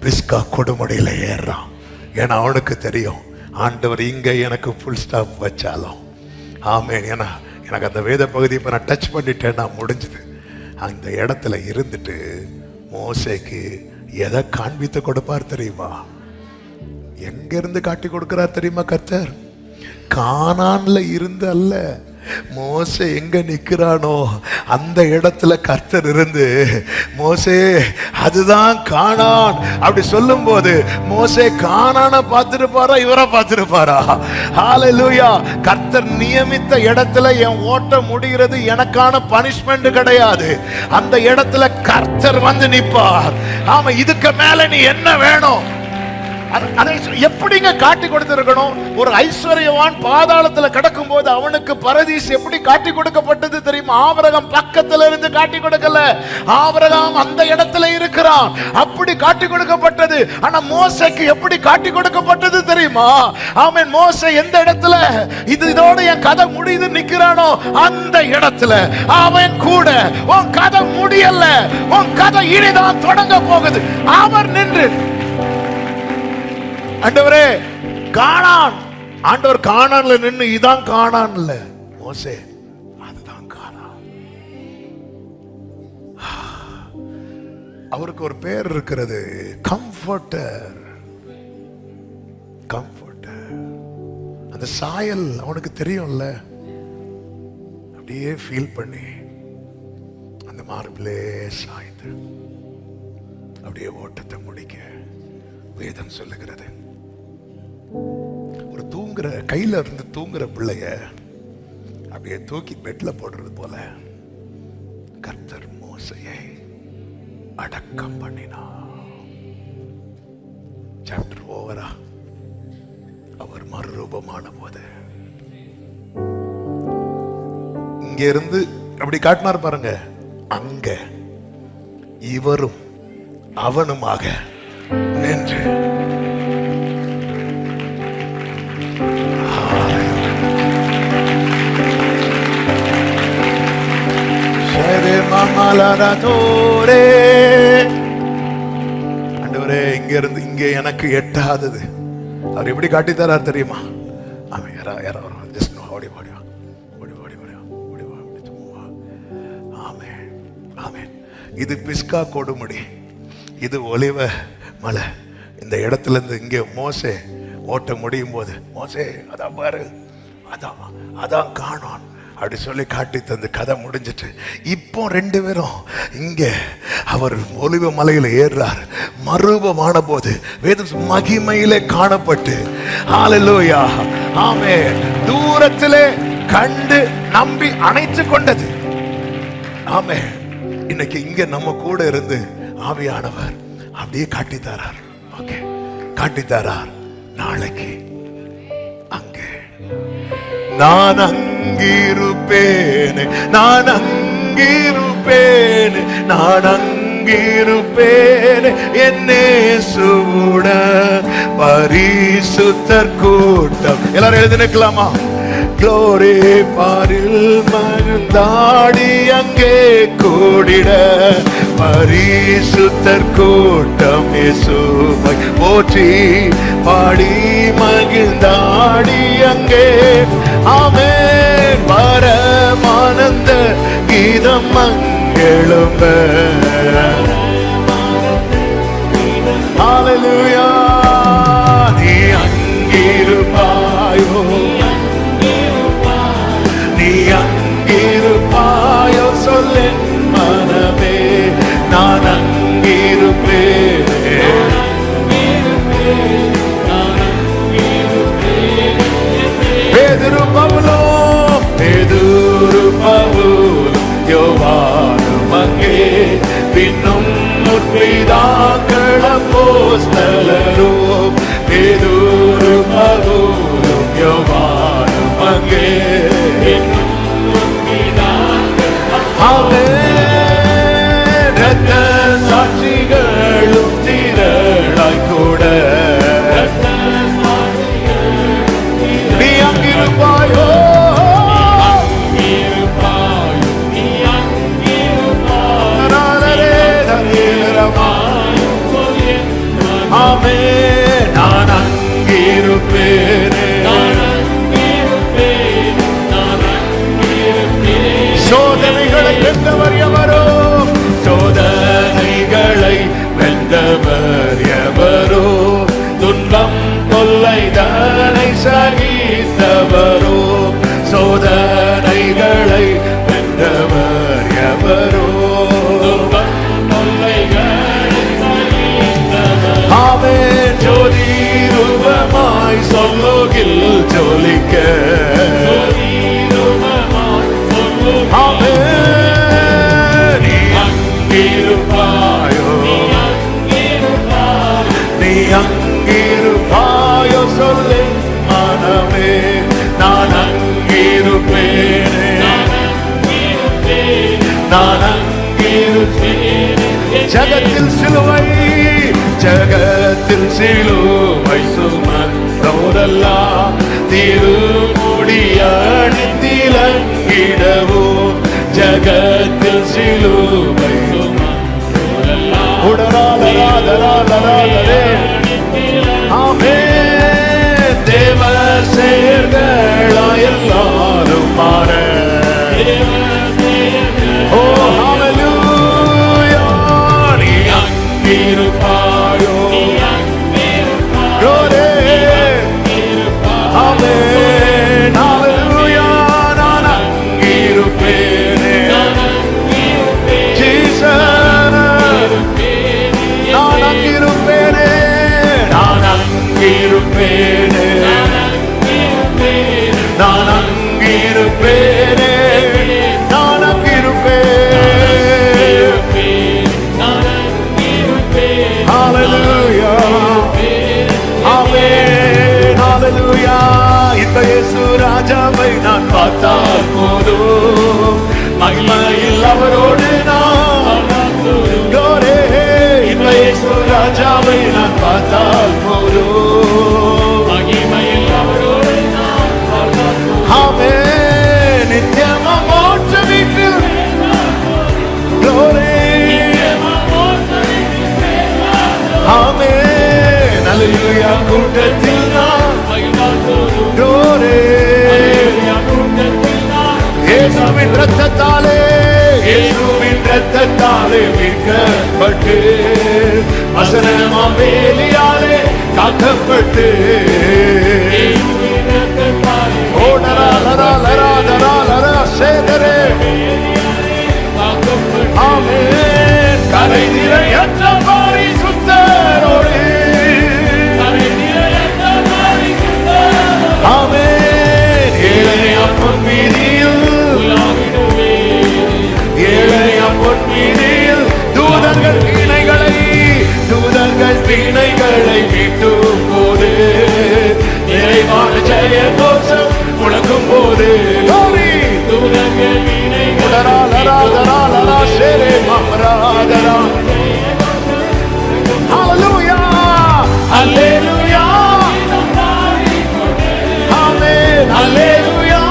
பிஸ்கா கொடுமுடியில ஏறான். ஏன்னா அவனுக்கு தெரியும், ஆண்டவர் இங்க எனக்கு ஃபுல் ஸ்டாப் வச்சாலும் ஆமென். ஏன்னா எனக்கு அந்த வேத பகுதியை இப்போ நான் டச் பண்ணிட்டேன்னா முடிஞ்சது. அந்த இடத்துல இருந்துட்டு மோசேக்கு எதை காண்பித்து கொடுப்பார் தெரியுமா? எங்க இருந்து காட்டி கொடுக்கிறார் தெரியுமா? கர்த்தர் கானான்ல இருந்து அல்ல, மோசே எங்க நிக்கிறானோ அந்த இடத்துல கர்த்தர் இருந்து, மோசே அதுதான் கானான் அப்படி சொல்லும் போது மோசே கானான பார்த்திருப்பாரா, இவரை பார்த்திருப்பாரா? ஹல்லேலூயா. கர்த்தர் நியமித்த இடத்துல என் ஓட்டம் முடிகிறது, எனக்கான பனிஷ்மெண்ட் கிடையாது. அந்த இடத்துல கர்த்தர் வந்து நிற்பார். ஆமா, இதுக்கு மேல நீ என்ன வேணும்? அதை எப்படிங்க காட்டி கொடுத்திருக்கணும்? ஒரு ஐஸ்வர்யவான் பாதாளத்துல கிடக்கும் போது அவனுக்கு பரதீஸ் எப்படி காட்டி கொடுக்கப்பட்டது தெரியுமா? ஆபிரகாம் பக்கத்துல இருந்து காட்டி கொடுக்கல, ஆபிரகாம் அந்த இடத்துல இருக்கிறான், அப்படி காட்டி கொடுக்கப்பட்டது. ஆனா மோசேக்கு எப்படி காட்டி கொடுக்கப்பட்டது தெரியுமா? ஆமென். மோசே எந்த இடத்துல இதோட என் கதை முடியுது நிக்கிறானோ அந்த இடத்துல அவன் கூட, உன் கதை முடியல, உன் கதை இனிதான் தொடங்க போகுது. அவர் நின்று, ஆண்டவரே கானான், ஆண்டவர் கானான்ல நின்னு இதான் கானான்ல, மோசே அதுதான் கானான். அவருக்கு ஒரு பேர் இருக்கிறது, கம்ஃபர்டர். கம்ஃபர்டர். அந்த சாயல் அவனுக்கு தெரியும்ல, அப்படியே ஃபீல் பண்ணி அந்த மார்பிலே சாய்ந்து அப்படியே ஓட்டத்தை முடிக்க வேதம் சொல்லுகிறது. ஒரு தூங்குற, கையில இருந்து தூங்குற பிள்ளைய அப்படியே தூக்கி பெட்ல போடுறது போல கர்த்தர் மோசையை அடக்கம் பண்ணினார். சாப்டர் ஓவரா. அவர் மறுரூபமான போது இங்க இருந்து அப்படி காட்டினார் பாருங்க, அங்க இவரும் அவனுமாக நின்று ஆண்டவரே, இங்க இருந்து இங்க எனக்கு எட்டாதது அவர் எப்படி காட்டி தரார் தெரியுமா? அவன் இது பிஸ்கா கொடுமுடி, இது ஒலிவ மலை. இந்த இடத்துல இருந்து இங்கே மோசே ஓட்ட முடியும் போது, மோசே அதான் பாரு, அதான் காணோம் அப்படி சொல்லி காட்டி தந்து கதை முடிஞ்சிட்டு, இப்போ 2 பேரும் இங்க அவர் ஒலிவ மலையில ஏறுறார். மறுரூபமான போது வேதம் மகிமையிலே காணப்பட்டு, ஹல்லேலூயா, ஆமென், தூரத்திலே கண்டு நம்பி அணைத்து கொண்டது. ஆமென். இன்னைக்கு இங்க நம்ம கூட இருந்து ஆவியானவர் அப்படியே காட்டி தரார். ஓகே, காட்டி தரார். நாளைக்கு அங்கே நான் அங்கிருப்பேனே, நான் அங்கிருப்பேனே, நான் அங்கிருப்பேனே, என்னே சூட பரிசுத்தர் கூட்டம். எல்லாரும் எழுதி நிற்கலாமா? க்ளோரி பாரில் மகிழ்ந்தாடி அங்கே கூடிட பரிசுத்தர் கூட்டம் இயேசுவை போற்றி பாடி மகிழ்ந்தாடி அங்கே. ஆமென். பரமானந்த கீதம் மங்களம். ஹல்லேலூயா. நீ அங்கிருப்பாயோ, நீ அங்கிருப்பாயோ சொல்லேன் மனமே, நான் அங்கிருப்பேனே. பேதுரு பவுலும், பேதுரு பவுலும் யோவானும் அங்கே, பின்னும் முற்பிதாக்கள் அப்போஸ்தலரும், பேதுரு பவுலும் யோவானும் அங்கே. ரத்த சாட்சிகளும் திரளாய் கூட நீ அங்கிருப்பாயோ, ஆமென். நான் அங்கிருப்பேனே. சோதனைகளை வென்றவர் எவரோ, சோதனைகளை வென்றவர் எவரோ, துன்பம் தொல்லைதனை சகித்தவரோ, சோதனைகளை வென்றவர் எவரோ, ஆமென். ஜோதி ரூபமாய் சொல்லுகில் ஜொலிக்க, ஆமென். நீ அங்கிருப்பாயோ, நீ அங்கிருப்பாயோ சொல்லு மனமே, நான் அங்கிருப்பேனே, நான் அங்கிருப்பேனே. ஜகத்தில் சிலுவை, ஜகத்தில் சிலுவை சுமந்தோரெல்லாம் திருமுடி அணிந்திலங்கிடவும், ஜகத்தில் சிலுவை சுமந்தோரெல்லாம் உடராதராதராதரே. ஆமென். தேவ செயல்களா எல்லாரும் மாற, ஓ ஹல்லேலூயா. நீ அங்கிருப்பேனே, நான் அங்கிருப்பேனே, நான் அங்கிருப்பேன். ஹalleluya, ஆமென், ஹalleluya. இந்த இயேசு ராஜாவை நான் பார்த்தால் போதும், மகிமையில் அவரோடு நான் glory. இந்த இயேசு ராஜாவை நான் பார்த்தால் போதும், மகிமையில் அவரோடு நான் ஆமென். நித்தியமா மோட்ச வீட்டில் glory, ஆமென், ஹalleluya. கூட்டத்தில் நான் glory, இயேசுவின் இரத்தத்தாலே, இயேசுவின் இரத்தத்தாலே மீட்கப்பட்டு, வசனமாம் வேலியாலே காக்கப்பட்டு, ஓடரா லரா லரா லரா லரா சேதரே, ஆமென். கரை நிறையற்ற பரிசுத்தரோடு, ஆமென். ஏழையாம் பொன்வீதியில், ஏழையாம் பொன்வீதியில் தூதர்கள் வீணைகளை மீட்டும் போது, நிறைவான ஜெய கோஷம் முழங்கும் போது, ஹalleluya, ஹalleluya, ஆமென், ஹalleluya,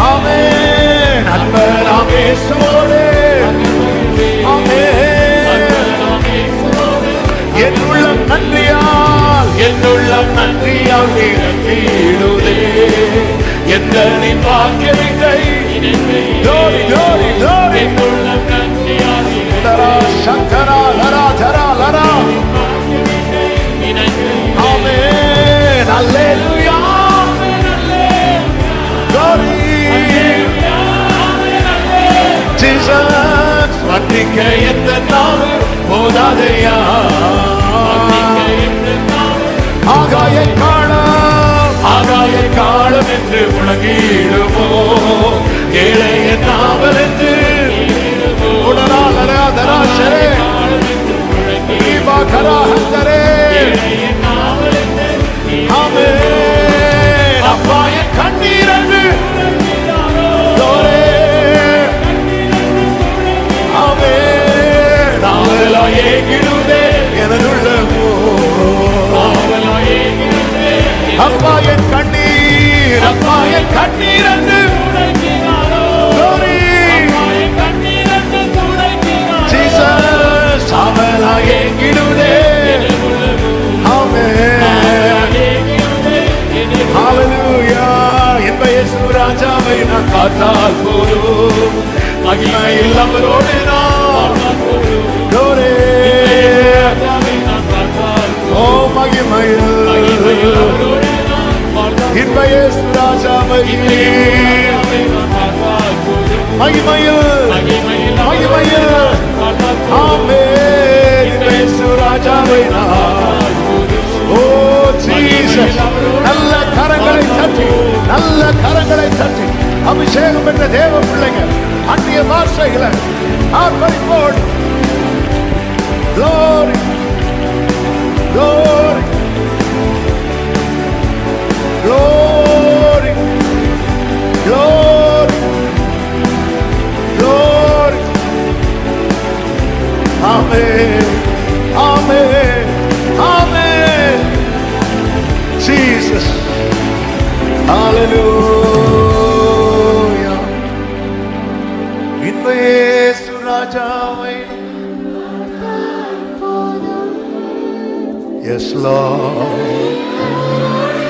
ஆமென். அன்பராம் இயேசுவோடே, ஆமென். என் உள்ளம் நன்றியால், என் உள்ளம் நன்றியால் நிரம்பிடுதே, என்னை பாக்கியத்தை glory, glory, glory. லரா சங்கரா லரா தரா லரா, ஆமென், ஹalleluya, glory. Jesus, வந்திக்க எந்த நாள் போதாதையா, ஆகாய காலம், ஆகாய காலம் என்று முழங்கிடுமோ, ஏழைய நாவல் என்று உடனாலராதராசரே, கராஹந்தரே, ஆமென். அப்பாய கண்ணீர் என்று ஆமென். நாவலாயே கிடுதே எனதுள்ளமோ, அப்பா என் கண்ணீர், அப்பா என் கண்ணீர் என்று ஜீசஸ் அவளாயே கிடுதே, ஆமென், ஹalleluya. இந்த இயேசு ராஜாவை நான் பார்த்தால் போதும், மகிமையில் அவரோடு நான் glory, ஓ மகிமையில், இந்த இயேசு ராஜாவை மகிமையில், மகிமையில், ஆமென். இந்த இயேசு ராஜாவை நான், ஓ ஜீசஸ். நல்ல கரங்களை தட்டி, நல்ல கரங்களை தட்டி, அபிஷேகம் என்ற தேவ பிள்ளைங்க அந்நிய பாஷைகளை ஆர்ப்பரிப்போடு glory, glory, glory, glory, glory, amen, amen, amen. Jesus, hallelujah. இந்த இயேசு ராஜாவை, yes Lord,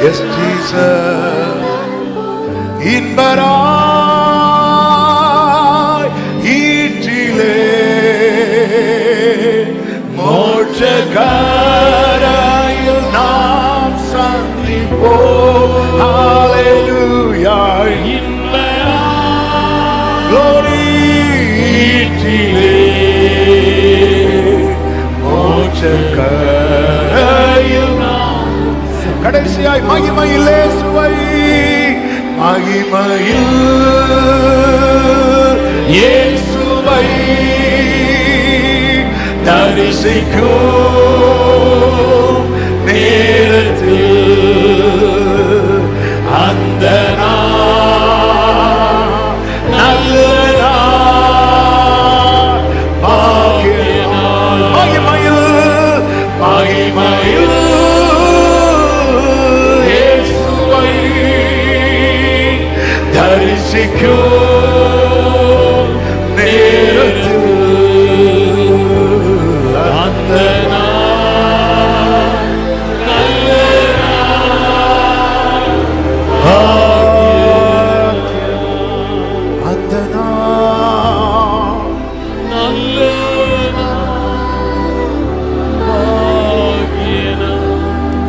yes Jesus, இன்பராய் ஈற்றிலே மோட்சகரையில் நாம் சந்திப்போம், hallelujah. glory ஈற்றிலே மோட்சகரையில் நாம் கடைசியாய் மகிமையிலே சுவை, மகிமையில் இயேசுவை தரிசிக்கும் நேரத்தில் அந்த நல்ல பாக்கிய நாள், மகிமையில் மகிமையில் இயேசுவை தரிசிக்கும் நேரத்தில் அந்த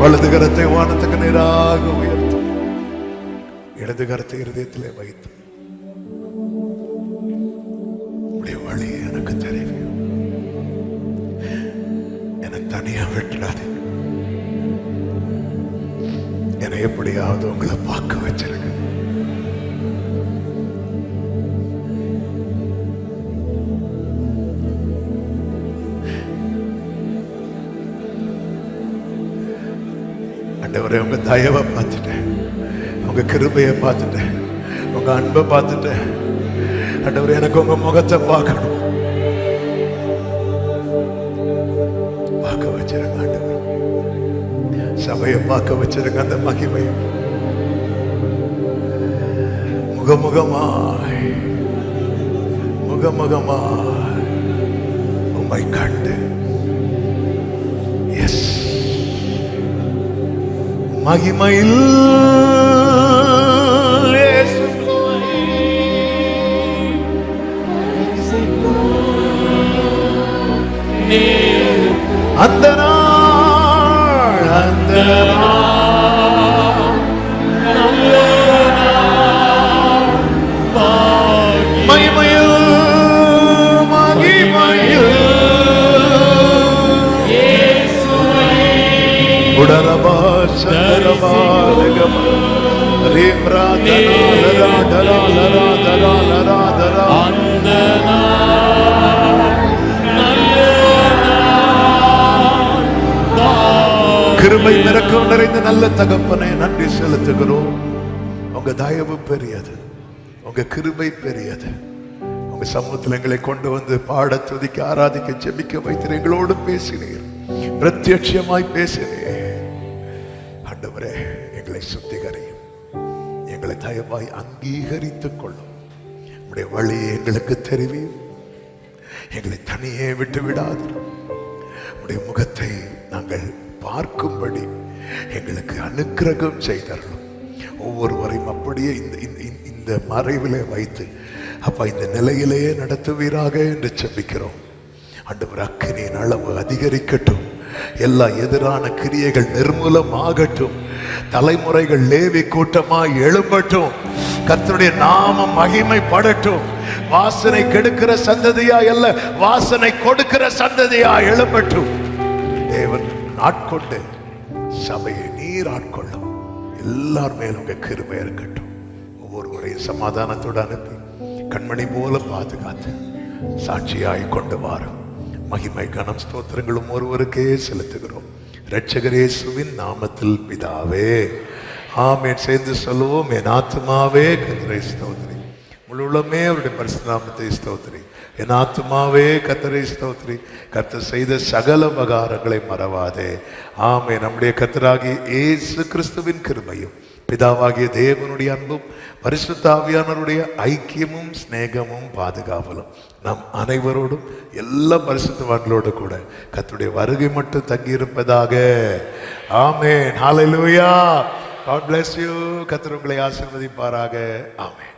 வலது கரத்தை வானத்துக்கு நேராக உயர்த்தும், இடது கரத்தை இருதயத்திலே வைத்து, உடைய வழி எனக்கு தெரியும், என்னை தனியா விட்டுறாது, என்னை எப்படியாவது உங்களை பார்க்க வச்சிருக்க. ஆண்டவரே, உங்க தயவை பார்த்துட்டேன், உங்க கிருபையை பார்த்துட்டேன், உங்க அன்பை பார்த்துட்டேன். ஆண்டவரே, எனக்கு உங்க முகத்தை பார்க்கணும், பார்க்க வச்சிருங்க ஆண்டவர். சபையை பார்க்க வச்சிருங்க, அந்த மகிமையை முகமுகமாய் முகமுகமாய் உம்மை கண்டு, எஸ், மகிமையில் அந்த நாள், அந்த மகிமையில் மகிமையில் உடரபா சரபா லகம ரேப்ரா தரா தரா லரா தரா லரா தரா அந்த கிருபை இரக்கம் நிறைந்த நல்ல தகப்பனே, நன்றி செலுத்துகிறோம். உங்க தயவு பெரியது, உங்க கிருபை பெரியது. உங்க சமூகத்தில் எங்களை கொண்டு வந்து பாட, துதிக்க, ஆராதிக்க, ஜெபிக்க வைத்து எங்களோடு பேசினீர், பிரத்யட்சமாய் பேசினீர். ஆண்டவரே, எங்களை சுத்திகரியும், எங்களை தயவாய் அங்கீகரித்துக் கொள்ளும், உடைய வழியை எங்களுக்கு தெரிவியும், எங்களை தனியே விட்டு விடாது, உடைய முகத்தை நாங்கள் பார்க்கும்படி எங்களுக்கு அனுக்கிரகம் செய்தரணும். ஒவ்வொருவரையும் அப்படியே இந்த மறைவிலே வைத்து அப்பா இந்த நிலையிலேயே நடத்துவீராக என்று செபிக்கிறோம். ஆண்டவர், அக்கினியின் அளவு அதிகரிக்கட்டும், எல்லா எதிரான கிரியைகள் நிர்மூலமாகட்டும், தலைமுறைகள் லேவி கூட்டமாய் எழும்பட்டும், கர்த்தருடைய நாமம் மகிமைப்படட்டும். வாசனை கெடுக்கிற சந்ததியா அல்ல, வாசனை கொடுக்கிற சந்ததியா எழும்பட்டும். தேவன் ஆட்கொண்டு சபையை நீர் ஆட்கொள்ளும். எல்லார் மேலும் உங்க கிருபை இருக்கட்டும். ஒவ்வொருவரையும் சமாதானத்தோடு அனுப்பி கண்மணி போல பாதுகாத்து சாட்சியாய் கொண்டு வாரும். மகிமை கனம் ஸ்தோத்திரங்களும் ஒருவருக்கே செலுத்துகிறோம், இரட்சகர் இயேசுவின் நாமத்தில் பிதாவே, ஆமென். சேர்ந்து சொல்லுவோம், என் ஆத்துமாவே கர்த்தரை ஸ்தோத்திரி, முழு உள்ளமே அவருடைய பரிசுத்த நாமத்தை ஸ்தோத்திரி. என் ஆத்துமாவே கர்த்தரை ஸ்தோத்திரி, கர்த்தர் செய்த சகல உபகாரங்களை மறவாதே. ஆமே. நம்முடைய கர்த்தராகிய இயேசு கிறிஸ்துவின் கிருபையும், பிதாவாகிய தேவனுடைய அன்பும், பரிசுத்த ஆவியானவருடைய ஐக்கியமும் சிநேகமும் பாதுகாவலும் நம் அனைவரோடும் எல்லா பரிசுத்தவான்களோடு கூட கர்த்தருடைய வருகை மட்டும் தங்கியிருப்பதாக. ஆமென். ஹல்லேலூயா. God bless you. கர்த்தர் உங்களை ஆசீர்வதிப்பாராக. ஆமென்.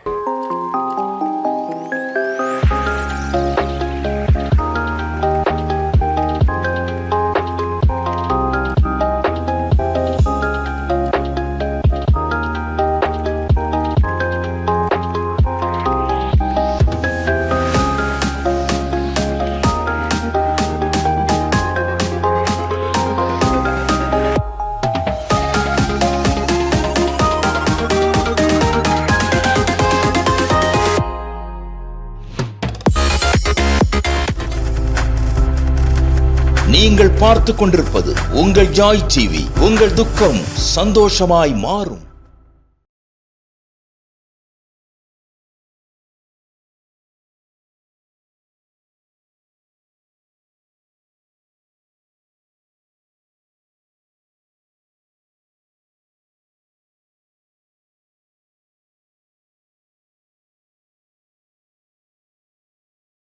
நீங்கள் பார்த்து கொண்டிருப்பது உங்கள் ஜாய் டிவி. உங்கள் துக்கம் சந்தோஷமாய் மாறும்.